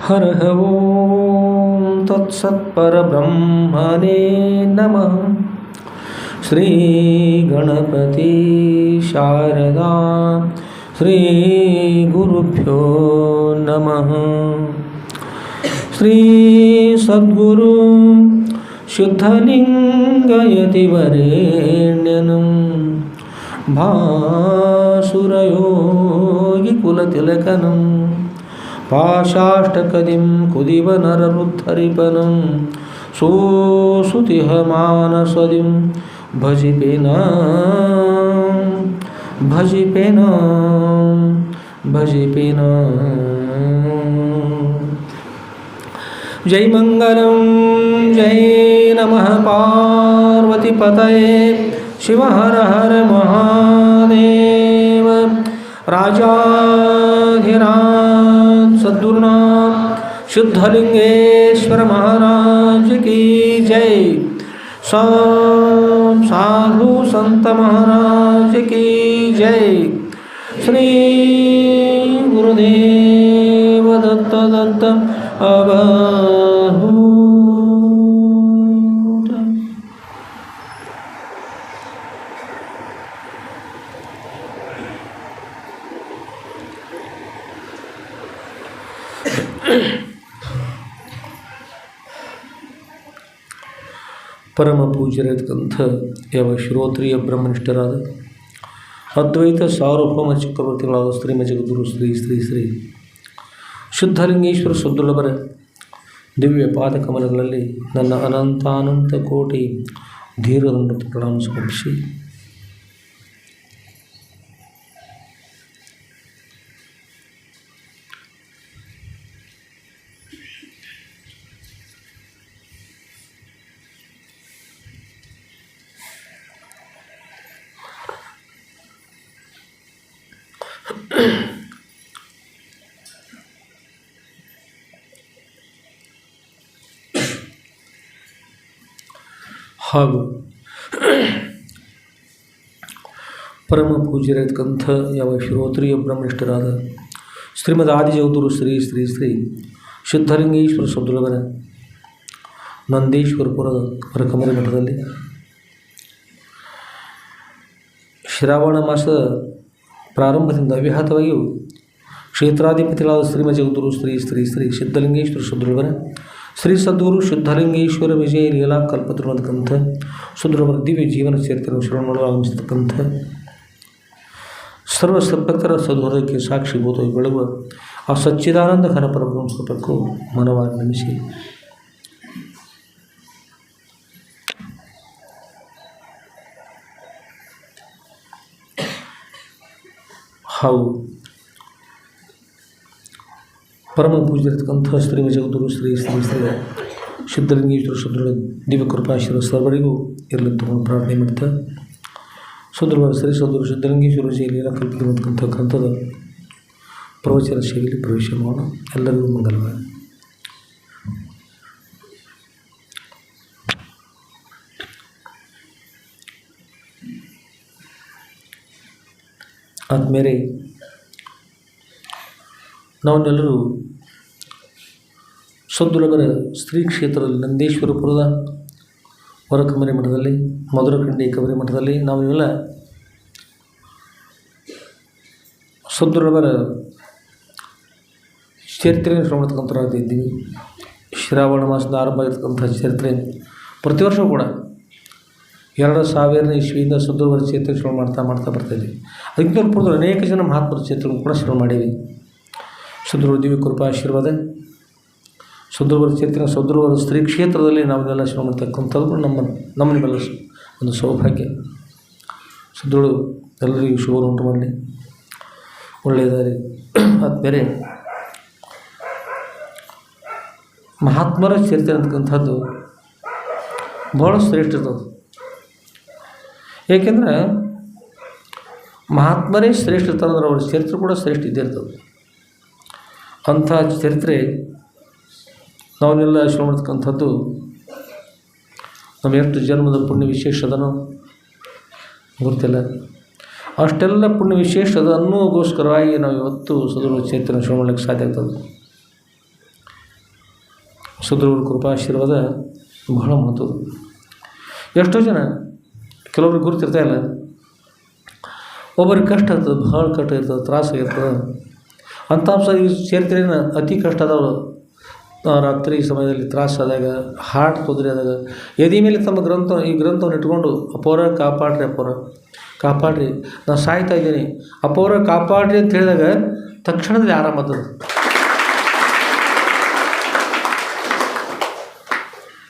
ಹರಃ ಓಂ ತತ್ಸತ್ಪರಬ್ರಹ್ಮಣೇ ನಮಃ. ಶ್ರೀ ಗಣಪತಿ ಶಾರದಾ ಶ್ರೀ ಗುರುಭ್ಯೋ ನಮಃ. ಶ್ರೀ ಸದ್ಗುರು ಶುದ್ಧಲಿಂಗಯತಿವರೇಣ್ಯನಂ ಭಾಸುರಯೋಗಿಕುಲತಿಲಕನಂ ಪಾಶಾಷ್ಟಕದಿಂ ಕುದಿವ ನರರುದ್ಧರಿಪನಂ ಸೋಸುತಿಹ ಮಾನಸದಿಂ ಭಜಿಪೇನ ಭಜಿಪೇನ ಭಜಿಪೇನ. ಜೈ ಮಂಗಲಂ ಜೈ ನಮಃ ಪಾರ್ವತಿಪತಯೇ ಶಿವ ಹರ ಹರ ಮಹಾದೇವ. ರಾಜಾಧಿರಾಜ ಸದ್ಗುರುನಾಥ ಶುದ್ಧಲಿಂಗೇಶ್ವರ ಮಹಾರಾಜ ಕಿ ಜೈ. ಸಾಧು ಸಂತ ಮಹಾರಾಜ ಕಿ ಜೈ. ಶ್ರೀ ಗುರುದೇವ ದತ್ತ ದತ್ತ ಅಬಹೂತ. ಪರಮ ಪೂಜ್ಯರಾಗಿರ್ತಕ್ಕಂಥ ಯಾವ ಶ್ರೋತ್ರಿಯ ಬ್ರಹ್ಮನಿಷ್ಠರಾದ ಅದ್ವೈತ ಸಾರ್ವಭೌಮ ಚಕ್ರವರ್ತಿಗಳಾದ ಶ್ರೀಮ ಜಗದ್ಗುರು ಶ್ರೀ ಶ್ರೀ ಶ್ರೀ ಶುದ್ಧಲಿಂಗೇಶ್ವರ ಸದ್ಗುರುವರ ದಿವ್ಯ ಪಾದಕಮಲಗಳಲ್ಲಿ ನನ್ನ ಅನಂತಾನಂತ ಕೋಟಿ ಧೀರದಂಡ ಪ್ರಣಾಮ ಸಮರ್ಪಿಸಿ ಹಾಗೂ ಪರಮ ಪೂಜ್ಯರಾಗಿರ್ತಕ್ಕಂಥ ಯಾವ ಶ್ರೋತ್ರಿಯ ಬ್ರಹ್ಮನಿಷ್ಠರಾದ ಶ್ರೀಮದ್ ಆದಿಜಗದ್ಗುರು ಶ್ರೀ ಶ್ರೀ ಶ್ರೀ ಶುದ್ಧಲಿಂಗೇಶ್ವರ ಸದ್ಗುರುವರ ನಂದೀಶ್ವರಪುರದ ಹೊರಕಮರಿ ಮಠದಲ್ಲಿ ಶ್ರಾವಣ ಮಾಸದ ಪ್ರಾರಂಭದಿಂದ ಅವ್ಯಾಹತವಾಗಿಯೂ ಕ್ಷೇತ್ರಾಧಿಪತಿಗಳಾದ ಶ್ರೀಮದ್ ಜಗದ್ಗುರು ಶ್ರೀ ಶ್ರೀ ಶ್ರೀ ಸಿದ್ಧಲಿಂಗೇಶ್ವರ ಸದ್ಗುರುವರ ಶ್ರೀ ಸದ್ಗುರು ಶುದ್ಧಲಿಂಗೇಶ್ವರ ವಿಜಯ ಲೀಲಾ ಕಲ್ಪತರುವಂತಕ್ಕಂಥ ಸದ್ಗುರುವರ ದಿವ್ಯ ಜೀವನ ಚರಿತ್ರೆಯನ್ನು ಶ್ರವಣ ಮಾಡಲು ಆಗಮಿಸತಕ್ಕಂಥ ಸರ್ವ ಸದ್ಭಕ್ತರ ಸದ್ಗುರುಕ್ಕೆ ಸಾಕ್ಷಿಭೂತವಾಗಿ ಬೆಳಗುವ ಆ ಸಚ್ಚಿದಾನಂದ ಘನ ಪರಬ್ರಹ್ಮ ಸ್ವರೂಪಕ್ಕೂ ಮನವಾಗಿ ನಮಿಸಿ ಹಾಗೂ ಪರಮ ಪೂಜ್ಯರಿರ್ತಕ್ಕಂಥ ಶ್ರೀ ಜಗದ್ಗುರು ಶ್ರೀ ಶ್ರೀ ಶ್ರೀ ಶುದ್ಧಲಿಂಗೇಶ್ವರ ಸದ್ಗುರು ದಿವ್ಯ ಕೃಪಾಶೀರ್ವ ಸರ್ವರಿಗೂ ಇರಲಿ ತಗೊಂಡು ಪ್ರಾರ್ಥನೆ ಮಾಡ್ತಾ ಸದ್ಗುರುವರ ಶ್ರೀ ಸದ್ಗುರು ಶುದ್ಧಲಿಂಗೇಶ್ವರ ಶೈಲಿಯ ಕಲ್ಪಿತಕ್ಕಂಥ ಗ್ರಂಥದ ಪ್ರವಚನ ಶೈಲಿ ಪ್ರವೇಶ ಮಾಡೋಣ. ಎಲ್ಲರಿಗೂ ಮಂಗಲವಾರ. ಆದಮೇಲೆ ನಾವನ್ನೆಲ್ಲರೂ ಸದ್ಗುರುವರ ಶ್ರೀ ಕ್ಷೇತ್ರದಲ್ಲಿ ನಂದೀಶ್ವರಪುರದ ಹೊರಕಮರಿ ಮಠದಲ್ಲಿ ಮಧುರಖಂಡಿ ಕಬರಿ ಮಠದಲ್ಲಿ ನಾವೆಲ್ಲ ಸದ್ಗುರುವರ ಚರಿತ್ರೆಯನ್ನು ಶ್ರವಣತಕ್ಕಂಥರಾಗಿದ್ದೀವಿ. ಶ್ರಾವಣ ಮಾಸದ ಆರಂಭ ಆಗಿರ್ತಕ್ಕಂಥ ಚರಿತ್ರೆ ಪ್ರತಿ ವರ್ಷ ಕೂಡ 2000 ಇಸ್ವಿಯಿಂದ ಸದ್ಗುರುವರ ಚರಿತ್ರೆ ಶ್ರವಣ ಮಾಡ್ತಾ ಬರ್ತಾಯಿದ್ದೀವಿ. ಅದಕ್ಕಿಂತ ಪೂರ್ವ ಅನೇಕ ಜನ ಮಹಾತ್ಮರ ಚರಿತ್ರೆಯನ್ನು ಕೂಡ ಶ್ರವಣ ಮಾಡೀವಿ. ಸದ್ಗುರು ದಿವ್ಯ ಕೃಪಾ ಆಶೀರ್ವಾದ ಸದ್ಗುರುವರ ಚರಿತ್ರೆ ಸದ್ಗುರುವರ ಶ್ರೀ ಕ್ಷೇತ್ರದಲ್ಲಿ ನಾವೆಲ್ಲ ಶ್ರವಣ ಮಾಡ್ತಕ್ಕಂಥದ್ದು ನಮ್ಮನ್ನೆಲ್ಲ ಒಂದು ಸೌಭಾಗ್ಯ. ಸದ್ಗುರು ಎಲ್ಲರಿಗೂ ಶುಭ ಉಂಟು ಮಾಡಲಿ, ಒಳ್ಳೆಯದಾರಿ. ಅದು ಬೇರೆ ಮಹಾತ್ಮರ ಚರಿತ್ರೆ ಅಂತಕ್ಕಂಥದ್ದು ಭಾಳ ಶ್ರೇಷ್ಠ ಇರ್ತದೆ. ಏಕೆಂದರೆ ಮಹಾತ್ಮರೇ ಶ್ರೇಷ್ಠ ಇರ್ತಾರಂದ್ರೆ ಅವ್ರ ಚರಿತ್ರೆ ಕೂಡ ಶ್ರೇಷ್ಠ ಇದ್ದೇ ಇರ್ತದೆ. ಅಂಥ ಚರಿತ್ರೆ ನಾವನ್ನೆಲ್ಲ ಶ್ರವಣ ಮಾಡ್ತಕ್ಕಂಥದ್ದು ನಮ್ಮ ಎಷ್ಟು ಜನ್ಮದ ಪುಣ್ಯ ವಿಶೇಷ ಅದನ್ನು ಗೊತ್ತಿಲ್ಲ. ಅಷ್ಟೆಲ್ಲ ಪುಣ್ಯ ವಿಶೇಷ ಅದು ಅನ್ನೋಗೋಸ್ಕರವಾಗಿ ನಾವು ಇವತ್ತು ಸದ್ಗುರು ಚೈತನ್ಯ ಶ್ರವಣ ಮಾಡಲಿಕ್ಕೆ ಸಾಧ್ಯ ಆಗ್ತದೆ. ಸುಂದರವರ ಕೃಪಾಶೀರ್ವಾದ ಬಹಳ ಮಹತ್ವದ. ಎಷ್ಟೋ ಜನ ಕೆಲವ್ರಿಗೆ ಗುರುತಿರ್ತಾ ಇಲ್ಲ, ಒಬ್ಬರಿಗೆ ಕಷ್ಟ ಇರ್ತದೆ, ಭಾಳ ಕಷ್ಟ ಇರ್ತದೆ, ತ್ರಾಸಾಗಿರ್ತದೆ. ಅಂಥ ಈ ಚರಿತ್ರೆಯನ್ನು ಅತಿ ಕಷ್ಟ ಆದವರು ರಾತ್ರಿ ಸಮಯದಲ್ಲಿ ತ್ರಾಸಾದಾಗ, ಹಾರ್ಟ್ ತೊಂದರೆ ಆದಾಗ ಎದೆ ಮೇಲೆ ತಮ್ಮ ಈ ಗ್ರಂಥವನ್ನು ಇಟ್ಕೊಂಡು ಅಪ್ಪವರ ಕಾಪಾಡ್ರಿ, ಅಪ್ಪವರ ಕಾಪಾಡ್ರಿ, ನಾನು ಸಾಯ್ತಾ ಇದ್ದೀನಿ, ಅಪ್ಪವರ ಕಾಪಾಡ್ರಿ ಅಂತ ಹೇಳಿದಾಗ ತಕ್ಷಣದಲ್ಲಿ ಆರಾಮದ.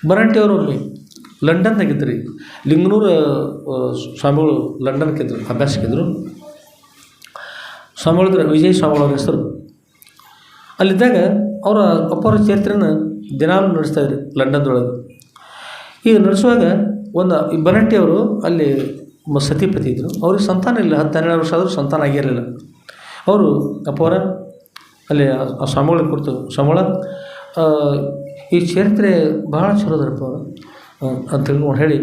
ಬರಂಟಿಯವರು ಒಮ್ಮೆ ಲಂಡನ್ನಾಗಿದ್ದರು. ಲಿಂಗನೂರು ಸ್ವಾಮಿಗಳು ಲಂಡನ್ಗಿದ್ದರು, ಅಭ್ಯಾಸಕ್ಕಿದ್ದರು. ಸ್ವಾಮಿಗಳಿದ್ರೆ ವಿಜಯ್ ಸ್ವಾಮಿಗಳವ್ರ ಹೆಸರು. ಅಲ್ಲಿದ್ದಾಗ ಅವರ ಅಪ್ಪರ ಚರಿತ್ರೆನ ದಿನಾಲು ನಡೆಸ್ತಾಯಿದ್ರು ಲಂಡನ್ದೊಳಗೆ. ಈಗ ನಡೆಸುವಾಗ ಒಂದು ಬರಂಟಿಯವರು ಅಲ್ಲಿ ಸತಿಪತಿ ಇದ್ದರು. ಅವ್ರಿಗೆ ಸಂತಾನ ಇಲ್ಲ, 10-12 ವರ್ಷ ಆದರೂ ಸಂತಾನ ಆಗಿರಲಿಲ್ಲ. ಅವರು ಅಪ್ಪವರ ಅಲ್ಲಿ ಆ ಸ್ವಾಮಿಗಳಿಗೆ ಕೊಡ್ತು, ಸ್ವಾಮಿಗಳ ಈ ಚರಿತ್ರೆ ಭಾಳ ಚಲೋ ಅದರಪ್ಪ ಅವರು ಅಂತ ತಿಳ್ಕೊಂಡು ಹೇಳಿ,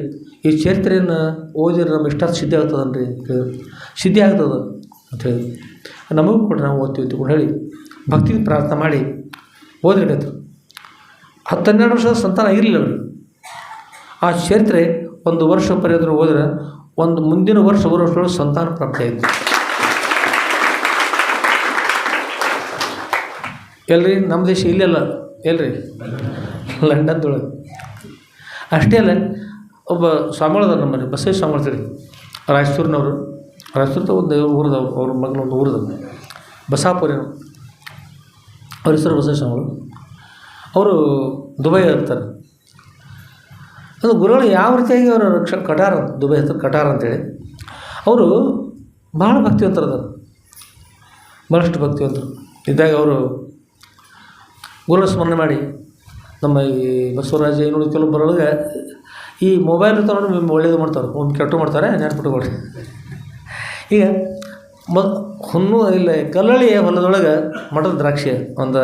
ಈ ಚರಿತ್ರೆಯನ್ನು ಓದಿದ್ರೆ ನಮ್ಮ ಇಷ್ಟ ಸಿದ್ಧಿ ಆಗ್ತದನ್ರಿ, ಸಿದ್ಧಿ ಆಗ್ತದೆ ಅಂಥೇಳಿ ನಮಗೂ ಕೊಟ್ಟರೆ ನಾವು ಓದ್ತೀವಿ ತಿಳ್ಕೊಂಡು ಹೇಳಿ ಭಕ್ತಿ ಪ್ರಾರ್ಥನೆ ಮಾಡಿ ಓದಿರ್ಬೇಕು. 10-12 ವರ್ಷದ ಸಂತಾನ ಆಗಿರಲಿಲ್ಲ ಅವರು. ಆ ಚರಿತ್ರೆ 1 ವರ್ಷ ಪರ್ಯಂತ ಹೋದರೆ ಒಂದು ಮುಂದಿನ ವರ್ಷ ಬರುವಷ್ಟರೊಳಗೆ ಸಂತಾನ ಪ್ರಾಪ್ತಿ ಆಯಿತು. ಎಲ್ರಿ ನಮ್ಮ ದೇಶ ಇಲ್ಲೆಲ್ಲ ಎಲ್ರಿ ಲಂಡನ್ದೊಳಗೆ. ಅಷ್ಟೇ ಅಲ್ಲ, ಒಬ್ಬ ಸ್ವಾಮಿಗಳದ ನಮ್ಮಲ್ಲಿ ಬಸವೇಶ್ವರ ಸ್ವಾಮಿಗಳು ತಿಳಿ ರಾಯಚೂರಿನವರು, ರಾಯಚೂರ್ದ ಒಂದು ಊರದವ್ರು, ಅವ್ರ ಮಗನ ಒಂದು ಊರದವ್ರು ಬಸಾಪುರೇನು, ಅವ್ರ ಹೆಸರು ಬಸವೇಶ್ವರ ಸ್ವಾಮಿಗಳು. ಅವರು ದುಬೈ ಇರ್ತಾರೆ. ಅದು ಗುರುಗಳು ಯಾವ ರೀತಿಯಾಗಿ ಅವರ ಕಟಾರ, ದುಬೈ ಹೆಸರು ಕಟಾರ ಅಂತೇಳಿ. ಅವರು ಭಾಳ ಭಕ್ತಿವಂತರದಾರ, ಭಾಳಷ್ಟು ಭಕ್ತಿವಂತರು ಇದ್ದಾಗ ಅವರು ಗುರುಗಳ ಸ್ಮರಣೆ ಮಾಡಿ ನಮ್ಮ ಈ ಬಸವರಾಜ ಇನ್ನುಳಿದ ಕೆಲವು ಬರೋಳಗೆ ಈ ಮೊಬೈಲ್ ತೊಗೊಂಡು ನಿಮ್ಮ ಒಳ್ಳೇದು ಮಾಡ್ತಾರೆ, ಒಂದು ಕೆಟ್ಟು ಮಾಡ್ತಾರೆ, ನೆನಪಿಟ್ಟುಕೊಳ್ರಿ. ಈಗ ಹುಣ್ಣು ಇಲ್ಲ ಕಲ್ಲಳ್ಳಿ ಹೊಲದೊಳಗೆ ಮಠದ ದ್ರಾಕ್ಷಿ ಒಂದು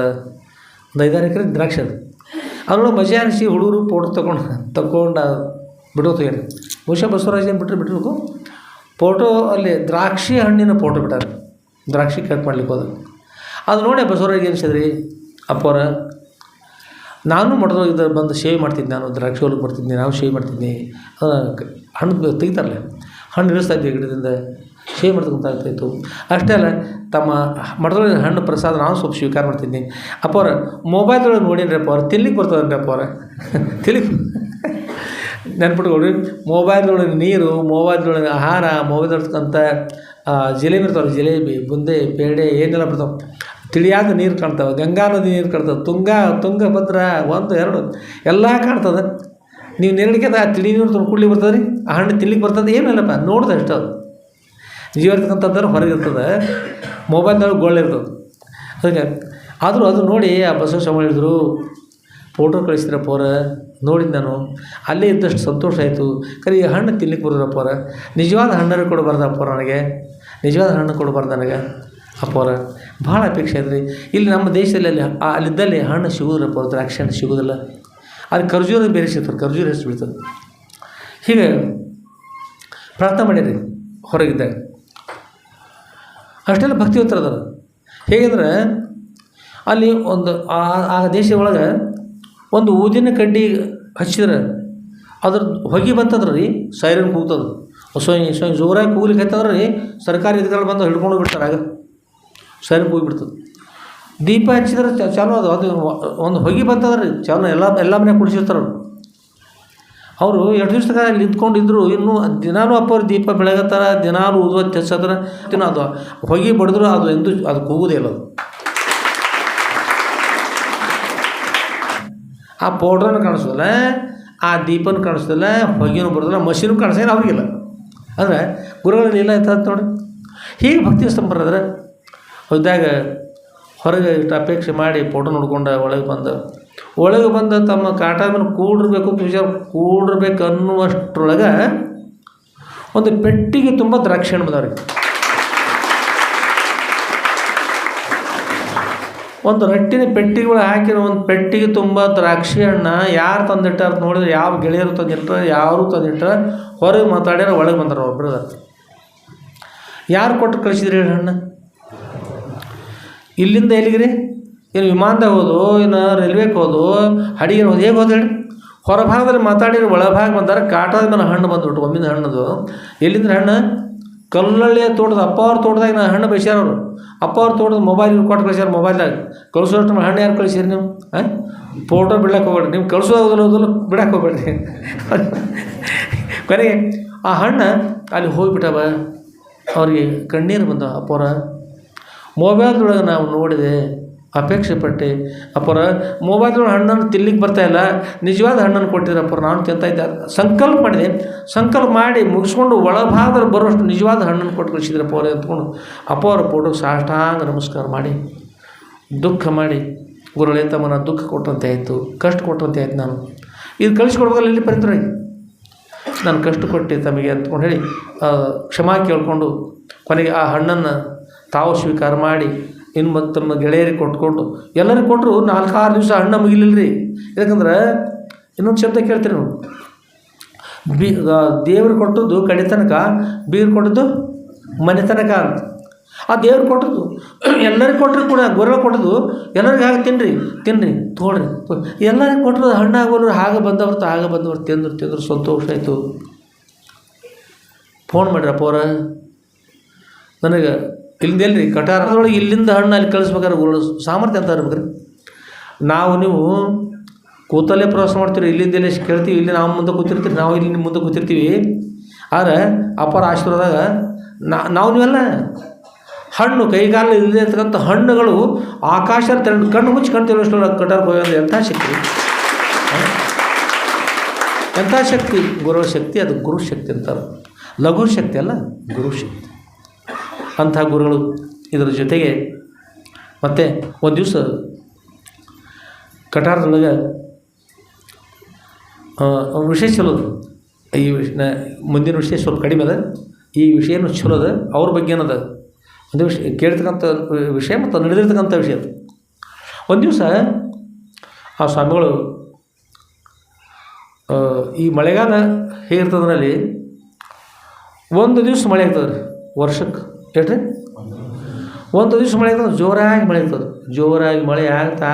5-6 ಎಕರೆ ದ್ರಾಕ್ಷಿ ಅದು. ಅದ್ರೊಳಗೆ ಮಜಾ ಅನಿಸಿ ಹುಡುಗರು ಫೋಟೋ ತಗೊಂಡು ಬಿಡೋದು. ಬಹುಶಃ ಬಸವರಾಜ ಏನು ಬಿಟ್ಟಿರ್ಬೇಕು ಫೋಟೋ, ಅಲ್ಲಿ ದ್ರಾಕ್ಷಿ ಹಣ್ಣಿನ ಫೋಟೋ ಬಿಟ್ಟಾರೆ, ದ್ರಾಕ್ಷಿ ಕಟ್ ಮಾಡ್ಲಿಕ್ಕೆ ಹೋದ. ಅದು ನೋಡಿ ಬಸವರಾಜ ಅನಿಸಿದ್ರಿ, ಅಪ್ಪವರ ನಾನು ಮಠದೊಳಗೆ ಬಂದು ಶೇವ್ ಮಾಡ್ತಿದ್ದೆ, ನಾನು ದ್ರಾಕ್ಷಿ ಹೊಲಕ್ಕೆ ಬರ್ತಿದ್ದೆ, ನಾವು ಶೇವ್ ಮಾಡ್ತಿದ್ದೆ. ಹಣ್ಣು ತೆಗಿತಾರಲ್ಲ, ಹಣ್ಣು ಇಳಿಸ್ತಾಯಿದ್ವಿ ಗಿಡದಿಂದ, ಶೇವ್ ಮಾಡ್ತಕ್ಕಂಥ ಆಗ್ತಾಯಿತ್ತು. ಅಷ್ಟೇ ಅಲ್ಲ, ತಮ್ಮ ಮಠದೊಳಗೆ ಹಣ್ಣು ಪ್ರಸಾದ ನಾವು ಸ್ವಲ್ಪ ಸ್ವೀಕಾರ ಮಾಡ್ತಿದ್ದೆ. ಅಪ್ಪವರ ಮೊಬೈಲ್ದೊಳಗೆ ನೋಡಿನ್ರಿ ಅಪ್ಪವ್ರ, ತಿನ್ಲಿಕ್ಕೆ ಬರ್ತದನ್ರಿ ಅಪ್ಪವರ, ತಿನ್ಲಿಕ್ಕೆ ನೆನ್ಪಿಟ್ಕೊಳ್ರಿ. ಮೊಬೈಲ್ದೊಳಗೆ ನೀರು, ಮೊಬೈಲ್ದೊಳಗೆ ಆಹಾರ, ಮೊಬೈಲ್ದೊಳಗಂಥ ಜಿಲೇಬಿ ಇರ್ತಾವೆ, ಜಿಲೇಬಿ, ಬುಂದೆ, ಪೇಡೆ ಏನೆಲ್ಲ ಬರ್ತಾವೆ. ತಿಳಿಯಾದ ನೀರು ಕಾಣ್ತಾವೆ, ಗಂಗಾ ನದಿ ನೀರು ಕಾಣ್ತವೆ, ತುಂಗಭದ್ರ 1-2 ಎಲ್ಲ ಕಾಣ್ತದೆ. ನೀವು ನೆರಳಿಕೆದ ತಿಳಿ ನೀರು ಕುಡ್ಲಿಕ್ಕೆ ಬರ್ತದೆ ರೀ, ಆ ಹಣ್ಣು ತಿನ್ಲಿಕ್ಕೆ ಬರ್ತದೆ, ಏನಿಲ್ಲಪ್ಪ ನೋಡ್ದೆ ಅಷ್ಟು. ಅದು ಜೀವ ಇರ್ತಕ್ಕಂಥದ್ದು ಹೊರಗೆ ಇರ್ತದೆ, ಮೊಬೈಲ್ದೊಳಗೆ ಗೋಳಿರ್ತದೆ. ಅದಕ್ಕೆ ಆದರೂ ಅದು ನೋಡಿ ಆ ಬಸವ ಸ್ವಾಮಿ ಹೇಳಿದ್ರು, ಫೋಟೋ ಕಳಿಸಿದ್ರಪ್ಪ ಅವರ, ನೋಡಿದ್ದು ನಾನು, ಅಲ್ಲೇ ಇದ್ದಷ್ಟು ಸಂತೋಷ ಆಯಿತು. ಕರೆ ಈ ಹಣ್ಣು ತಿನ್ಲಿಕ್ಕೆ ಬರೋರಪ್ಪವ್ರ, ನಿಜವಾದ ಹಣ್ಣನ್ನು ಕೊಡಬಾರ್ದು ಅಪ್ಪವ್ರ, ನನಗೆ ನಿಜವಾದ ಹಣ್ಣು ಕೊಡಬಾರ್ದು ನನಗೆ ಅಪ್ಪವ್ರ, ಭಾಳ ಅಪೇಕ್ಷೆ ಇದ್ರಿ. ಇಲ್ಲಿ ನಮ್ಮ ದೇಶದಲ್ಲಿ ಅಲ್ಲಿದ್ದಲ್ಲಿ ಹಣ್ಣು ಸಿಗೋದಿಲ್ಲಪ್ಪ, ದ್ರಾಕ್ಷಿ ಹಣ್ಣು ಸಿಗೋದಿಲ್ಲ. ಅಲ್ಲಿ ಖರ್ಜೂರ ಬೇರೆ ಸಿಗ್ತಾರೆ, ಖರ್ಜೂರ ಎಷ್ಟು ಬೀಳ್ತದೆ. ಹೀಗೆ ಪ್ರಾರ್ಥನೆ ಮಾಡಿರಿ ಹೊರಗಿದ್ದಾಗ. ಅಷ್ಟೆಲ್ಲ ಭಕ್ತಿವಂತರ ಅದಾರ. ಹೇಗೆಂದ್ರೆ ಅಲ್ಲಿ ಒಂದು ಆ ದೇಶ ಒಳಗೆ ಒಂದು ಊದಿನ ಕಡ್ಡಿ ಹಚ್ಚಿದ್ರೆ ಅದ್ರ ಹೊಗೆ ಬಂತಂದ್ರೆ ರೀ ಸೈರನ್ ಕೂಗ್ತದೆ, ಸ್ವಯಂ ಜೋರಾಗಿ ಕೂಗ್ಲಿಕ್ಕೆ ಆಯ್ತಂದ್ರೆ ರೀ ಸರ್ಕಾರಿ ಅಧಿಕಾರಿಗಳು ಬಂದು ಹಿಡ್ಕೊಂಡು ಬಿಡ್ತಾರೆ, ಆಗ ಸೈರನ್ ಕೂಗಿಬಿಡ್ತದೆ. ದೀಪ ಹಚ್ಚಿದ್ರೆ ಚಾಲು ಅದು ಒಂದು ಹೊಗೆ ಬಂತಂದ್ರೆ ರೀ ಚಾಲು ಎಲ್ಲ ಮನೆಯಾಗ ಕುಡಿಸಿರ್ತಾರೆ ಅವರು. 2 ದಿವಸ ತನಕ ಅಲ್ಲಿ ನಿಂತ್ಕೊಂಡಿದ್ರು, ಇನ್ನೂ ದಿನಾಲೂ ಅಪ್ಪವ್ರು ದೀಪ ಬೆಳಗತ್ತಾರ, ದಿನಾಲೂ ಊದುವತ್ತಿ ಹಚ್ಚತ್ತಾರ. ಅದು ಹೊಗೆ ಬಡಿದ್ರು ಅದು ಎಂದು ಅದು ಕೂಗುದೇ ಇಲ್ಲ. ಅದು ಆ ಪೌಡ್ರನ್ನು ಕಾಣಿಸೋದಿಲ್ಲ, ಆ ದೀಪನೂ ಕಾಣಿಸೋದಿಲ್ಲ, ಹೊಗೆನೂ ಬರೋದಿಲ್ಲ, ಮಷೀನು ಕಾಣಿಸೋಲ್ಲ ಅವ್ರಿಗಿಲ್ಲ. ಅಂದರೆ ಗುರುಗಳಲ್ಲಿ ಇಲ್ಲ ಅಂತ ನೋಡ್ರಿ. ಹೀಗೆ ಭಕ್ತಿ ಸಂಪ್ರದಾಯ ಇದ್ದಾಗ ಹೊರಗೆ ಇಷ್ಟು ಅಪೇಕ್ಷೆ ಮಾಡಿ ಫೋಟೋ ನೋಡ್ಕೊಂಡು ಒಳಗೆ ಬಂದ ತಮ್ಮ ಕಾಟ ಮೇಲೆ ಕೂಡಿರ್ಬೇಕು ಅಂತ ವಿಚಾರ, ಕೂಡಿರ್ಬೇಕು ಅನ್ನುವಷ್ಟರೊಳಗೆ ಒಂದು ಪೆಟ್ಟಿಗೆ ತುಂಬ ದ್ರಾಕ್ಷಿ ಹಣ್ಣು ಬಂದವ್ರಿ. ಒಂದು ರಟ್ಟಿನ ಪೆಟ್ಟಿಗೆ ಹಾಕಿರೋ ಒಂದು ಪೆಟ್ಟಿಗೆ ತುಂಬ ದ್ರಾಕ್ಷಿ ಹಣ್ಣು ಯಾರು ತಂದಿಟ್ಟಾರ ನೋಡಿದ್ರೆ, ಯಾವ ಗೆಳೆಯರು ತಂದಿಟ್ಟಾರ, ಯಾರು ತಂದಿಟ್ಟಾರ, ಹೊರಗೆ ಮಾತಾಡ್ಯಾರ, ಒಳಗೆ ಬಂದಾರ ಒಬ್ಬರು. ಯಾರು ಕೊಟ್ಟು ಕಳಿಸಿದ್ರಿ ಹಣ್ಣು? ಇಲ್ಲಿಂದ ಎಲ್ಲಿಗ್ರಿ? ಏನು ವಿಮಾನದಾಗ ಹೋದು, ಇನ್ನು ರೈಲ್ವೆಗೆ ಹೋದು, ಹಡಿಗೆ ಹೋದು, ಹೇಗೆ ಹೋದ ಹೇಳಿ? ಹೊರಭಾಗದಲ್ಲಿ ಮಾತಾಡಿರೋ ಒಳಭಾಗ ಬಂದಾರೆ ಕಾಟದ ಮೇಲೆ ಹಣ್ಣು ಬಂದುಬಿಟ್ಟು ಒಮ್ಮಿಂದ ಹಣ್ಣದು. ಎಲ್ಲಿಂದ ಹಣ್ಣು? ಕಲ್ಲಳ್ಳಿಯ ತೋಟದ ಅಪ್ಪ ಅವ್ರ ತೋಟದಾಗ ನಾ ಹಣ್ಣು ಬೈಸ್ಯಾರ ಅವರು. ಅಪ್ಪ ಅವ್ರ ತೋಟದ ಮೊಬೈಲ್ ಕೊಟ್ಟು ಕಳಿಸ್ಯಾರ. ಮೊಬೈಲ್ದಾಗ ಕಳಿಸೋಷ್ಟು ಹಣ್ಣು ಯಾರು ಕಳಿಸಿರಿ ನೀವು? ಫೋಟೋ ಬಿಡಕ್ಕೆ ಹೋಗ್ಬೇಡ್ರಿ, ನೀವು ಕಳಿಸೋದಿಲ್ಲ ಬಿಡಕ್ಕೆ ಹೋಗ್ಬೇಡ್ರಿ. ಕೊನೆಗೆ ಆ ಹಣ್ಣು ಅಲ್ಲಿ ಹೋಗಿಬಿಟ್ಟವ. ಅವ್ರಿಗೆ ಕಣ್ಣೀರು ಬಂದ. ಅಪ್ಪರ ಮೊಬೈಲ್ದೊಳಗೆ ನಾವು ನೋಡಿದೆ, ಅಪೇಕ್ಷೆ ಪಟ್ಟೆ. ಅಪ್ಪರ ಮೊಬೈಲ್ದೊಳಗೆ ಹಣ್ಣನ್ನು ತಿನ್ಲಿಕ್ಕೆ ಬರ್ತಾಯಿಲ್ಲ, ನಿಜವಾದ ಹಣ್ಣನ್ನು ಕೊಟ್ಟಿದ್ರಪ್ಪ, ನಾನು ತಿಂತಾ ಇದ್ದೆ. ಸಂಕಲ್ಪ ಮಾಡಿದೆ. ಸಂಕಲ್ಪ ಮಾಡಿ ಮುಗಿಸ್ಕೊಂಡು ಒಳಭಾಗದಲ್ಲಿ ಬರೋಷ್ಟು ನಿಜವಾದ ಹಣ್ಣನ್ನು ಕೊಟ್ಟು ಕಳಿಸಿದ್ರಪ್ಪ ಅವರೇ ಅಂದ್ಕೊಂಡು ಅಪ್ಪ ಅವರ ಫೋಟೋಗೆ ಸಾಷ್ಟಾಂಗ ನಮಸ್ಕಾರ ಮಾಡಿ ದುಃಖ ಮಾಡಿ, ಗುರುಗಳೇ ತಮ್ಮನ ದುಃಖ ಕೊಟ್ಟಂತೆ ಆಯಿತು, ಕಷ್ಟ ಕೊಟ್ಟಂತೆ ಆಯ್ತು, ನಾನು ಇದು ಕಳಿಸ್ಕೊಡ್ಬೇಕಲ್ಲ ಇಲ್ಲಿ ಪರಿತ್ರಿ, ನಾನು ಕಷ್ಟ ಕೊಟ್ಟೆ ತಮಗೆ ಅಂದ್ಕೊಂಡು ಹೇಳಿ ಕ್ಷಮಾ ಕೇಳಿಕೊಂಡು ಕೊನೆಗೆ ಆ ಹಣ್ಣನ್ನು ತಾವು ಸ್ವೀಕಾರ ಮಾಡಿ ಇನ್ನು ಮತ್ತು ತಮ್ಮ ಗೆಳೆಯರಿಗೆ ಕೊಟ್ಕೊಂಡು ಎಲ್ಲರಿಗೂ ಕೊಟ್ಟರು. 4-6 ದಿವಸ ಹಣ್ಣು ಮುಗಿಲಿಲ್ಲ ರೀ. ಯಾಕಂದ್ರೆ ಇನ್ನೊಂದು ಶಬ್ದ ಕೇಳ್ತೀರಿ ನಾವು, ದೇವ್ರಿಗೆ ಕೊಟ್ಟದ್ದು ಕಡೆ ತನಕ, ಬೀರ್ ಕೊಟ್ಟದ್ದು ಮನೆ ತನಕ ಅಂತ. ಆ ದೇವ್ರು ಕೊಟ್ಟದ್ದು ಎಲ್ಲರಿಗೂ ಕೊಟ್ಟರು ಕೂಡ, ಗೊರಳ ಕೊಟ್ಟದ್ದು ಎಲ್ಲರಿಗೆ ಹಾಗೆ ತಿನ್ನಿರಿ ತೊಗೊಳ್ರಿ, ಎಲ್ಲರಿಗೂ ಕೊಟ್ಟರು ಹಣ್ಣು ಆಗೋರು ಹಾಗೆ ಬಂದವ್ರು ತಿಂದರು ಸಂತೋಷ ಆಯಿತು. ಫೋನ್ ಮಾಡಿರಪ್ಪ ಅವ್ರ ನನಗೆ ಇಲ್ಲಿಂದ ಎಲ್ರಿ ಕಟಾರದೊಳಗೆ ಇಲ್ಲಿಂದ ಹಣ್ಣು ಅಲ್ಲಿ ಕಳಿಸ್ಬೇಕಾದ್ರೆ ಗುರುಗಳು ಸಾಮರ್ಥ್ಯ ಅಂತ ಇರ್ಬೇಕ್ರಿ. ನಾವು ನೀವು ಕೂತಲ್ಲೇ ಪ್ರವಾಸ ಮಾಡ್ತೀವಿ, ಇಲ್ಲಿಂದ ಎಲ್ಲೇ ಕೇಳ್ತೀವಿ, ಇಲ್ಲಿ ನಾವು ಮುಂದೆ ಕೂತಿರ್ತೀವಿ, ನಾವು ಇಲ್ಲಿ ಮುಂದೆ ಕೂತಿರ್ತೀವಿ. ಆದರೆ ಅಪ್ಪರ ಆಶೀರ್ವಾದಾಗ ನಾವು ನೀವೆಲ್ಲ ಹಣ್ಣು ಕೈಗಾಲ ಇಲ್ಲದೆ ಇರ್ತಕ್ಕಂಥ ಹಣ್ಣುಗಳು ಆಕಾಶ ಕಣ್ಣು ಮುಚ್ಚಿ ಕಾಣ್ತೀವಿ ಕಟಾರಕ್ಕೆ ಹೋಗಿ. ಎಂಥ ಶಕ್ತಿ, ಎಂಥ ಶಕ್ತಿ! ಗುರುಗಳ ಶಕ್ತಿ, ಅದು ಗುರು ಶಕ್ತಿ ಅಂತಾರೆ. ಲಘು ಶಕ್ತಿ ಅಲ್ಲ, ಗುರು ಶಕ್ತಿ. ಅಂಥ ಗುರುಗಳು ಇದರ ಜೊತೆಗೆ ಮತ್ತು ಒಂದು ದಿವಸ ಕಟಾರದೊಳಗೆ ವಿಷಯ ಚಲೋದು. ಈ ಮುಂದಿನ ವಿಷಯ ಸ್ವಲ್ಪ ಕಡಿಮೆ ಅದ, ಈ ವಿಷಯನೂ ಚಲೋ ಅದ. ಅವ್ರ ಬಗ್ಗೆ ಏನದ ಒಂದು ವಿಷಯ ಕೇಳ್ತಕ್ಕಂಥ ವಿಷಯ ಮತ್ತು ನಡೆದಿರ್ತಕ್ಕಂಥ ವಿಷಯ. ಒಂದು ದಿವಸ ಆ ಸ್ವಾಮಿಗಳು ಈ ಮಳೆಗಾಲ ಹೇಗಿರ್ತದ್ರಲ್ಲಿ ಒಂದು ದಿವಸ ಮಳೆ ಆಗ್ತದೆ ರೀ ವರ್ಷಕ್ಕೆ. ಹೇಳ್ರಿ, ಒಂದು ದಿವಸ ಮಳೆ ಆಗ್ತದೆ, ಜೋರಾಗಿ ಮಳೆ ಆಗ್ತದೆ. ಜೋರಾಗಿ ಮಳೆ ಆಗ್ತಾ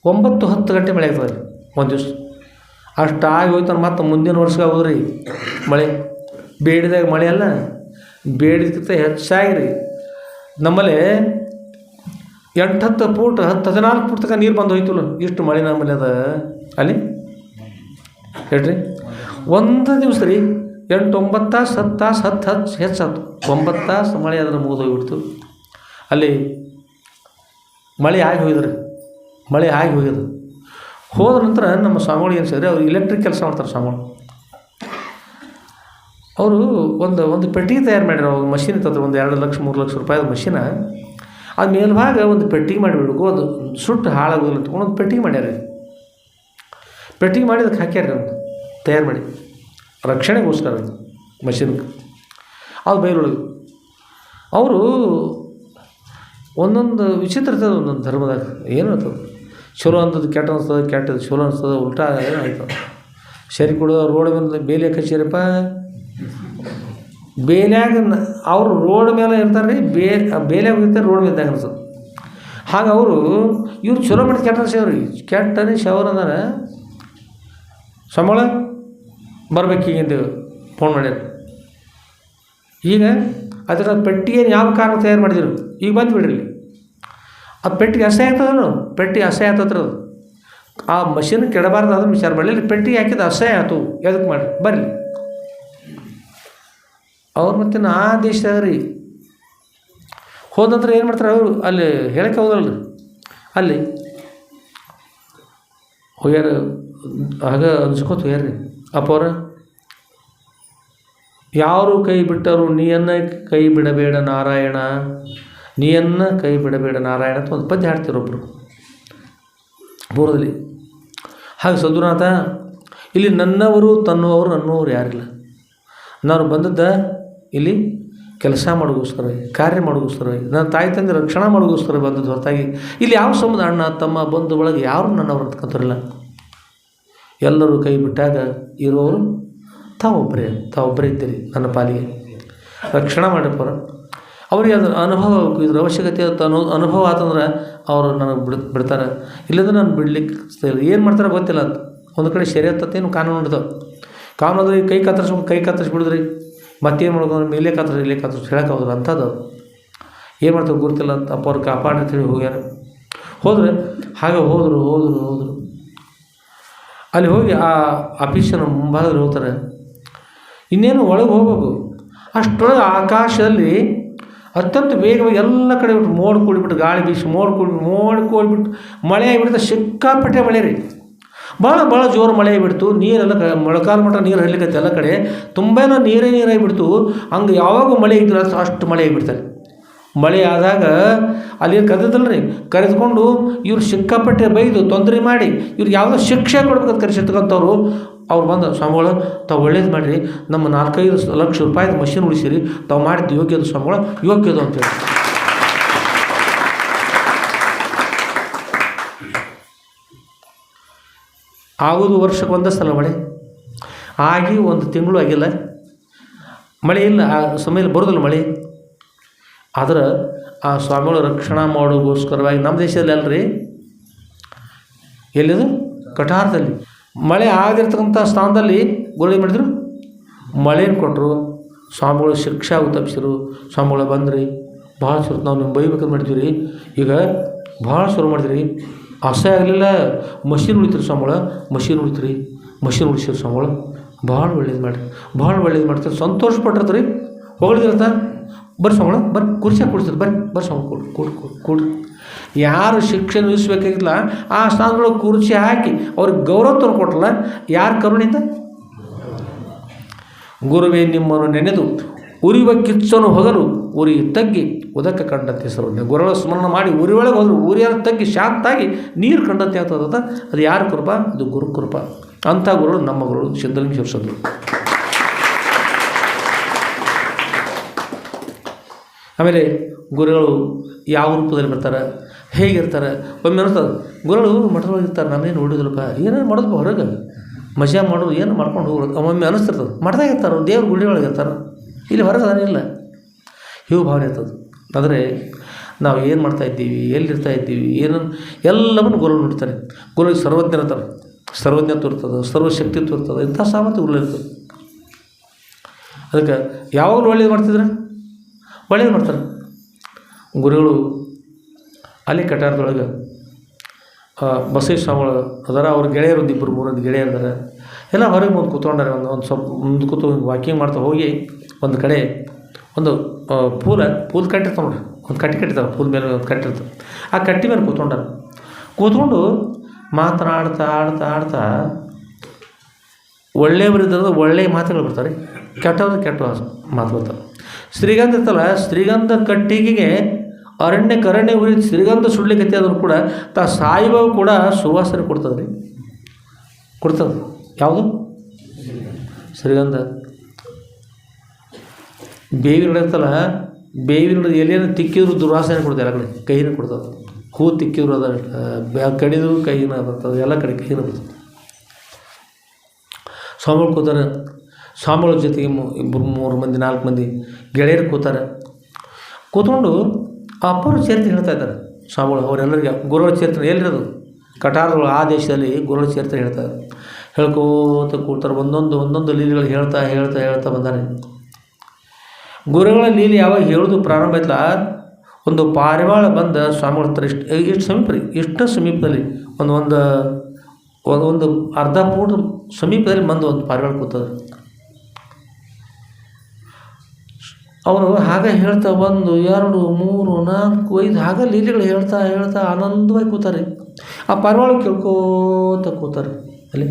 9-10 ಗಂಟೆ ಮಳೆ ಆಗ್ತದೆ ರೀ ಒಂದು ದಿವಸ. ಅಷ್ಟಾಗಿ ಹೋಯ್ತಾನೆ. ಮತ್ತು ಮುಂದಿನ ವರ್ಷಕ್ಕೆ ಆಗೋದ್ರಿ ಮಳೆ. ಬೇಡಿದಾಗ ಮಳೆ ಅಲ್ಲ, ಬೇಡಿದಕ್ಕಿಂತ ಹೆಚ್ಚಾಗಿ ರೀ. ನಮ್ಮಲ್ಲಿ 8-10 ಫೂಟ್ 14 ಫೂಟ್ ತನಕ ನೀರು ಬಂದು ಹೋಯ್ತಲ್ಲ, ಇಷ್ಟು ಮಳೆ ನಮ್ಮಲ್ಲಿ ಅದ ಅಲ್ಲಿ. ಹೇಳ್ರಿ, ಒಂದು ದಿವಸ ರೀ 8-9 ತಾಸು 10 ತಾಸು 10 ಹೆಚ್ಚಾಯ್ತು. 9 ತಾಸು ಮಳೆ ಅದನ್ನು ಮುಗಿದು ಹೋಗ್ಬಿಡ್ತು. ಅಲ್ಲಿ ಮಳೆ ಆಗಿ ಹೋಗಿದ್ರಿ, ಮಳೆ ಆಗಿ ಹೋಗ್ಯದ. ಹೋದ ನಂತರ ನಮ್ಮ ಸ್ವಾಮಿಗಳು ಏನು ಸೇರಿ ಅವ್ರು ಇಲೆಕ್ಟ್ರಿಕ್ ಕೆಲಸ ಮಾಡ್ತಾರೆ ಸ್ವಾಮಿಗಳು. ಅವರು ಒಂದು ಪೆಟ್ಟಿಗೆ ತಯಾರು ಮಾಡ್ಯಾರ. ಅವ್ರು ಮಷೀನ್ ಇರ್ತದೆ, ಒಂದು 2 ಲಕ್ಷ 3 ಲಕ್ಷ ರೂಪಾಯಿದ ಮಷೀನ. ಅದು ಮೇಲ್ಭಾಗ ಒಂದು ಪೆಟ್ಟಿಗೆ ಮಾಡಿಬಿಡ್ಬೇಕು, ಅದು ಸುಟ್ಟು ಹಾಳಾಗೋದಿಲ್ಲ ಅಂತಕೊಂಡು ಒಂದು ಪೆಟ್ಟಿಗೆ ಮಾಡ್ಯಾರ. ಪೆಟ್ಟಿಗೆ ಮಾಡಿ ಅದಕ್ಕೆ ಹಾಕ್ಯಾರ, ಒಂದು ತಯಾರು ಮಾಡಿ ರಕ್ಷಣೆಗೋಸ್ಕರ ಮಷೀನ್ಗೆ. ಅದು ಬೈಲೊಳಗೆ ಅವರು ಒಂದೊಂದು ವಿಚಿತ್ರ ಇರ್ತದೆ ಒಂದೊಂದು ಧರ್ಮದಾಗ. ಏನು ಇರ್ತದೆ, ಚಲೋ ಅಂತದ್ದು ಕೆಟ್ಟ ಅನಿಸ್ತದೆ, ಕೆಟ್ಟದ್ದು ಚಲೋ ಅನಿಸ್ತದೆ, ಉಲ್ಟಾ ಆಯ್ತದೆ. ಸರಿ ಕೊಡು, ರೋಡ್ ಮೇಲೆ ಬೇಲಿ ಹಚ್ಚಿರಪ್ಪ, ಬೇಲ್ಯಾಗ ಅವರು ರೋಡ್ ಮೇಲೆ ಇರ್ತಾರೆ ರೀ, ಬೇಲ್ಯಾಗ ಇರ್ತಾರೆ, ರೋಡ್ ಮೇಲೆ ಅನಿಸ್ತದೆ. ಹಾಗೆ ಅವರು ಇವ್ರು ಚಲೋ ಮಾಡಿ ಕೆಟ್ಟ ಅನ್ಸವ್ರಿ, ಕೆಟ್ಟನೇ ಶವರ್ ಅಂದ್ರೆ ಸಂಬಳ ಬರ್ಬೇಕೀಗಿಂದು ಫೋನ್ ಮಾಡ್ಯಾರ. ಈಗ ಅದರ ಪೆಟ್ಟಿಗೆಯನ್ನು ಯಾವ ಕಾರಣ ತಯಾರು ಮಾಡಿದ್ರು, ಈಗ ಬಂದುಬಿಡ್ರಿ. ಆ ಪೆಟ್ಟಿಗೆ ಅಸಹ್ಯ ಆಗ್ತದಲ್ಲ, ಪೆಟ್ಟಿಗೆ ಅಸಹ್ಯ ಆಗ್ತದ್ರ. ಅದು ಆ ಮಷೀನ್ ಕೆಡಬಾರ್ದು ಅದನ್ನು ವಿಚಾರ ಮಾಡಲಿ. ಪೆಟ್ಟಿಗೆ ಹಾಕಿದ ಅಸಹ್ಯ ಆಯ್ತು, ಎದಕ್ಕೆ ಮಾಡಿ ಬರಲಿ ಅವ್ರು. ಮತ್ತೆ ಆ ದೇಶದಾಗ ರೀ ಹೋದಂದ್ರೆ ಏನು ಮಾಡ್ತಾರೆ ಅವರು, ಅಲ್ಲಿ ಹೇಳಕ್ಕೆ ಹೋದಲ್ರಿ, ಅಲ್ಲಿ ಹೋಗ್ಯಾರ. ಆಗ ಅನ್ಸ್ಕೊತ ಹೋಗ್ಯಾರ್ರಿ ಅಪ್ಪವ್ರ, ಯಾರು ಕೈ ಬಿಟ್ಟರು ನೀಯನ್ನು ಕೈ ಬಿಡಬೇಡ ನಾರಾಯಣ, ನೀಯನ್ನು ಕೈ ಬಿಡಬೇಡ ನಾರಾಯಣ ಅಂತ ಒಂದು ಪದ್ಯ ಹಾಡ್ತಿರೊಬ್ಬರು ಪೂರ್ವದಲ್ಲಿ. ಹಾಗೆ ಸದ್ಗುರುನಾಥ, ಇಲ್ಲಿ ನನ್ನವರು ತನ್ನುವರು ನನ್ನವರು ಯಾರಿಲ್ಲ. ನಾನು ಬಂದದ್ದ ಇಲ್ಲಿ ಕೆಲಸ ಮಾಡೋಗೋಸ್ಕರ, ಕಾರ್ಯ ಮಾಡೋಗೋಸ್ಕರ, ನನ್ನ ತಾಯಿ ತಂದೆ ರಕ್ಷಣಾ ಮಾಡೋಗೋಸ್ಕರ ಬಂದದ್ದು ಹೊರತಾಗಿ ಇಲ್ಲಿ ಯಾವ ಸಂಬಂಧ ಅಣ್ಣ ತಮ್ಮ ಬಂಧು ಒಳಗೆ ಯಾರು ನನ್ನವರು ಅಂತಕ್ಕಂಥವ್ರಿಲ್ಲ. ಎಲ್ಲರೂ ಕೈ ಬಿಟ್ಟಾಗ ಇರೋರು ತಾವೊಬ್ಬರೇ ಇದ್ದೀರಿ. ನನ್ನ ಪಾಲಿಗೆ ರಕ್ಷಣಾ ಮಾಡಪ್ಪರ. ಅವ್ರಿಗೆ ಅದ್ರ ಅನುಭವ ಇದ್ರ ಅವಶ್ಯಕತೆ ಅನುಭವ ಆತಂದ್ರೆ ಅವರು ನನಗೆ ಬಿಡ್ತಾರೆ. ಇಲ್ಲಂದ್ರೆ ನಾನು ಬಿಡ್ಲಿಕ್ಕೆ ಏನು ಮಾಡ್ತಾರೆ ಗೊತ್ತಿಲ್ಲ ಅಂತ. ಒಂದು ಕಡೆ ಶರೀರತ್ತೇನು ಕಾನೂನು ಹಿಡ್ತಾವೆ. ಕಾನೂನು ಅಂದ್ರೆ ಕೈ ಕತ್ತರಿಸಿ ಬಿಡಿದ್ರಿ ಮತ್ತೇನು ಮಾಡ್ಕೊಂಡು ಇಲ್ಲೇ ಕತ್ತರಿಸಿ ಹೇಳಕ್ಕೆ ಹೋದ್ರೆ ಅಂಥದ್ದು ಏನು ಮಾಡ್ತಾರೆ ಗೊತ್ತಿಲ್ಲ ಅಂತ ಅಪ್ಪ ಅವ್ರು ಕಾಪಾಡಿ ಅಂತೇಳಿ ಹೋಗ್ಯಾರ. ಹೋದರೆ ಹಾಗೆ ಹೋದರು. ಅಲ್ಲಿ ಹೋಗಿ ಆ ಆಫೀಸಿನ ಮುಂಭಾಗದಲ್ಲಿ ಹೋಗ್ತಾರೆ. ಇನ್ನೇನು ಒಳಗೆ ಹೋಗ್ಬೇಕು. ಅಷ್ಟೊಳಗೆ ಆಕಾಶದಲ್ಲಿ ಅತ್ಯಂತ ವೇಗವಾಗಿ ಎಲ್ಲ ಕಡೆ ಬಿಟ್ಟು ಮೋಡ ಕೂಡಿಬಿಟ್ಟು ಗಾಳಿ ಬೀಸಿ ಮೋಡ ಕೂಡಿಬಿಟ್ಟು ಮಳೆ ಆಗಿಬಿಡುತ್ತೆ. ಸಿಕ್ಕಾಪಟ್ಟೆ ಮಳೆ ರೀ, ಭಾಳ ಜೋರು ಮಳೆ ಆಗಿಬಿಡ್ತು. ನೀರೆಲ್ಲ ಮೊಳಕಾಲು ಮಟ್ಟ ನೀರು ಹರಿಲಿಕ್ಕೆ ಎಲ್ಲ ಕಡೆ ತುಂಬ ನೀರಾಗಿಬಿಡ್ತು. ಹಂಗೆ ಯಾವಾಗ ಮಳೆ ಇದ್ರೆ ಅಷ್ಟು ಮಳೆ ಆಗಿಬಿಡ್ತಾರೆ. ಮಳೆ ಆದಾಗ ಅಲ್ಲಿ ಕರೆದಲ್ಲ ರೀ, ಕರೆದುಕೊಂಡು ಇವ್ರು ಸಿಕ್ಕಾಪಟ್ಟೆ ಬೈದು ತೊಂದರೆ ಮಾಡಿ ಇವ್ರು ಯಾವುದೋ ಶಿಕ್ಷೆ ಕೊಡ್ಬೇಕಂತ ಕರೆಸಿರ್ತಕ್ಕಂಥವ್ರು ಅವ್ರು ಬಂದು ಸ್ವಾಮಿಗಳು ತಾವು ಒಳ್ಳೇದು ಮಾಡಿರಿ, ನಮ್ಮ 4-5 ಲಕ್ಷ ರೂಪಾಯಿದ ಮಷಿನ್ ಉಳಿಸಿರಿ, ತಾವು ಮಾಡಿದ್ದು ಯೋಗ್ಯದು ಸ್ವಾಮಿಗಳು, ಯೋಗ್ಯದು ಅಂತೇಳಿ. ಆಗೋದು ವರ್ಷಕ್ಕೆ ಒಂದೇ ಸಲ ಮಳೆ ಆಗಿ 1 ತಿಂಗಳು ಆಗಿಲ್ಲ, ಮಳೆ ಇಲ್ಲ. ಆ ಸಮಯದಲ್ಲಿ ಬರೋದಿಲ್ಲ ಮಳೆ. ಆದ್ರೆ ಆ ಸ್ವಾಮಿಗಳು ರಕ್ಷಣಾ ಮಾಡೋಗೋಸ್ಕರವಾಗಿ ನಮ್ಮ ದೇಶದಲ್ಲಿ ಅಲ್ರಿ, ಎಲ್ಲಿದು ಕಟಾರದಲ್ಲಿ ಮಳೆ ಆಗಿರ್ತಕ್ಕಂಥ ಸ್ಥಾನದಲ್ಲಿ ಗುರುಳು ಮಾಡಿದ್ರು, ಮಳೆಯನ್ನು ಕೊಟ್ಟರು. ಸ್ವಾಮಿಗಳು ಶಿಕ್ಷೆ ತಪ್ಪಿಸಿರು. ಸ್ವಾಮಿಗಳು ಬಂದ್ರಿ, ಭಾಳ ಶುರು ನಾವು ನಿಮ್ಮ ಬೈಬೇಕಂತ ಮಾಡಿದ್ವಿ ರೀ, ಈಗ ಭಾಳ ಶುರು ಮಾಡಿದ್ರಿ, ಅಸಹ್ಯ ಆಗಲಿಲ್ಲ. ಮಷಿನ್ ಉಳಿತೀರಿ ಸ್ವಾಮಿಗಳು, ಮಷಿನ್ ಉಳಿಸಿರಿ ಸ್ವಾಮಿಗಳು, ಭಾಳ ಒಳ್ಳೇದು ಮಾಡ್ತೀರಿ, ಸಂತೋಷ ಪಟ್ಟಿರ್ತೀರಿ, ಹೊಗಳಿದಿರತ್ತ. ಬರ್ರಿ ಸ್ವಾಮಿಗಳು, ಬರ್ರಿ ಕುರ್ಚಿಯಾಗಿ ಕೊಡ್ತೀರಿ, ಬರ್ರಿ ಸ್ವಾಮಿ ಕೊಡ್ರಿ. ಯಾರು ಶಿಕ್ಷೆ ನಿಲ್ಲಿಸ್ಬೇಕಾಗಿಲ್ಲ ಆ ಸ್ಥಾನದೊಳಗೆ ಕುರ್ಚಿ ಹಾಕಿ ಅವ್ರಿಗೆ ಗೌರವ ಕೊಟ್ಟಲ್ಲ, ಯಾರು ಕರುಣಿಂದ? ಗುರುವೇ ನಿಮ್ಮನ್ನು ನೆನೆದು ಉರಿಯುವ ಕಿಚ್ಚನು ಹೊಗಲು ಉರಿ ತಗ್ಗಿ ಉದಕ ಕಂಡಂತೆ ಹೆಸರು. ಗುರುಗಳ ಸ್ಮರಣ ಮಾಡಿ ಉರಿ ಒಳಗೆ ಹೋದ್ರು, ಉರಿಯಾರ ತಗ್ಗಿ ಶಾಂತಾಗಿ ನೀರು ಕಂಡಂತೆ ಆಗ್ತದ. ಅದು ಯಾರ ಕೃಪಾ? ಅದು ಗುರು ಕೃಪಾ. ಅಂಥ ಗುರುಗಳು ನಮ್ಮ ಗುರುಗಳು ಸಿದ್ಧಲಿಂಗ ಶಿವಸದ್ರು. ಆಮೇಲೆ ಗುರುಗಳು ಯಾವ ರೂಪದಲ್ಲಿ ಬರ್ತಾರೆ, ಹೇಗಿರ್ತಾರೆ? ಒಮ್ಮೆ ಅನಿಸ್ತದೆ ಗುರುಗಳು ಮಠದೊಳಗೆ ಇರ್ತಾರೆ, ನಾನೇನು ನೋಡಿದಿಲ್ಲಪ್ಪ, ಏನೇನು ಮಾಡೋದು ಹೊರಗೆ ಮಜಾ ಮಾಡೋದು, ಏನು ಮಾಡ್ಕೊಂಡು ಹೋಗೋದು. ಒಮ್ಮೆ ಅನಿಸ್ತಿರ್ತದೆ ಮಠದಾಗ ಇರ್ತಾರೆ, ದೇವ್ರ ಗುಡಿ ಒಳಗೆ ಇರ್ತಾರೆ, ಇಲ್ಲಿ ಹೊರಗೆ ಅದೇನಿಲ್ಲ, ಇವು ಭಾವನೆ ಇರ್ತದೆ. ಆದರೆ ನಾವು ಏನು ಮಾಡ್ತಾಯಿದ್ದೀವಿ, ಎಲ್ಲಿರ್ತಾಯಿದ್ದೀವಿ, ಏನನ್ನು ಎಲ್ಲವನ್ನು ಗುರುಗಳು ನೋಡ್ತಾರೆ. ಗುರುಗಳಿಗೆ ಸರ್ವಜ್ಞತ್ವ ಇರ್ತದೆ, ಸರ್ವಶಕ್ತಿತ್ವ ಇರ್ತದೆ. ಇಂಥ ಸಾಮರ್ಥ್ಯ ಗುರುಗಳು ಇರ್ತದೆ. ಅದಕ್ಕೆ ಯಾವಾಗಲೂ ಒಳ್ಳೇದು ಮಾಡ್ತಾರೆ. ಗುರುಗಳು ಅಲ್ಲಿ ಕಟಾರದೊಳಗೆ ಬಸವೇಶ್ವರ ಸ್ವಾಮಿಗಳು ಅದರ ಅವ್ರ ಗೆಳೆಯರು 1-2-3 ಗೆಳೆಯರು ಅದಾರ. ಎಲ್ಲ ಹೊರಗೆ ಮುಂದೆ ಕೂತ್ಕೊಂಡಾರೆ. ಒಂದು ಸ್ವಲ್ಪ ಮುಂದೆ ಕೂತು ವಾಕಿಂಗ್ ಮಾಡ್ತಾ ಹೋಗಿ ಒಂದು ಕಡೆ ಒಂದು ಪೂಲ್ ಕಟ್ಟಿರ್ತಾವೆ ನೋಡ್ರಿ, ಒಂದು ಕಟ್ಟಿ ಕಟ್ಟಿರ್ತಾವೆ, ಪೂಲ್ ಮೇಲೆ ಒಂದು ಕಟ್ಟಿರ್ತಾವೆ. ಆ ಕಟ್ಟಿ ಮೇಲೆ ಕೂತ್ಕೊಂಡು ಮಾತನಾಡ್ತಾ ಒಳ್ಳೆಯವರಿದ್ದರೆ ಒಳ್ಳೆಯ ಮಾತುಗಳು ಬರ್ತಾರೆ, ಕೆಟ್ಟ ಮಾತು ಬರ್ತಾರೆ. ಶ್ರೀಗಂಧ ಇರ್ತಲ್ಲ, ಶ್ರೀಗಂಧ ಕಟ್ಟಿಗೆಗೆ ಅರಣ್ಯ ಉರಿ ಶ್ರೀಗಂಧ ಸುಡ್ಲಿಕ್ಕೆ ಆದರೂ ಕೂಡ ಸಾಯಿಬಾಬು ಕೂಡ ಸುವಾಸನೆ ಕೊಡ್ತದೆ. ಯಾವುದು? ಶ್ರೀಗಂಧ. ಬೇವಿನ ಇರ್ತಲ್ಲ, ಬೇವಿನ ಎಲೆಯನ್ನು ತಿಕ್ಕಿದ್ರು ದುರ್ವಾಸನೆ ಕೊಡ್ತದೆ, ಎಲ್ಲ ಕಡೆ ಕೈನ ಕೊಡ್ತದೆ. ಹೂ ತಿಕ್ಕಿದ್ರು ಅದ ಕಡಿದ್ರು ಕೈನ ಬರ್ತದೆ, ಎಲ್ಲ ಕಡೆ ಕೈನ ಬರ್ತದೆ. ಸ್ವಾಮಿಗಳು ಕೂತಾರೆ. ಸ್ವಾಮಿಗಳ ಜೊತೆಗೆ 2-3 ಮಂದಿ 4 ಮಂದಿ ಗೆಳೆಯರು ಕೂತ್ಕೊಂಡು ಅಪ್ಪರ ಚರಿತ್ರೆ ಹೇಳ್ತಾ ಇದ್ದಾರೆ ಸ್ವಾಮಿಗಳು. ಅವರೆಲ್ಲರಿಗೆ ಗುರುಗಳ ಚರಿತ್ರೆ ಎಲ್ಲಿರೋದು ಕಟಾರಗಳು, ಆ ದೇಶದಲ್ಲಿ ಗುರುಗಳ ಚರಿತ್ರೆ ಹೇಳ್ತಾರೆ. ಹೇಳ್ಕೋತ ಕೂಡ್ತಾರೆ. ಒಂದೊಂದು ಲೀಲೆಗಳು ಹೇಳ್ತಾ ಬಂದಾರೆ. ಗುರುಗಳ ಲೀಲೆ ಯಾವಾಗ ಹೇಳೋದು ಪ್ರಾರಂಭ ಆಯ್ತಲ್ಲ, ಒಂದು ಪಾರಿವಾಳ ಬಂದ ಸ್ವಾಮಿಗಳ ಹತ್ರ ಇಷ್ಟು ಸಮೀಪದಲ್ಲಿ ಒಂದು ಅರ್ಧ ಫೂಟ್ ಸಮೀಪದಲ್ಲಿ ಬಂದು ಒಂದು ಪಾರಿವಾಳ ಕೂತದ. ಅವರು ಹಾಗೆ ಹೇಳ್ತಾ 1, 2, 3, 4, 5 ಹಾಗೆ ಲೀಲೆಗಳು ಹೇಳ್ತಾ ಆನಂದವಾಗಿ ಕೂತಾರೆ. ಆ ಪಾರಿವಾಳ ಕೇಳ್ಕೋತ ಕೂತಾರೆ. ಅಲ್ಲಿ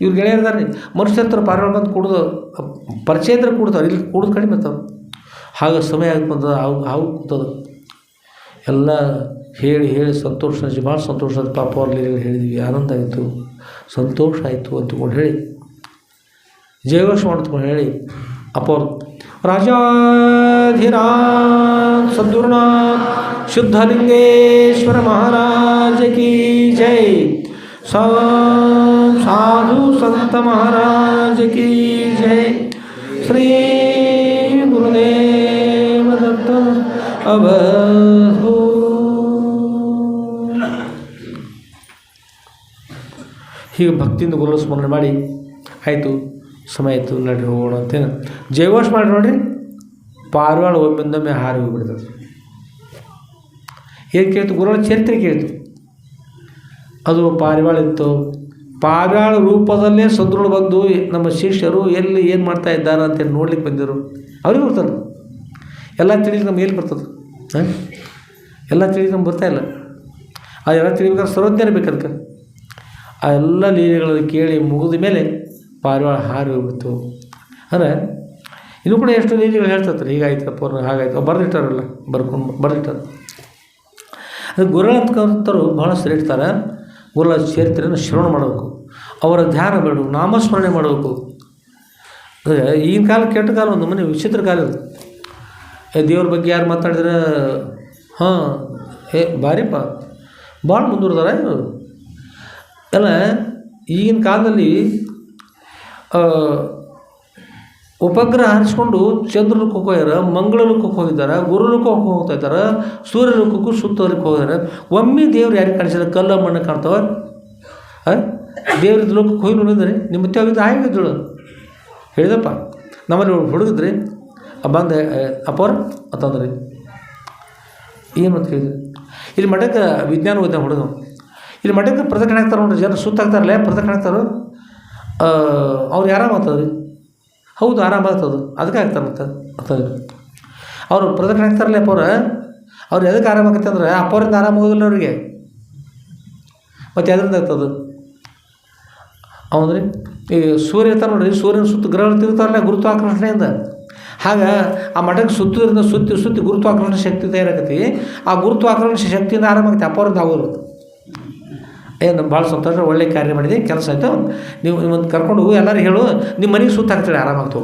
ಇವ್ರು ಗೆಳೆಯರ್ದಾರ ರೀ, ಮನುಷ್ಯರ ಹತ್ರ ಪಾರಿವಾಳ ಬಂದು ಕೂಡೋದು ಪರಿಚಯ ಇದ್ರೆ ಕೂಡ್ತಾರೆ, ಇಲ್ಲಿ ಕೂಡೋದು ಕಡಿಮೆ ಇರ್ತಾವೆ. ಹಾಗೆ ಸಮಯ ಆಗಿ ಬಂದದ, ಹಾವು ಕೂತದ. ಎಲ್ಲ ಹೇಳಿ ಸಂತೋಷ, ಭಾಳ ಸಂತೋಷ ಆದ. ಪಾಪ ಅವ್ರ ಲೀಲೆಗಳು ಹೇಳಿದ್ವಿ, ಆನಂದ ಆಯಿತು, ಸಂತೋಷ ಆಯಿತು ಅಂತಕೊಂಡು ಹೇಳಿ ಜಯಘೋಷ ಮಾಡ್ಕೊಂಡು ಹೇಳಿ ಅಪ್ಪ ಅವರು ರಾಜಾಧಿರಾಜ ಸದ್ಗುರುನಾಥ ಶುದ್ಧಲಿಂಗೇಶ್ವರ ಮಹಾರಾಜ ಕಿ ಜೈ, ಸಾಧು ಸಂತ ಮಹಾರಾಜ ಕಿ ಜೈ, ಶ್ರೀ ಗುರುದೇವ ದತ್ತ ಅವಧೋ. ಹೀಗೆ ಭಕ್ತಿಯಿಂದ ಗುರುಗಳ ಸ್ಮರಣೆ ಮಾಡಿ ಆಯಿತು, ಸಮಯ ಆಯಿತು, ನಡ್ರಿ ಹೋಗೋಣ ಅಂತೇನು ಜೈವಾಶ್ ಮಾಡಿ ನೋಡ್ರಿ, ಪಾರಿವಾಳ ಒಮ್ಮಿಂದೊಮ್ಮೆ ಹಾರಿ ಹೋಗಿಬಿಡ್ತದೆ. ಏನು ಕೇಳ್ತು? ಗುರುಗಳ ಚರಿತ್ರೆ ಕೇಳ್ತು. ಅದು ಪಾರಿವಾಳ ಇತ್ತು. ಪಾರಿವಾಳ ರೂಪದಲ್ಲೇ ಸದ್ರುಳು ಬಂದು ನಮ್ಮ ಶಿಷ್ಯರು ಎಲ್ಲಿ ಏನು ಮಾಡ್ತಾ ಇದ್ದಾರೆ ಅಂತೇಳಿ ನೋಡ್ಲಿಕ್ಕೆ ಬಂದಿರು. ಅವ್ರಿಗೆ ಬರ್ತಾರೆ ಎಲ್ಲ ತಿಳಿದು ನಮ್ಗೆ ಎಲ್ಲಿ ಬರ್ತದೆ? ಎಲ್ಲ ತಿಳಿದು ನಮ್ಗೆ ಬರ್ತಾಯಿಲ್ಲ. ಅದೆಲ್ಲ ತಿಳಿಬೇಕಾದ್ರೆ ಸರ್ವಜ್ಞಾನ ಬೇಕು. ಅದಕ್ಕೆ ಆ ಎಲ್ಲ ಲೀಲೆಗಳನ್ನು ಕೇಳಿ ಮುಗಿದ ಮೇಲೆ ಪಾರಿವಾಳ ಹಾರಿ ಹೋಗ್ಬಿಡ್ತು. ಅಂದರೆ ಇನ್ನೂ ಕೂಡ ಎಷ್ಟು ಲೀಲೆಗಳು ಹೇಳ್ತಾರೆ, ಹೀಗಾಯ್ತಪ್ಪ ಅವ್ರು ಹಾಗಾಯ್ತು ಬರೆದಿಟ್ಟಾರಲ್ಲ, ಬರೆದಿಟ್ಟಾರೆ. ಅದು ಗುರುಗಳಂತರು ಭಾಳಷ್ಟು ಇರ್ತಾರೆ. ಗುರುಗಳ ಚರಿತ್ರೆಯನ್ನು ಶ್ರವಣ ಮಾಡಬೇಕು, ಅವರ ಧ್ಯಾನ ಮಾಡಬೇಕು, ನಾಮಸ್ಮರಣೆ ಮಾಡಬೇಕು. ಅಂದರೆ ಈಗಿನ ಕಾಲ ಕೆಟ್ಟ ಕಾಲ, ಒಂದು ಮನೆ ವಿಚಿತ್ರ ಕಾಲ ಇದು. ದೇವ್ರ ಬಗ್ಗೆ ಯಾರು ಮಾತಾಡಿದ್ರೆ ಹಾಂ ಭಾರಿಪ್ಪ ಭಾಳ ಮುಂದುವರೆದಾರ ಇವರು ಎಲ್ಲ. ಈಗಿನ ಕಾಲದಲ್ಲಿ ಉಪಗ್ರಹ ಹಾರಿಸ್ಕೊಂಡು ಚಂದ್ರಲೋಕಕ್ಕೆ ಹೋಗ್ಯಾರ, ಮಂಗಳಲೋಕಕ್ಕೆ ಹೋಗಿದ್ದಾರೆ, ಗುರುಲೋಕಕ್ಕೆ ಹೋಗ್ತಾ ಇದ್ದಾರೆ, ಸೂರ್ಯಲೋಕಕ್ಕೂ ಸುತ್ತೋದಕ್ಕೆ ಹೋಗಿದ್ದಾರೆ. ಒಮ್ಮೆ ದೇವ್ರು ಯಾರಿಗೆ ಕಾಣಿಸಿದ್ರೆ ಕಲ್ಲ ಮಣ್ಣು ಕಾಣ್ತಾವ. ದೇವ್ರದ್ದು ಲೋಕಕ್ಕೆ ಹೋಗಿ ನೋಡಿದ್ರಿ, ನಿಮ್ಮ ಮತ್ತೆ ಹೋಗಿದ್ದು ಆಗಿದ್ದಳು ಹೇಳಿದಪ್ಪ. ನಮ್ಮಲ್ಲಿ ಹುಡುಗಿದ್ರಿ ಬಂದೆ ಅಪ್ಪವ್ರ ಅಂತಂದ್ರಿ. ಏನು ಅಂತ ಹೇಳಿದ್ರಿ? ಇಲ್ಲಿ ಮಠಕ್ಕೆ ವಿಜ್ಞಾನ ಓದಿದ ಹುಡುಗ, ಇಲ್ಲಿ ಮಠಕ್ಕೆ ಪ್ರದಕ್ಷಿಣೆ ಆಗ್ತಾರೆ ನೋಡ್ರಿ, ಜನ ಸುತ್ತಾಗ್ತಾರಲ್ಲ ಪ್ರದಕ್ಷಿಣೆ ಆಗ್ತಾರೆ. ಅವ್ರು ಆರಾಮಾಗ್ತದೆ ರೀ. ಹೌದು ಆರಾಮಾಗ್ತದೆ, ಅದಕ್ಕೆ ಆಗ್ತಾರೆ ಮತ್ತೆ ಅಂತಂದ್ರೆ ಅವರು ಪ್ರದಕ್ಷಿಣೆ ಆಗ್ತಾರಲ್ಲ ಅಪ್ಪವ್ರ. ಅವ್ರು ಎದಕ್ಕೆ ಆರಾಮಾಗತ್ತೆ ಅಂದ್ರೆ ಅಪ್ಪವ್ರಿಂದ ಆರಾಮ ಹೋಗಿಲ್ಲ ಅವರಿಗೆ, ಮತ್ತು ಅದರಿಂದ ಆಗ್ತದೆ. ಅವನ್ರಿ ಈ ಸೂರ್ಯ ಇರ್ತಾರೆ ನೋಡ್ರಿ, ಸೂರ್ಯನ ಸುತ್ತ ಗ್ರಹಗಳು ತಿರುಗ್ತಾರಲ್ಲ ಗುರುತ್ವಾಕರ್ಷಣೆಯಿಂದ. ಹಾಗೆ ಆ ಮಠಕ್ಕೆ ಸುತ್ತೋದ್ರಿಂದ ಸುತ್ತಿ ಗುರುತ್ವಾಕರ್ಷಣೆ ಶಕ್ತಿ ತಯಾರಾಗತ್ತೆ. ಆ ಗುರುತ್ವಾಕರ್ಷಣೆ ಶಕ್ತಿಯಿಂದ ಆರಾಮಾಗುತ್ತೆ, ಅಪ್ಪವ್ರಿಂದ ಆಗೋದು. ನಮ್ಮ ಭಾಳ ಸಂತೋಷ, ಒಳ್ಳೆ ಕಾರ್ಯ ಮಾಡಿದೆ, ಕೆಲಸ ಆಯಿತು. ನೀವು ನಿಮ್ಮನ್ನು ಕರ್ಕೊಂಡು ಹೋಗಿ ಎಲ್ಲರೂ ಹೇಳು, ನಿಮ್ಮ ಮನೆಗೆ ಸುತ್ತಾಕ್ತಾಳೆ ಆರಾಮಾಗ್ತು.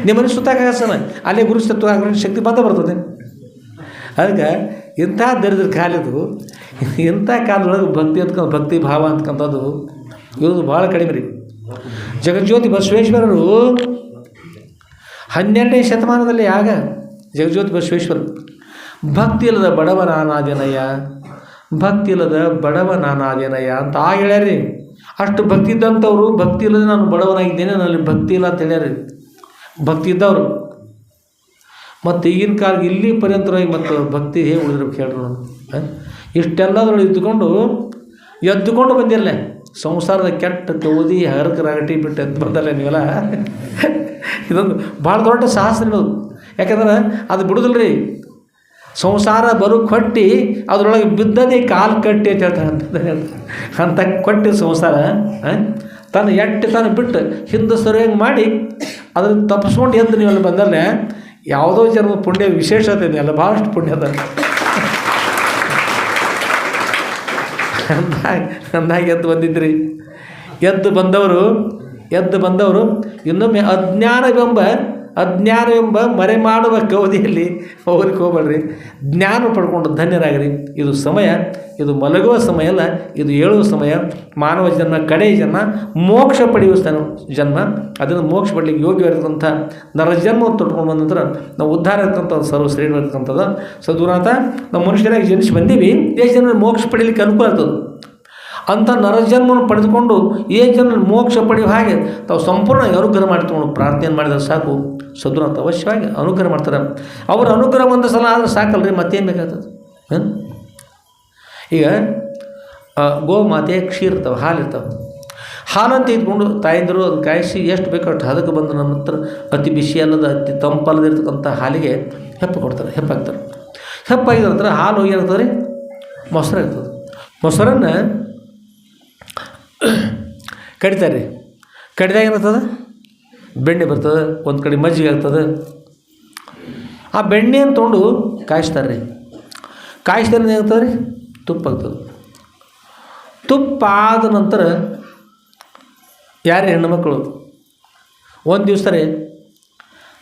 ನಿಮ್ಮ ಮನೆಗೆ ಸುತ್ತಾಕಾಗಸನ ಅಲ್ಲೇ ಗುರುತ್ವಾಕರ್ಷಣೆ ಶಕ್ತಿ ಬಂದ ಬರ್ತದೆ. ಅದಕ್ಕೆ ಇಂಥ ದರಿದ್ರ ಕಾಲಿದು, ಇಂಥ ಕಾಲದೊಳಗೆ ಭಕ್ತಿ ಭಾವ ಅಂತಕ್ಕಂಥದ್ದು ಇರೋದು ಭಾಳ ಕಡಿಮೆ ರೀ. ಜಗಜ್ಯೋತಿ ಬಸವೇಶ್ವರರು 12ನೇ ಶತಮಾನದಲ್ಲಿ ಆಗ ಜಗಜ್ಯೋತಿ ಬಸವೇಶ್ವರ ಭಕ್ತಿ ಇಲ್ಲದ ಬಡವ ನಾನಾದೇನಯ್ಯ, ಭಕ್ತಿ ಇಲ್ಲದ ಬಡವ ನಾನಾದೇನಯ್ಯ ಅಂತ ಹೇಳ್ಯಾರಿ. ಅಷ್ಟು ಭಕ್ತಿ ಇದ್ದಂಥವ್ರು ಭಕ್ತಿ ಇಲ್ಲದೆ ನಾನು ಬಡವನಾಗಿದ್ದೇನೆ, ನನ್ನಲ್ಲಿ ಭಕ್ತಿ ಇಲ್ಲ ಅಂತ ಹೇಳ್ಯಾರಿ ಭಕ್ತಿ ಇದ್ದವರು. ಮತ್ತು ಈಗಿನ ಕಾಲಕ್ಕೆ ಇಲ್ಲಿ ಪರ್ಯಂತರಾಗಿ ಮತ್ತು ಭಕ್ತಿ ಹೇಗೆ ಉಳಿದ್ರಬೇಕು ಹೇಳ್ರಿ ನಾನು. ಇಷ್ಟೆಲ್ಲದ್ರೊಳಗೆ ಎದ್ದುಕೊಂಡು ಬಂದಿರಲ್ಲ, ಸಂಸಾರದ ಕೆಟ್ಟ ಕೌದಿ ಹರಕ ರಾಗಟಿ ಬಿಟ್ಟು ಎದ್ದು ಬಂದಲ್ಲ ನೀವೆಲ್ಲ. ಇದೊಂದು ಭಾಳ ದೊಡ್ಡ ಸಾಹಸ ಇರೋದು. ಯಾಕಂದ್ರೆ ಅದು ಬಿಡೋದಿಲ್ಲ ರೀ. ಸಂಸಾರ ಕೊಟ್ಟು ಅದರೊಳಗೆ ಬಿದ್ದದೇ ಕಾಲು ಕಟ್ಟಿ ಅಂತ ಹೇಳ್ತಾರೆ. ಅಂತ ಕೊಟ್ಟಿ ಸಂಸಾರ ತಾನು ತಾನು ಬಿಟ್ಟು ಹಿಂದೆ ಸರಿಯಾಗಿ ಮಾಡಿ ಅದನ್ನು ತಪ್ಪಿಸ್ಕೊಂಡು ಎದ್ದು ನೀವೆಲ್ಲ ಬಂದಲ್ಲೇ ಯಾವುದೋ ಜನ್ಮ ಪುಣ್ಯ ವಿಶೇಷತೆ ಇದೆಯಲ್ಲ, ಭಾಳಷ್ಟು ಪುಣ್ಯ ಅದ. ಅಂದಾಗ ಎದ್ದು ಬಂದಿದ್ರಿ. ಎದ್ದು ಬಂದವರು ಇನ್ನೊಮ್ಮೆ ಅಜ್ಞಾನವೆಂಬ ಮರೆ ಮಾಡುವ ಕವದಿಯಲ್ಲಿ ಹೋಗ್ಲಿಕ್ಕೆ ಹೋಗ್ಬೇಡ್ರಿ. ಜ್ಞಾನ ಪಡ್ಕೊಂಡು ಧನ್ಯರಾಗ್ರಿ. ಇದು ಸಮಯ, ಇದು ಮಲಗುವ ಸಮಯ ಅಲ್ಲ, ಇದು ಏಳುವ ಸಮಯ. ಮಾನವ ಜನ್ಮ ಕಡೆಯ ಜನ್ಮ, ಮೋಕ್ಷ ಪಡೆಯುವ ಜನ್ಮ. ಅದನ್ನು ಮೋಕ್ಷ ಪಡಲಿಕ್ಕೆ ಯೋಗ್ಯವಾಗಿರ್ತಕ್ಕಂಥ ನರಜನ್ಮ ತೊಟ್ಕೊಂಡು ಬಂದ ನಂತರ ನಾವು ಉದ್ಧಾರ ಇರ್ತಕ್ಕಂಥದ್ದು ಸರ್ವಶ್ರೇಷ್ಠ ಇರ್ತಕ್ಕಂಥದ್ದು ಸದ್ಗುರುನಾಥ. ನಾವು ಮನುಷ್ಯರಾಗಿ ಜನಿಸಿ ಬಂದೀವಿ, ಎಷ್ಟು ಜನ ಮೋಕ್ಷ ಪಡೀಲಿಕ್ಕೆ ಅನುಕೂಲ ಆಗ್ತದೆ. ಅಂಥ ನರಜನ್ಮವನ್ನು ಪಡೆದುಕೊಂಡು ಜನ ಮೋಕ್ಷ ಪಡೆಯುವ ಹಾಗೆ ತಾವು ಸಂಪೂರ್ಣ ಅನುಗ್ರಹ ಮಾಡಿಕೊಂಡು ಪ್ರಾರ್ಥನೆ ಮಾಡಿದ್ರೆ ಸಾಕು. ಸದ್ಗುರುನಾಥ ಅವಶ್ಯವಾಗಿ ಅನುಗ್ರಹ ಮಾಡ್ತಾರೆ. ಅವರ ಅನುಗ್ರಹ ಒಂದು ಸಲ ಆದರೆ ಸಾಕಲ್ರಿ, ಮತ್ತೇನು ಬೇಕಾಗ್ತದೆ? ಈಗ ಗೋಮಾತೆ ಕ್ಷೀರ ಇರ್ತಾವೆ, ಹಾಲು ಇರ್ತಾವೆ. ಹಾಲಂತ ಇದ್ಕೊಂಡು ತಾಯಂದಿರು ಅದು ಕಾಯಿಸಿ ಎಷ್ಟು ಬೇಕೋ ಅಷ್ಟು ಅದಕ್ಕೆ ಬಂದು ನಮ್ಮ ಹತ್ರ ಅತಿ ಬಿಸಿ ಅಲ್ಲದ ಅತಿ ತಂಪಲ್ಲದಿರ್ತಕ್ಕಂಥ ಹಾಲಿಗೆ ಹೆಪ್ಪಾಗ್ತಾರೆ. ಹೆಪ್ಪಾಗಿದ ನಂತರ ಹಾಲು ಏನಾಗ್ತದೆ ರೀ? ಮೊಸರಾಗ್ತದೆ. ಮೊಸರನ್ನು ಕಡಿತಾರೆ. ಕಡಿದಾಗ ಏನಾಗ್ತದೆ? ಬೆಣ್ಣೆ ಬರ್ತದೆ, ಒಂದು ಕಡೆ ಮಜ್ಜಿಗೆ ಆಗ್ತದೆ. ಆ ಬೆಣ್ಣೆಯನ್ನು ತೊಗೊಂಡು ಕಾಯಿಸ್ತಾರೆ ರೀ. ಕಾಯಿಸ್ತಾರೆ ಏನಾಗ್ತದೆ ರೀ? ತುಪ್ಪ ಆಗ್ತದೆ. ತುಪ್ಪ ಆದ ನಂತರ ಯಾರೇ ಹೆಣ್ಣುಮಕ್ಕಳು ಒಂದು ದಿವಸ ರೀ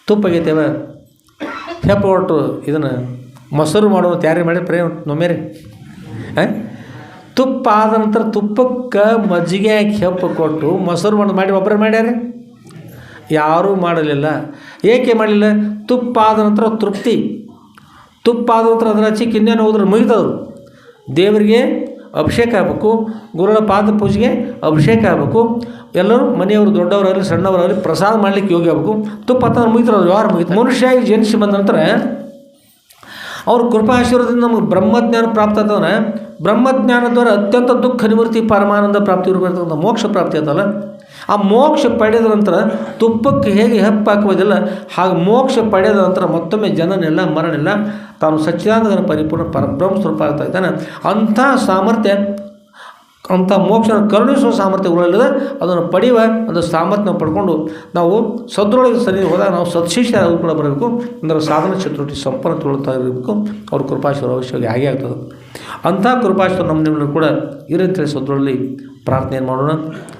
ತುಪ್ಪ ಆಗೈತೇವ ಹೆಪ್ಪ ಒಟ್ಟು ಇದನ್ನು ಮೊಸರು ಮಾಡುವ ತಯಾರಿ ಮಾಡಿ ನೊಮ್ಮೆ ರೀ. ತುಪ್ಪ ಆದ ನಂತರ ತುಪ್ಪಕ್ಕೆ ಮಜ್ಜಿಗೆ ಹಾಕಿ ಹೆಪ್ಪ ಕೊಟ್ಟು ಮೊಸರು ಮಾಡಿ ಒಬ್ಬರೇ ಮಾಡ್ಯಾರ? ಯಾರೂ ಮಾಡಲಿಲ್ಲ. ಏಕೆ ಮಾಡಲಿಲ್ಲ? ತುಪ್ಪ ಆದ ನಂತರ ತೃಪ್ತಿ, ತುಪ್ಪ ಆದ ನಂತರ ಅದರ ಹಚ್ಚಿ ಕಿನ್ನೇನು ಹೋದ್ರೆ ಮುಗಿತವರು. ದೇವರಿಗೆ ಅಭಿಷೇಕ ಆಗಬೇಕು, ಗುರುಗಳ ಪಾದ ಪೂಜೆಗೆ ಅಭಿಷೇಕ ಆಗಬೇಕು, ಎಲ್ಲರೂ ಮನೆಯವರು ದೊಡ್ಡವರಾಗಲಿ ಸಣ್ಣವರಾಗಲಿ ಪ್ರಸಾದ ಮಾಡಲಿಕ್ಕೆ ಯೋಗ್ಯ ಆಗಬೇಕು. ತುಪ್ಪ ಅಂತ ಮುಗಿತಾರೆ, ಅವ್ರು ವ್ಯವಹಾರ ಮುಗಿತು. ಮನುಷ್ಯ ಜನಿಸಿ ಬಂದ ನಂತರ ಅವ್ರ ಕೃಪಾಶೀರ್ವಾದದಿಂದ ನಮಗೆ ಬ್ರಹ್ಮಜ್ಞಾನ ಪ್ರಾಪ್ತ ಆಗ್ತದೆ. ಬ್ರಹ್ಮಜ್ಞಾನದ್ವಾರ ಅತ್ಯಂತ ದುಃಖ ನಿವೃತ್ತಿ ಪರಮಾನಂದ ಪ್ರಾಪ್ತಿ ಇರಬೇಕಂತ ಮೋಕ್ಷ ಪ್ರಾಪ್ತಿ ಆಗ್ತಲ್ಲ. ಆ ಮೋಕ್ಷ ಪಡೆದ ನಂತರ ತುಪ್ಪಕ್ಕೆ ಹೇಗೆ ಹೆಪ್ಪು ಹಾಕುವುದಿಲ್ಲ, ಹಾಗೆ ಮೋಕ್ಷ ಪಡೆದ ನಂತರ ಮತ್ತೊಮ್ಮೆ ಜನನೆಲ್ಲ ಮರಣೆಲ್ಲ ತಾನು ಸಚ್ಚಿದಾನಂದ ಪರಿಪೂರ್ಣ ಪರಬ್ರಹ್ಮ ಸ್ವರೂಪ ಆಗ್ತಾ ಇದ್ದಾನೆ. ಅಂಥ ಸಾಮರ್ಥ್ಯ, ಅಂಥ ಮೋಕ್ಷ ಕರುಣಿಸುವ ಸಾಮರ್ಥ್ಯ ಉಳ್ಳಲಿದೆ. ಅದನ್ನು ಪಡೆಯುವ ಒಂದು ಸಾಮರ್ಥ್ಯ ನಾವು ಪಡ್ಕೊಂಡು ನಾವು ಸದ್ರೊಳಗೆ ಸರಿ ಹೋದಾಗ ನಾವು ಸತ್ಶಿಷ್ಯ ಕೂಡ ಬರಬೇಕು. ಅಂದರೆ ಸಾಧನ ಚತುರ್ಟಿ ಸಂಪನ್ನ ತೊಗೊಳ್ತಾ ಇರಬೇಕು. ಅವ್ರ ಕೃಪಾಶ್ವರ ಅವಶ್ಯವಾಗಿ ಹಾಗೆ ಆಗ್ತದೆ. ಅಂಥ ಕೃಪಾಶ್ವರ ನಮ್ಮ ನಿಮ್ಮನ್ನು ಕೂಡ ಇರಂತೇಳಿ ಸದ್ರೊಳಲ್ಲಿ ಪ್ರಾರ್ಥನೆ ಮಾಡೋಣ.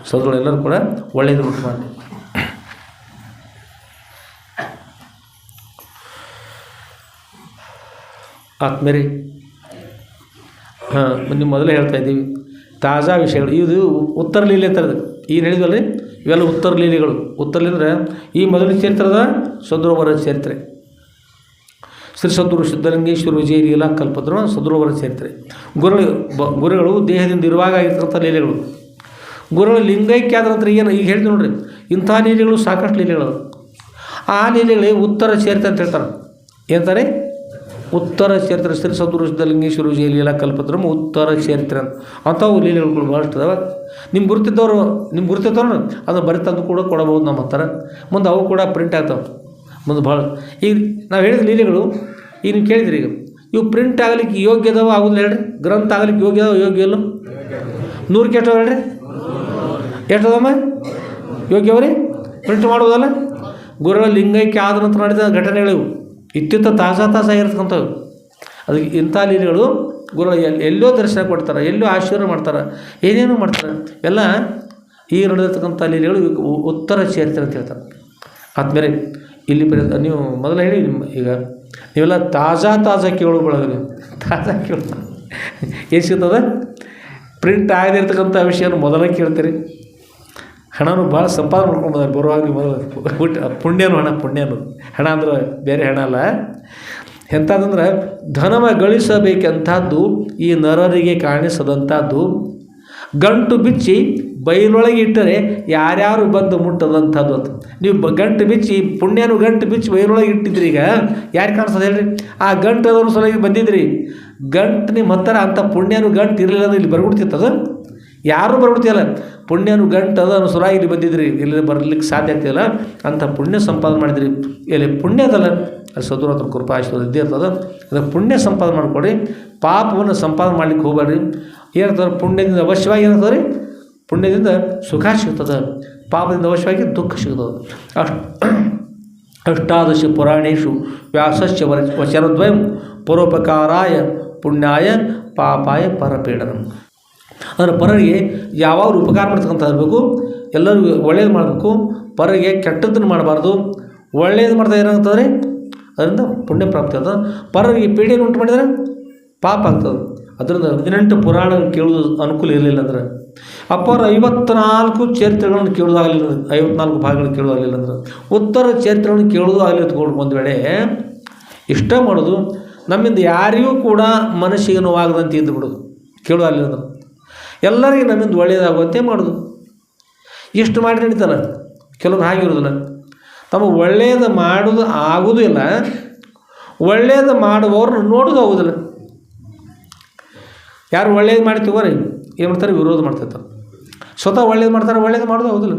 ಸದ್ರೊಳೆಲ್ಲರೂ ಕೂಡ ಒಳ್ಳೆಯದು ಉಂಟು ಮಾಡಿ. ಆತ್ಮೇಲೆ ನೀವು ಮೊದಲೇ ಹೇಳ್ತಾ ಇದ್ದೀವಿ ತಾಜಾ ವಿಷಯಗಳು. ಇದು ಉತ್ತರ ಲೀಲೆ ಅಂತಾರೆ. ಏನು ಹೇಳಿದ್ವಲ್ಲ, ಇವೆಲ್ಲ ಉತ್ತರ ಲೀಲೆಗಳು. ಉತ್ತರ ಲೀಲೆ ಅಂದರೆ ಈ ಮೊದಲನೇ ಚರಿತ್ರದ ಸದ್ರೋವರ ಚರಿತ್ರೆ. ಶ್ರೀ ಸದ್ಗುರು ಸಿದ್ಧಲಿಂಗೇಶ್ವರ ವಿಜಯ ಲೀಲಾ ಕಲ್ಪದ್ರು ಸದ್ರೋವರ ಚರಿತ್ರೆ. ಗುರುಗಳು ದೇಹದಿಂದ ಇರುವಾಗ ಆಗಿರ್ತಕ್ಕಂಥ ಲೀಲೆಗಳು. ಗುರುಗಳು ಲಿಂಗೈಕ್ಯ ಆದ ನಂತರ ಏನು ಈಗ ಹೇಳ್ತೀವಿ ನೋಡ್ರಿ, ಇಂಥ ಲೀಲೆಗಳು ಸಾಕಷ್ಟು ಲೀಲೆಗಳು. ಆ ಲೀಲೆಗಳಿಗೆ ಉತ್ತರ ಚರಿತ್ರೆ ಅಂತ ಹೇಳ್ತಾರೆ. ಏನಂತಾರೆ? ಉತ್ತರ ಚರಿತ್ರೆ. ಶ್ರೀ ಸದ್ಗುರು ಸಿದ್ಧಲಿಂಗೇಶ್ವರ ವಿಜಯ ಲೀಲಾ ಕಲ್ಪದ್ರು ಉತ್ತರ ಚರಿತ್ರೆ ಅಂತ. ಅಂಥವು ಲೀಲೆಗಳು ಭಾಳಷ್ಟು ಅದಾವೆ. ನಿಮ್ಗೆ ಗುರುತಿದ್ದವರು ಅದನ್ನು ಬರಿತಂದು ಕೂಡ ಕೊಡಬಹುದು ನಮ್ಮ ಹತ್ರ. ಮುಂದೆ ಅವು ಕೂಡ ಪ್ರಿಂಟ್ ಆಗ್ತಾವೆ ಮುಂದೆ ಭಾಳ. ಈಗ ನಾವು ಹೇಳಿದ ಲೀಲೆಗಳು ಈಗ ನೀವು ಕೇಳಿದ್ರಿ, ಈಗ ಇವು ಪ್ರಿಂಟ್ ಆಗಲಿಕ್ಕೆ ಯೋಗ್ಯ ಅದಾವ ಆಗೋದಿಲ್ಲ ಹೇಳ್ರಿ? ಗ್ರಂಥ ಆಗಲಿಕ್ಕೆ ಯೋಗ್ಯ ಅದಾವ ಯೋಗ್ಯ ಇಲ್ಲ? 100 ಕೆಟ್ಟವ ಹೇಳ್ರಿ? ಎಷ್ಟು ಅದಮ್ಮ ಯೋಗ್ಯವರಿ ಪ್ರಿಂಟ್ ಮಾಡೋದಲ್ಲ? ಗುರುಗಳ ಲಿಂಗೈಕ್ಯ ಆದ ನಂತರ ಮಾಡಿದ ಘಟನೆಗಳಿವು ಇತ್ಯುತ್ತ ತಾಜಾ ಇರ್ತಕ್ಕಂಥವು. ಅದಕ್ಕೆ ಇಂಥ ಲೀಲೆಗಳು ಗುರುಗಳು ಎಲ್ಲೋ ದರ್ಶನ ಕೊಡ್ತಾರೆ, ಎಲ್ಲೋ ಆಶೀರ್ವಾದ ಮಾಡ್ತಾರೆ, ಏನೇನೋ ಮಾಡ್ತಾರೆ. ಎಲ್ಲ ಈ ನಡೆದಿರ್ತಕ್ಕಂಥ ಲೀಲೆಗಳು ಉತ್ತರ ಚರಿತ್ರೆ ಅಂತ ಹೇಳ್ತಾರೆ. ಆದಮೇಲೆ ಇಲ್ಲಿ ನೀವು ಮೊದಲು ಹೇಳಿ, ಈಗ ನೀವೆಲ್ಲ ತಾಜಾ ಕೇಳೋಗಳಾಗ ತಾಜಾ ಕೇಳ ಏನು ಸಿಗ್ತದೆ? ಪ್ರಿಂಟ್ ಆಗದಿರ್ತಕ್ಕಂಥ ವಿಷಯನ ಮೊದಲೇ ಕೇಳ್ತೀರಿ. ಹಣನೂ ಭಾಳ ಸಂಪಾದನೆ ಮಾಡ್ಕೊಂಡು ಬಂದಾರೆ ಬರುವಾಗ. ನೀವು ಮೊದಲು ಪುಣ್ಯನೂ ಹಣ ಅಂದ್ರೆ ಬೇರೆ ಹಣ ಅಲ್ಲ. ಎಂಥದ್ದಂದ್ರೆ ಧನವ ಗಳಿಸಬೇಕಂಥದ್ದು ಈ ನರರಿಗೆ ಕಾಣಿಸದಂಥದ್ದು. ಗಂಟು ಬಿಚ್ಚಿ ಬೈಲೊಳಗೆ ಇಟ್ಟರೆ ಯಾರ್ಯಾರು ಬಂದು ಮುಟ್ಟದಂಥದ್ದು ಅಂತ. ನೀವು ಗಂಟು ಬಿಚ್ಚಿ ಪುಣ್ಯನು ಗಂಟು ಬಿಚ್ಚಿ ಬೈಲೊಳಗೆ ಇಟ್ಟಿದ್ರಿ, ಈಗ ಯಾರು ಕಾಣಿಸ್ತದೆ ಹೇಳ್ರಿ? ಆ ಗಂಟು ಅದನ್ನು ಸಲುವಾಗಿ ಬಂದಿದ್ರಿ. ಗಂಟು ನಿಮ್ಮ ಹತ್ತಿರ ಅಂಥ ಪುಣ್ಯನು ಗಂಟು ಇರಲಿಲ್ಲ ಅಂದ್ರೆ ಇಲ್ಲಿ ಬರ್ಬಿಡ್ತಿತ್ತದು, ಯಾರೂ ಬರ್ಬಿಡ್ತಿಯಲ್ಲ. ಪುಣ್ಯನು ಗಂಟು ಅದ ಸುರಾಗಿ ಇಲ್ಲಿ ಬಂದಿದ್ರಿ, ಇಲ್ಲಿ ಬರಲಿಕ್ಕೆ ಸಾಧ್ಯ ಆಗ್ತಿಲ್ಲ. ಅಂಥ ಪುಣ್ಯ ಸಂಪಾದನೆ ಮಾಡಿದ್ರಿ. ಇಲ್ಲಿ ಪುಣ್ಯ ಅದಲ್ಲ, ಅದು ಸದ್ಗುರು ಕೃಪಾ ಆಶೀರ್ವಾದ ಇದ್ದೇ ಇರ್ತದೆ. ಅದಕ್ಕೆ ಪುಣ್ಯ ಸಂಪಾದನೆ ಮಾಡಿಕೊಡ್ರಿ, ಪಾಪವನ್ನು ಸಂಪಾದನೆ ಮಾಡ್ಲಿಕ್ಕೆ ಹೋಗ್ಬೇಡ್ರಿ. ಏನಾಗ್ತದೆ? ಪುಣ್ಯದಿಂದ ಅವಶ್ಯವಾಗಿ ಏನಾಗ್ತದೆ ರೀ? ಪುಣ್ಯದಿಂದ ಸುಖ ಸಿಗ್ತದೆ, ಪಾಪದಿಂದ ಅವಶ್ಯವಾಗಿ ದುಃಖ ಸಿಗ್ತದೆ. ಅಷ್ಟಾದಶ ಪುರಾಣೇಶು ವ್ಯಾಸಸ್ಯ ವಚನದ್ವಯಂ ಪರೋಪಕಾರಾಯ ಪುಣ್ಯಾಯ ಪಾಪಾಯ ಪರಪೀಡನಂ. ಅಂದರೆ ಪರರಿಗೆ ಯಾವಾಗಲೂ ಉಪಕಾರ ಮಾಡ್ತಕ್ಕಂಥ ಇರಬೇಕು, ಎಲ್ಲರಿಗೂ ಒಳ್ಳೇದು ಮಾಡಬೇಕು, ಪರರಿಗೆ ಕೆಟ್ಟದ್ದನ್ನು ಮಾಡಬಾರ್ದು. ಒಳ್ಳೇದು ಮಾಡ್ತಾ ಏನಾಗ್ತದೆ ರೀ? ಅದರಿಂದ ಪುಣ್ಯ ಪ್ರಾಪ್ತಿ ಆಗ್ತದೆ. ಪರರಿಗೆ ಪೀಡೆಯನ್ನು ಉಂಟು ಮಾಡಿದರೆ ಪಾಪ ಆಗ್ತದೆ. ಅದರಿಂದ 18 ಪುರಾಣ ಕೇಳೋದು ಅನುಕೂಲ ಇರಲಿಲ್ಲ ಅಂದ್ರೆ, ಅಪ್ಪರ 54 ಚರಿತ್ರೆಗಳನ್ನು ಕೇಳೋದಾಗಲಿಲ್ಲ, 54 ಭಾಗಗಳನ್ನು ಕೇಳೋದಾಗಲಿಲ್ಲ ಅಂದ್ರೆ, ಉತ್ತರ ಚರಿತ್ರೆಗಳನ್ನು ಕೇಳೋದು ಆಗಲಿ ತಗೊಂಡು ಒಂದು ವೇಳೆ ಇಷ್ಟ ಮಾಡೋದು ನಮ್ಮಿಂದ ಯಾರಿಗೂ ಕೂಡ ಮನಸ್ಸಿಗೆ ನೋವಾಗದಂತೆ ಇದ್ದು ಬಿಡೋದು. ಕೇಳೋದಾಗಲಿಲ್ಲ ಅಂದ್ರೆ ಎಲ್ಲರಿಗೂ ನಮ್ಮಿಂದ ಒಳ್ಳೆಯದಾಗುವಂತೆ ಮಾಡೋದು. ಇಷ್ಟು ಮಾಡಿ ನಡೀತಾನೆ. ಕೆಲವೊಂದು ಹಾಗಿರೋದಿಲ್ಲ, ತಮ್ಮ ಒಳ್ಳೆಯದು ಮಾಡೋದು ಆಗೋದು ಇಲ್ಲ, ಒಳ್ಳೆಯದು ಮಾಡುವವ್ರನ್ನ ನೋಡೋದು ಆಗೋದಿಲ್ಲ. ಯಾರು ಒಳ್ಳೇದು ಮಾಡಿ ತಗೋರಿ ಏನು ಮಾಡ್ತಾರೆ? ವಿರೋಧ ಮಾಡ್ತಿರ್ತಾರೆ. ಸ್ವತಃ ಒಳ್ಳೇದು ಮಾಡ್ತಾರೆ, ಒಳ್ಳೇದು ಮಾಡೋದು ಆಗೋದಿಲ್ಲ.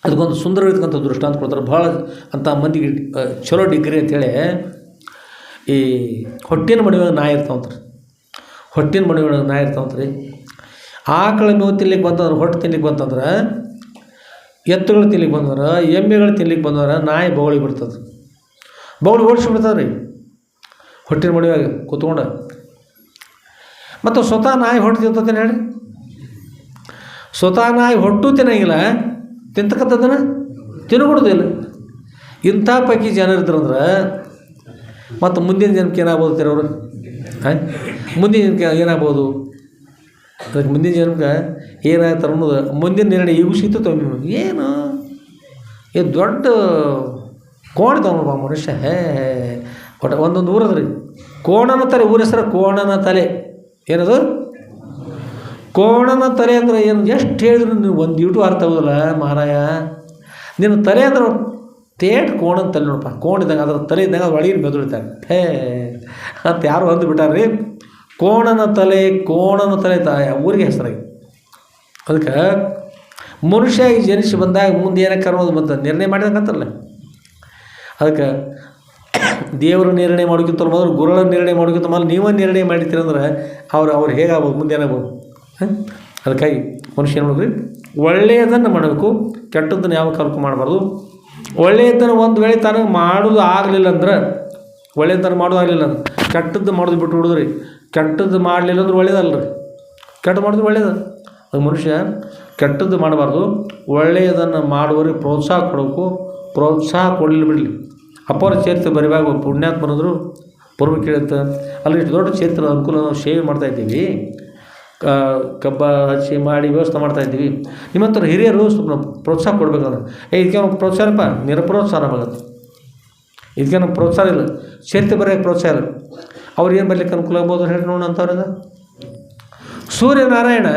ಅದಕ್ಕೊಂದು ಸುಂದರವಾಗಿರ್ತಕ್ಕಂಥ ದೃಷ್ಟಾಂತ ಕೊಡ್ತಾರೆ ಭಾಳ. ಅಂಥ ಮಂದಿಗೆ ಚಲೋ ಡಿಗ್ರಿ ಅಂಥೇಳಿ ಈ ಹೊಟ್ಟಿನ ಮನೆಯೊಳಗೆ ನಾಯಿ ಇರ್ತಾವಂತ್ರಿ. ಹೊಟ್ಟಿನ ಮನೆಯೊಳಗೆ ನಾಯಿ ಇರ್ತಾವಂತ್ರಿ. ಆಕಳ ಮೇವು ತಿನ್ಲಿಕ್ಕೆ ಬಂತಂದ್ರೆ, ಹೊಟ್ಟೆ ತಿನ್ಲಿಕ್ಕೆ ಬಂತಂದ್ರೆ, ಎತ್ತುಗಳು ತಿನ್ಲಿಕ್ಕೆ ಬಂದ್ರೆ, ಎಮ್ಮೆಗಳು ತಿನ್ಲಿಕ್ಕೆ ಬಂದ್ರೆ ನಾಯಿ ಬೌಳಿ ಬಿಡ್ತದೆ. ಬೌಳಿ ಓಡಿಸ್ಬಿಡ್ತದೆ ರೀ ಹೊಟ್ಟಿನ ಮನೆಯಾಗ ಕೂತ್ಕೊಂಡು. ಮತ್ತು ಸ್ವತಃ ನಾಯಿ ಹೊಟ್ಟು ತಿಂತೇನೆ ಹೇಳಿ? ಸ್ವತಃ ನಾಯಿ ಹೊಟ್ಟು ತಿನ್ನಂಗಿಲ್ಲ, ತಿಂತಕ್ಕಂಥದ್ದನ್ನು ತಿನ್ಕೊಡೋದಿಲ್ಲ. ಇಂಥ ಪೈಕಿ ಜನರಿದ್ರಂದ್ರೆ ಮತ್ತು ಮುಂದಿನ ಜನಕ್ಕೆ ಏನಾಗ್ಬೋದು ತಿರೋರು? ಮುಂದಿನ ಜನಕ್ಕೆ ಏನಾಗ್ಬೋದು? ಅದಕ್ಕೆ ಮುಂದಿನ ಜನಕ್ಕೆ ಏನಾಗ್ತಾರೆ ಅನ್ನೋದು ಮುಂದಿನ ನಿರ್ಣಯ ಈಗೂ ಸಿಗ್ತದೆ. ಏನು ದೊಡ್ಡ ಕೋಣಿದವನು ಬಾ ಮನುಷ್ಯ ಒಟ್ಟು ಒಂದೊಂದು ಊರದ್ರಿ. ಕೋಣನ ತಲೆ, ಊರ ಹೆಸರು ಕೋಣನ ತಲೆ. ಏನದು ಕೋಣನ ತಲೆ ಅಂದ್ರೆ ಏನು? ಎಷ್ಟು ಹೇಳಿದ್ರು ನೀವು ಒಂದು ಇಟು ಅರ್ಥ ಆಗೋದಿಲ್ಲ ಮಹಾರಾಯ. ನಿನ್ನ ತಲೆ ಅಂದ್ರೆ ತೇಟ್ ಕೋಣನ ತಲೆ ನೋಡಪ್ಪ. ಕೋಣಿದ್ದಂಗೆ ಅದ್ರ ತಲೆ ಇದ್ದಂಗೆ ಅದು ಒಳಗಿನ ಮೆದುಳಿತಾರೆ ಅಂತ ಯಾರು ಅಂದು ಬಿಟ್ಟಾರ್ರಿ. ಕೋಣನ ತಲೆ, ಕೋಣನ ತಲೆ ಊರಿಗೆ ಹೆಸರಾಗಿ. ಅದಕ್ಕೆ ಮನುಷ್ಯ ಈ ಜನಿಸಿ ಬಂದಾಗ ಮುಂದೆ ಏನಕ್ಕೆ ಅನ್ನೋದು ಬಂತ ನಿರ್ಣಯ ಮಾಡಿದಂಗಂತಾರಲ್ಲ. ಅದಕ್ಕೆ ದೇವರು ನಿರ್ಣಯ ಮಾಡೋಕ್ಕಿಂತ ಮೊದಲು ಗುರುಗಳ ನಿರ್ಣಯ ಮಾಡೋಕ್ಕಿಂತ ಮೊದಲು ನೀವೇ ನಿರ್ಣಯ ಮಾಡಿತೀರಂದ್ರೆ ಅವ್ರು ಹೇಗಾಗ್ಬೋದು, ಮುಂದೆ ಏನಾಗ್ಬೋದು. ಅದಕ್ಕಾಗಿ ಮನುಷ್ಯ ಏನು ಮಾಡಿದ್ರಿ, ಒಳ್ಳೆಯದನ್ನು ಮಾಡಬೇಕು, ಕೆಟ್ಟದ್ದನ್ನು ಯಾವ ಕಾಲಕ್ಕೂ ಮಾಡಬಾರ್ದು. ಒಳ್ಳೆಯದನ್ನು ಒಂದು ವೇಳೆ ತನಗೆ ಮಾಡೋದು ಆಗಲಿಲ್ಲ ಅಂದ್ರೆ, ಒಳ್ಳೆಯದನ್ನು ಮಾಡೋದು ಆಗಲಿಲ್ಲ ಅಂದ್ರೆ ಕೆಟ್ಟದ್ದು ಮಾಡೋದು ಬಿಟ್ಟು ಬಿಡೋದ್ರಿ. ಕೆಟ್ಟದ್ದು ಮಾಡಲಿಲ್ಲ ಅಂದ್ರೆ ಒಳ್ಳೇದಲ್ಲ ರೀ, ಕೆಟ್ಟ ಮಾಡಿದ್ರೆ ಒಳ್ಳೇದು. ಅದು ಮನುಷ್ಯ ಕೆಟ್ಟದ್ದು ಮಾಡಬಾರ್ದು, ಒಳ್ಳೆಯದನ್ನು ಮಾಡುವವರಿಗೆ ಪ್ರೋತ್ಸಾಹ ಕೊಡಬೇಕು. ಪ್ರೋತ್ಸಾಹ ಕೊಡಲಿಲ್ಲ ಬಿಡಲಿ. ಅಪ್ಪರ ಚರಿತ್ರೆ ಬರಿವಾಗ ಪುಣ್ಯಾತ್ಮರಂದರು ಪೂರ್ವ ಕೇಳುತ್ತೆ, ಅಲ್ಲಿ ಇಷ್ಟು ದೊಡ್ಡ ಚರಿತ್ರೆ ಅನುಕೂಲ ನಾವು ಸೇವೆ ಮಾಡ್ತಾಯಿದ್ದೀವಿ, ಕಬ್ಬ ಹಚ್ಚಿ ಮಾಡಿ ವ್ಯವಸ್ಥೆ ಮಾಡ್ತಾಯಿದ್ದೀವಿ. ನಿಮ್ಮಂತರ ಹಿರಿಯರು ಸ್ವಲ್ಪ ಪ್ರೋತ್ಸಾಹ ಕೊಡಬೇಕಂದ್ರೆ ಇದಕ್ಕೆ ನಾವು ಪ್ರೋತ್ಸಾಹಪ್ಪ ನಿರಪ್ರೋತ್ಸಾಹ ಆಗುತ್ತೆ. ಇದಕ್ಕೆ ನಮ್ಗೆ ಪ್ರೋತ್ಸಾಹ ಇಲ್ಲ, ಚರಿತ್ರೆ ಬರೆಯೋಕ್ಕೆ ಪ್ರೋತ್ಸಾಹ ಇಲ್ಲ. ಅವ್ರು ಏನು ಬರಲಿಕ್ಕೆ ಅನುಕೂಲ ಆಗ್ಬೋದು ಹೇಳಿ ನೋಡೋಣ ಅಂತವ್ರದ. ಸೂರ್ಯನಾರಾಯಣ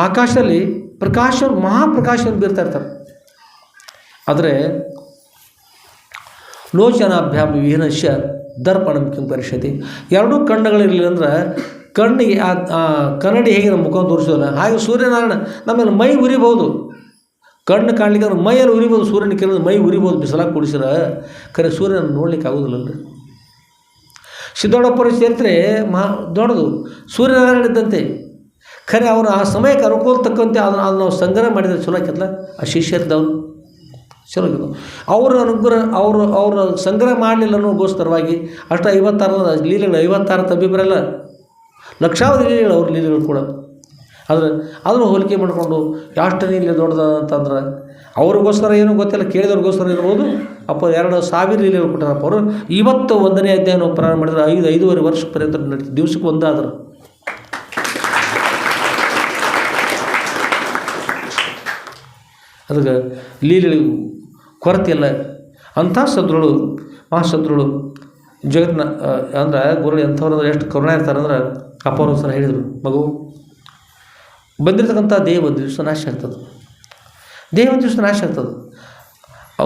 ಆಕಾಶದಲ್ಲಿ ಪ್ರಕಾಶವನ್ನು ಮಹಾಪ್ರಕಾಶವನ್ನು ಬೀರ್ತಾ ಇರ್ತಾರೆ. ಆದರೆ ಲೋಚನಾಭ್ಯಾಮ ವಿಹೀನಶ್ಯ ದರ್ಪಣಂ ಕಿಂ ಪರಿಷತಿ. ಎರಡೂ ಕಣ್ಣುಗಳಿರಲಿಲ್ಲ ಅಂದ್ರೆ ಕಣ್ಣಿಗೆ ಕನ್ನಡಿ ಹೇಗೆ ನಮ್ಮ ಮುಖ ತೋರಿಸೋಲ್ಲ, ಹಾಗೆ ಸೂರ್ಯನಾರಾಯಣ ನಮ್ಮಲ್ಲಿ ಮೈ ಉರಿಬೋದು. ಕಣ್ಣು ಕಾಣಲಿಕ್ಕೆ ಅಂದ್ರೆ ಮೈಯಲ್ಲಿ ಉರಿಬೋದು, ಸೂರ್ಯನ ಕೆಲವು ಮೈ ಉರಿಬೋದು ಬಿಸಿಲಾಗಿ ಕುಡಿಸಿರ. ಖರೆ ಸೂರ್ಯನ ನೋಡ್ಲಿಕ್ಕೆ ಆಗೋದಿಲ್ಲಲ್ರಿ. ಸಿದ್ದೋಡಪ್ಪರ ಚರಿತ್ರೆ ದೊಡ್ಡದು, ಸೂರ್ಯನಾರಾಯಣ ಇದ್ದಂತೆ. ಖರೆ ಅವರು ಆ ಸಮಯಕ್ಕೆ ಅನುಕೂಲ ತಕ್ಕಂತೆ ಅದನ್ನು ನಾವು ಸಂಗ್ರಹ ಮಾಡಿದರೆ ಚಲೋ ಆಯ್ತಲ್ಲ. ಆ ಶಿಷ್ಯರಿದ್ದವರು ಚಲೋ ಆಗಿದ್ದು ಅವರ ಅನುಗ್ರಹ, ಅವ್ರ ಸಂಗ್ರಹ ಮಾಡಲಿಲ್ಲ ಅನ್ನೋಗೋಸ್ಕರವಾಗಿ ಅಷ್ಟು 56 ಲೀಲೆಗಳು, 56 ತಬ್ಬಿಬರಲ್ಲ, ಲಕ್ಷಾವಧಿ ಲೀಲೆಗಳು ಅವ್ರ ಲೀಲೆಗಳು ಕೂಡ. ಆದರೆ ಅದನ್ನು ಹೋಲಿಕೆ ಮಾಡಿಕೊಂಡು ಎಷ್ಟು ಲೀಲೆ ದೊಡ್ಡದ ಅಂತಂದ್ರೆ ಅವ್ರಿಗೋಸ್ಕರ ಏನೂ ಗೊತ್ತಿಲ್ಲ, ಕೇಳಿದವ್ರಿಗೋಸ್ಕರ ಇರ್ಬೋದು. ಅಪ್ಪ 2000 ಲೀಲೆಗಳು ಕೊಟ್ಟಾರಪ್ಪ ಅವರು. ಇವತ್ತು 1ನೇ ಅಧ್ಯಾಯ ನಾವು ಪ್ರಾರಂಭ ಮಾಡಿದ್ರೆ 5-5.5 ವರ್ಷ ಪರ್ಯಂತ ನಡೀತೀವಿ, ದಿವ್ಸಕ್ಕೆ ಒಂದಾದ್ರೆ. ಅದಕ್ಕೆ ಲೀಲೆಗಳಿಗೂ ಕೊರತೆ ಇಲ್ಲ. ಅಂಥ ಸದ್ರುಳು, ಮಹಾಸದ್ರುಳು ಜಗತ್ತಿನ ಅಂದ್ರೆ ಗುರುಗಳು ಎಂಥವ್ರು ಎಷ್ಟು ಕರುಣೆ ಇರ್ತಾರಂದ್ರೆ ಅಪ್ಪವ್ರ ಸಹ ಹೇಳಿದರು, ಮಗು ಬಂದಿರತಕ್ಕಂಥ ದೇಹ ಒಂದು ದಿವಸ ನಾಶ ಆಗ್ತದೆ, ದೇಹ ಒಂದು ದಿವಸ ನಾಶ ಆಗ್ತದೆ.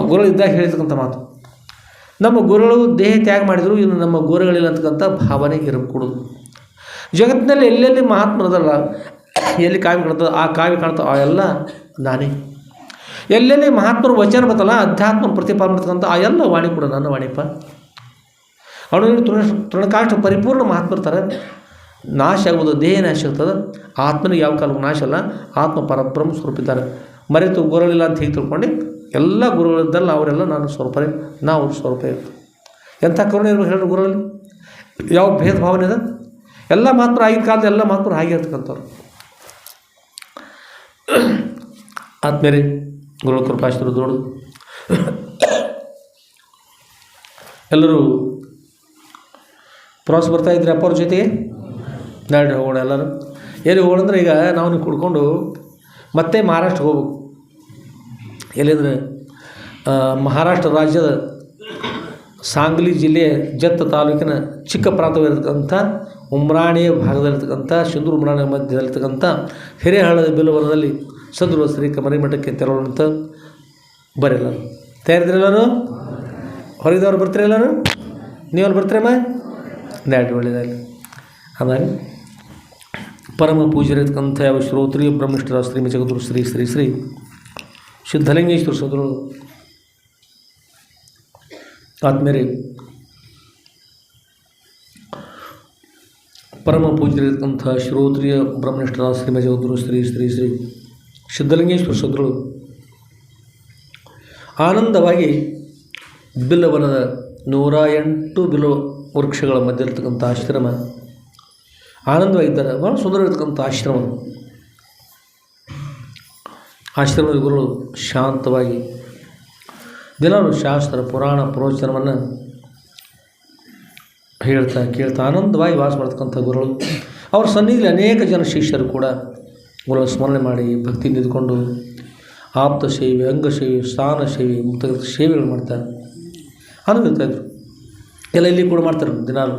ಗುರುಗಳು ಇದ್ದಾಗ ಹೇಳಿರ್ತಕ್ಕಂಥ ಮಾತು. ನಮ್ಮ ಗುರುಗಳು ದೇಹ ತ್ಯಾಗ ಮಾಡಿದರು, ಇನ್ನು ನಮ್ಮ ಗುರುಗಳಿಲ್ಲ ಅಂತಕ್ಕಂಥ ಭಾವನೆ ಇರಕೂಡದು. ಜಗತ್ತಿನಲ್ಲಿ ಎಲ್ಲೆಲ್ಲಿ ಮಹಾತ್ಮರದಲ್ಲ, ಎಲ್ಲಿ ಕಾವ್ಯ ಕಾಣ್ತದೆ ಆ ಕಾವ್ಯ ಕಾಣ್ತದೆ ಆ ಎಲ್ಲ ನಾನೇ. ಎಲ್ಲೆಲ್ಲಿ ಮಹಾತ್ಮರು ವಚನ ಬರ್ತಲ್ಲ, ಅಧ್ಯಾತ್ಮ ಪ್ರತಿಪಾದನೆ ಮಾಡ್ತಕ್ಕಂಥ ಆ ಎಲ್ಲ ವಾಣಿ ಕೂಡ ನನ್ನ ವಾಣಿಪ್ಪ. ಅವನು ತೃಣಕಾಷ್ಟ ಪರಿಪೂರ್ಣ ಮಹಾತ್ಮರ್ತಾರೆ. ನಾಶ ಆಗುವುದು ದೇಹ ನಾಶ ಆಗ್ತದೆ, ಆತ್ಮನಿಗೆ ಯಾವ ಕಾಲಕ್ಕೂ ನಾಶ ಅಲ್ಲ. ಆತ್ಮ ಪರಬ್ರಹ್ಮ ಸ್ವರೂಪಿದ್ದಾರೆ. ಮರೆತು ಗುರುಗಳಿಲ್ಲ ಅಂತ ಹೀಗೆ ತಿಳ್ಕೊಂಡು ಎಲ್ಲ ಗುರುಗಳಿದ್ದಲ್ಲ ಅವರೆಲ್ಲ ನಾನು ಸ್ವರೂಪರೇ, ನಾವು ಸ್ವರೂಪ. ಎಂಥ ಕರುಣೆ ಇರ್ಬೇಕು ಹೇಳಿದ್ರು ಗುರುಗಳಲ್ಲಿ, ಯಾವ ಭೇದ ಭಾವನೆ ಇದೆ. ಎಲ್ಲ ಮಾತ್ರ ಆಗಿನ ಕಾಲದ ಎಲ್ಲ ಮಾತ್ರ ಹಾಗೆ ಇರ್ತಕ್ಕಂಥವ್ರು. ಆತ್ಮೇಲೆ ಗುರುಗಳ ಕೃಪಾಶ್ರಮ ದೊಡ್ಡದು. ಎಲ್ಲರೂ ಪ್ರವಾಸ ಬರ್ತಾಯಿದ್ರಿ ಅಪ್ಪವ್ರ ಜೊತೆಗೆ. ನಾಳೆ ಹೋಗೋಣ ಎಲ್ಲರೂ. ಎಲ್ಲಿ ಹೋಗೋಣ ಅಂದರೆ ಈಗ ನಾವು ಕುಡ್ಕೊಂಡು ಮತ್ತೆ ಮಹಾರಾಷ್ಟ್ರಕ್ಕೆ ಹೋಗ್ಬೇಕು. ಎಲ್ಲಿಂದರೆ ಮಹಾರಾಷ್ಟ್ರ ರಾಜ್ಯದ ಸಾಂಗ್ಲಿ ಜಿಲ್ಲೆಯ ಜತ್ ತಾಲೂಕಿನ ಚಿಕ್ಕ ಪ್ರಾಂತವಿರತಕ್ಕಂಥ ಉಮ್ರಾಣಿಯ ಭಾಗದಲ್ಲಿರ್ತಕ್ಕಂಥ ಸಿಂಧೂರು ಉಮ್ರಾಣಿ ಮಧ್ಯದಲ್ಲಿರ್ತಕ್ಕಂಥ ಹಿರೇಹಳ್ಳದ ಬಿಲ್ಲವನದಲ್ಲಿ ಸದ್ಗುರು ಶ್ರೀ ಮರಿಮಠಕ್ಕೆ ತೆರಳುವಂಥ ಬರೆಲ್ಲ. ತಯಾರಿದ್ರೆಲ್ಲರೂ? ಹೊರಗಿದವ್ರು ಬರ್ತೀರ ಎಲ್ಲರೂ? ನೀವಲ್ಲಿ ಬರ್ತೀರಮ್ಮ? ನ್ಯಾಡಿ ಒಳ್ಳೆಯದಾಗಲಿ. ಆಮೇಲೆ ಪರಮ ಪೂಜ್ಯರಿರ್ತಕ್ಕಂಥ ಯಾವ ಶ್ರೋತ್ರಿಯ ಬ್ರಹ್ಮಿಷ್ಠರ ಶ್ರೀ ಜಗದ್ಗುರು ಶ್ರೀ ಶ್ರೀ ಶ್ರೀ ಸಿದ್ಧಲಿಂಗೇಶ್ವರ ಸದ್ಗುರು ಆತ್ಮೇಲೆ ಪರಮ ಪೂಜ್ಯರಿರ್ತಕ್ಕಂಥ ಶ್ರೋತ್ರಿಯ ಬ್ರಹ್ಮನಿಷ್ಠರ ಶ್ರೀ ಜಗದ್ಗುರು ಶ್ರೀ ಶ್ರೀ ಶ್ರೀ ಸಿದ್ಧಲಿಂಗೇಶ್ವರ ಸದ್ಗುರು ಆನಂದವಾಗಿ ಬಿಲ್ಲವನದ 108 ಬಿಲ್ವ ವೃಕ್ಷಗಳ ಮಧ್ಯೆ ಇರತಕ್ಕಂಥ ಆಶ್ರಮ ಆನಂದವಾಗಿದ್ದಾರೆ. ಭಾಳ ಸುಂದರವಾಗಿರ್ತಕ್ಕಂಥ ಆಶ್ರಮದ ಗುರುಗಳು ಶಾಂತವಾಗಿ ದಿನಾಲು ಶಾಸ್ತ್ರ ಪುರಾಣ ಪ್ರವಚನವನ್ನು ಹೇಳ್ತಾ ಕೇಳ್ತಾ ಆನಂದವಾಗಿ ವಾಸ ಮಾಡ್ತಕ್ಕಂಥ ಗುರುಗಳು. ಅವ್ರ ಸನ್ನಿಧಿಯಲ್ಲಿ ಅನೇಕ ಜನ ಶಿಷ್ಯರು ಕೂಡ ಗುರುಗಳ ಸ್ಮರಣೆ ಮಾಡಿ ಭಕ್ತಿ ನಿಂತ್ಕೊಂಡು ಆಪ್ತ ಸೇವೆ, ಅಂಗ ಸೇವೆ, ಸ್ಥಾನ ಸೇವೆ, ಮುಕ್ತ ಸೇವೆಗಳು ಮಾಡ್ತಾರೆ. ಅನುಭವಿಸ್ತಾಯಿದ್ರು. ಎಲ್ಲ ಇಲ್ಲಿ ಕೂಡ ಮಾಡ್ತಾರೆ. ದಿನಾಲು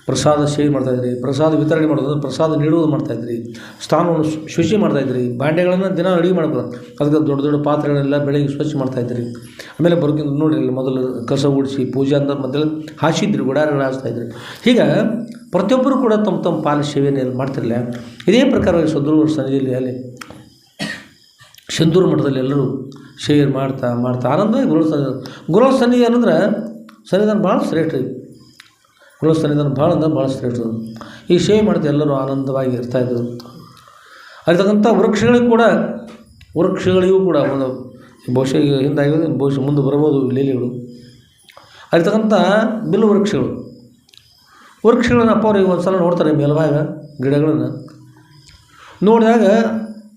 ಪ್ರಸಾದ ಸೇವೆ ಮಾಡ್ತಾಯಿದ್ರಿ, ಪ್ರಸಾದ ವಿತರಣೆ ಮಾಡೋದು, ಪ್ರಸಾದ ನೀಡುವುದು ಮಾಡ್ತಾಯಿದ್ರಿ, ಸ್ಥಾನವನ್ನು ಶುಚಿ ಮಾಡ್ತಾಯಿದ್ರಿ, ಬಾಂಡೆಗಳನ್ನು ದಿನ ಅಡುಗೆ ಮಾಡ್ಬೋದು. ಅದಕ್ಕೆ ದೊಡ್ಡ ದೊಡ್ಡ ಪಾತ್ರೆಗಳೆಲ್ಲ ಬೆಳಗ್ಗೆ ಸ್ವಚ್ಛ ಮಾಡ್ತಾಯಿದ್ರಿ. ಆಮೇಲೆ ಬರೋಕ್ಕಿಂತ ನೋಡಿ ಮೊದಲು ಕಸ ಓಡಿಸಿ ಪೂಜೆ ಅಂದ್ರೆ ಮೊದಲು ಹಾಸಿದ್ರಿ, ಗುಡಾರಗಳು ಹಾಸ್ತಾಯಿದ್ರಿ. ಹೀಗೆ ಪ್ರತಿಯೊಬ್ಬರು ಕೂಡ ತಮ್ಮ ತಮ್ಮ ಪಾಲಿನ ಸೇವೆಯನ್ನು ಮಾಡ್ತಿರಲಿಲ್ಲ. ಇದೇ ಪ್ರಕಾರವಾಗಿ ಸದ್ಗುರುಗಳ ಸನ್ನಿಧಿಯಲ್ಲಿ ಅಲ್ಲಿ ಸಿಂಧೂರು ಮಠದಲ್ಲಿ ಎಲ್ಲರೂ ಸೇವೆ ಮಾಡ್ತಾ ಆನಂದವಾಗಿ ಗುರುಗಳ ಸನ್ನಿಧಿ ಅನ್ನಂದ್ರೆ ಸನ್ನಿಧಾನ ಭಾಳ ಶ್ರೇಷ್ಠ. ಗುರುಗಳ ಸನ್ನಿಧಾನ ಭಾಳ ಅಂದ್ರೆ ಭಾಳ ಶ್ರೇಷ್ಠ. ಈ ಸೇವೆ ಮಾಡ್ತಾ ಎಲ್ಲರೂ ಆನಂದವಾಗಿ ಇರ್ತಾಯಿದ್ರು. ಅಲ್ಲಿರ್ತಕ್ಕಂಥ ವೃಕ್ಷಗಳಿಗೂ ಕೂಡ ಒಂದು ಬಹುಶಃ ಈಗ ಹಿಂದಾಗಿ ಬಹುಶಃ ಮುಂದೆ ಬರ್ಬೋದು ಲೀಲೆಗಳು. ಅಲ್ಲಿರ್ತಕ್ಕಂಥ ಬಿಲ್ಲು ವೃಕ್ಷಗಳನ್ನು ಅಪ್ಪ ಅವ್ರಿಗೆ ಒಂದು ಸಲ ನೋಡ್ತಾರೆ ಮೇಲ್ಭಾಗ ಗಿಡಗಳನ್ನು ನೋಡಿದಾಗ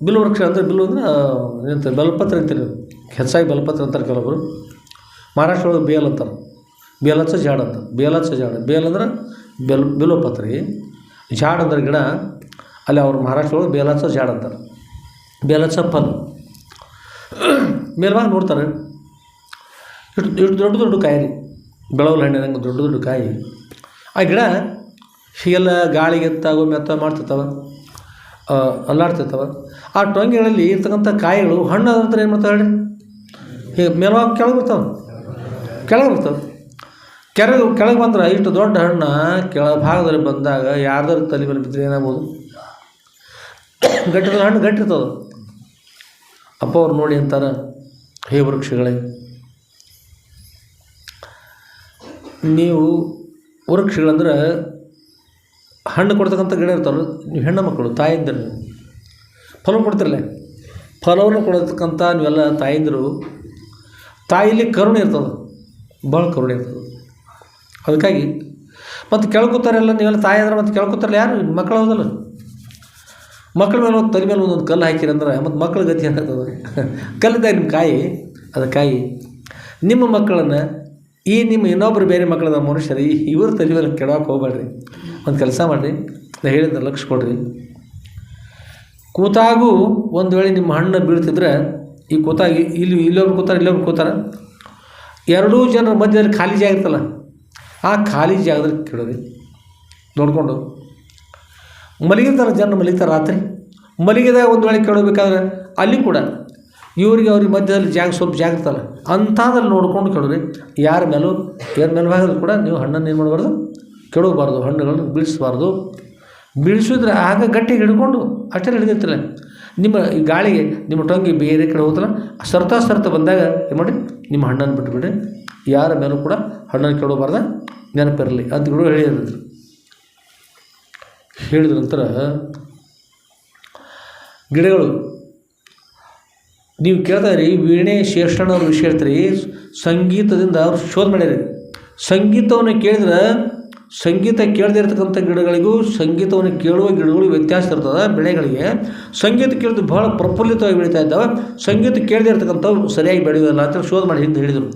ಬಿಲ್ಲು ವೃಕ್ಷ ಅಂದರೆ ಬಿಲ್ಲು ಅಂದರೆ ಏನಂತಾರೆ ಬೆಲ್ಪತ್ರ ಅಂತಾರೆ, ಹೆಚ್ಚಾಗಿ ಬೆಲ್ಪತ್ರ ಅಂತಾರೆ ಕೆಲವರು. ಮಹಾರಾಷ್ಟ್ರೊಳಗೆ ಬೇಲ್ ಅಂತಾರೆ, ಬೇಲಚ್ಚ ಜಾಡ್ ಅಂತ. ಬೇಲ್ ಅಂದ್ರೆ ಬಿಲ್ವಪತ್ರೆ, ಜಾಡ್ ಅಂದ್ರೆ ಗಿಡ. ಅಲ್ಲಿ ಅವ್ರು ಮಹಾರಾಷ್ಟ್ರೊಳಗೆ ಬೇಲಚ್ಚ ಜಾಡ್ ಅಂತಾರೆ, ಬೇಲಚ್ಚ ಫಲ್. ಮೇಲ್ಭಾಗ ನೋಡ್ತಾರೆ, ಇಷ್ಟು ದೊಡ್ಡ ಕಾಯಿ ರೀ, ಬೆಳವಲ್ ಹಣ್ಣಿನಂಗೆ ದೊಡ್ಡ ಕಾಯಿ. ಆ ಗಿಡ ಹೀಗೆಲ್ಲ ಗಾಳಿಗೆ ಮೆತ್ತ ಮಾಡ್ತಿರ್ತಾವೆ, ಅಲ್ಲಾಡ್ತಿರ್ತಾವೆ. ಆ ಟೊಂಗೆಗಳಲ್ಲಿ ಇರ್ತಕ್ಕಂಥ ಕಾಯಿಗಳು ಹಣ್ಣು ಆದ ನಂತರ ಏನು ಮಾಡ್ತಾವೆ ಹೇಳಿ, ಹೀಗೆ ಮೇಲ್ಭಾಗ ಕೆಳಗೆ ಬರ್ತಾವೆ. ಕೆಳಗೆ ಬಂದ್ರೆ ಇಷ್ಟು ದೊಡ್ಡ ಹಣ್ಣು ಕೆಳಭಾಗದಲ್ಲಿ ಬಂದಾಗ ಯಾರ್ದಾರು ತಲೆ ಮೇಲೆ ಬಿದ್ದರೆ ಏನಾಗ್ಬೋದು? ಹಣ್ಣು ಗಟ್ಟಿರ್ತದೆ. ಅಪ್ಪ ಅವ್ರು ನೋಡಿ ಅಂತಾರೆ, ಹೇ ವೃಕ್ಷಗಳೇ, ನೀವು ವೃಕ್ಷಗಳಂದ್ರೆ ಹಣ್ಣು ಕೊಡ್ತಕ್ಕಂಥ ಗಿಡ ಇರ್ತಾವೆ. ನೀವು ಹೆಣ್ಣು ಮಕ್ಕಳು, ತಾಯಿಂದರು, ಫಲ ಕೊಡ್ತಿರಲ್ಲ, ಫಲವನ್ನು ಕೊಡತಕ್ಕಂಥ ನೀವೆಲ್ಲ ತಾಯಿಂದರು. ತಾಯಿಲಿ ಕರುಣೆ ಇರ್ತದೆ, ಭಾಳ ಕರುಣೆ ಇರ್ತದೆ. ಅದಕ್ಕಾಗಿ ಮತ್ತು ಕೇಳ್ಕೊತಾರೆಲ್ಲ ನೀವೆಲ್ಲ ತಾಯಿ ಅಂದ್ರೆ ಮತ್ತು ಕೇಳ್ಕೊತಾರಲ್ಲ ಯಾರು ಮಕ್ಕಳು ಹೌದಲ್ಲ. ಮಕ್ಕಳ ಮೇಲೆ ಒಂದು ತಲೆ ಮೇಲೆ ಒಂದೊಂದು ಕಲ್ಲು ಹಾಕಿರಂದ್ರೆ ಮತ್ತು ಮಕ್ಕಳ ಗತಿ ಏನಾಗ್ತದೆ? ಕಲ್ಲಿದ್ದಾಗ ನಿಮ್ಮ ಕಾಯಿ, ಅದಕ್ಕಾಗಿ ನಿಮ್ಮ ಮಕ್ಕಳನ್ನು ನಿಮ್ಮ ಇನ್ನೊಬ್ಬರು ಬೇರೆ ಮಕ್ಕಳದ ಮನುಷ್ಯರು ಇವ್ರ ತಲೆ ಮೇಲೆ ಕೆಡೋಕೆ ಹೋಗ್ಬೇಡ್ರಿ. ಒಂದು ಕೆಲಸ ಮಾಡಿರಿ, ನಾ ಹೇಳಿದ್ರೆ ಲಕ್ಷ್ಯ ಕೊಡ್ರಿ. ಕೂತಾಗೂ ಒಂದು ವೇಳೆ ನಿಮ್ಮ ಹಣ್ಣು ಬೀಳ್ತಿದ್ರೆ ಈ ಕೂತಾಗಿ ಇಲ್ಲೊಬ್ರು ಕೂತಾರೆ, ಎರಡೂ ಜನರ ಮಧ್ಯದಲ್ಲಿ ಖಾಲಿ ಜಾಗ ಇರ್ತಲ್ಲ, ಆ ಖಾಲಿ ಜಾಗದಲ್ಲಿ ಕೆಡೋರಿ. ನೋಡಿಕೊಂಡು ಮಲಗಿರ್ತಾರೆ ರಾತ್ರಿ. ಮಲಗಿದಾಗ ಒಂದು ವೇಳೆ ಕೆಡಬೇಕಾದ್ರೆ ಅಲ್ಲಿ ಕೂಡ ಅವ್ರಿಗೆ ಮಧ್ಯದಲ್ಲಿ ಸ್ವಲ್ಪ ಜಾಗ ಇರ್ತಲ್ಲ, ಅಂಥದ್ರಲ್ಲಿ ನೋಡ್ಕೊಂಡು ಕೆಡೋರಿ. ಯಾರ ಮೇಲ್ಭಾಗದಲ್ಲಿ ಕೂಡ ನೀವು ಹಣ್ಣನ್ನು ಏನು ಮಾಡಬಾರ್ದು, ಕೆಡಬಾರ್ದು, ಹಣ್ಣುಗಳನ್ನು ಬೀಳಿಸಬಾರ್ದು. ಬೀಳಿಸಿದ್ರೆ ಆಗ ಗಟ್ಟಿಗೆ ಹಿಡ್ಕೊಂಡು ಅಷ್ಟೇ ಹಿಡಿದಿರ್ತಿಲ್ಲ. ನಿಮ್ಮ ಈ ಗಾಳಿಗೆ ನಿಮ್ಮ ಟೊಂಗಿ ಬೇರೆ ಕಡೆ ಹೋಗ್ತಲ್ಲ, ಸರ್ತಾ ಬಂದಾಗ ಏನು ಮಾಡಿ ನಿಮ್ಮ ಹಣ್ಣನ್ನು ಬಿಟ್ಟುಬಿಡ್ರಿ. ಯಾರ ಮೇಲೂ ಕೂಡ ಹಣ್ಣನ್ನು ಕೆಡಬಾರ್ದ, ನೆನಪಿರಲಿ ಅಂತ ಕೂಡ ಹೇಳಿದ ನಂತರ ಗಿಡಗಳು ನೀವು ಕೇಳ್ತಾಯಿರಿ. ವೀಣೆ ಶ್ರೇಷ್ಠನವ್ರು ವಿಷಯ ಹೇಳ್ತಾರೆ, ಸಂಗೀತದಿಂದ ಅವ್ರು ಶೋಧ ಮಾಡ್ಯಾರಿ. ಸಂಗೀತವನ್ನು ಕೇಳಿದ್ರೆ ಸಂಗೀತ ಕೇಳದೇ ಇರ್ತಕ್ಕಂಥ ಗಿಡಗಳಿಗೂ ಸಂಗೀತವನ್ನು ಕೇಳುವ ಗಿಡಗಳಿಗೂ ವ್ಯತ್ಯಾಸ ಇರ್ತದೆ. ಬೆಳೆಗಳಿಗೆ ಸಂಗೀತ ಕೇಳಿದ್ರೆ ಭಾಳ ಪ್ರಫುಲ್ಲಿತವಾಗಿ ಬೆಳೀತಾ ಇದ್ದಾವೆ, ಸಂಗೀತ ಕೇಳದೇ ಇರ್ತಕ್ಕಂಥವು ಸರಿಯಾಗಿ ಬೆಳೆಯೋದಿಲ್ಲ ಅಂತೇಳಿ ಶೋಧ ಮಾಡಿ ಹಿಂದೆ ಹೇಳಿದರು.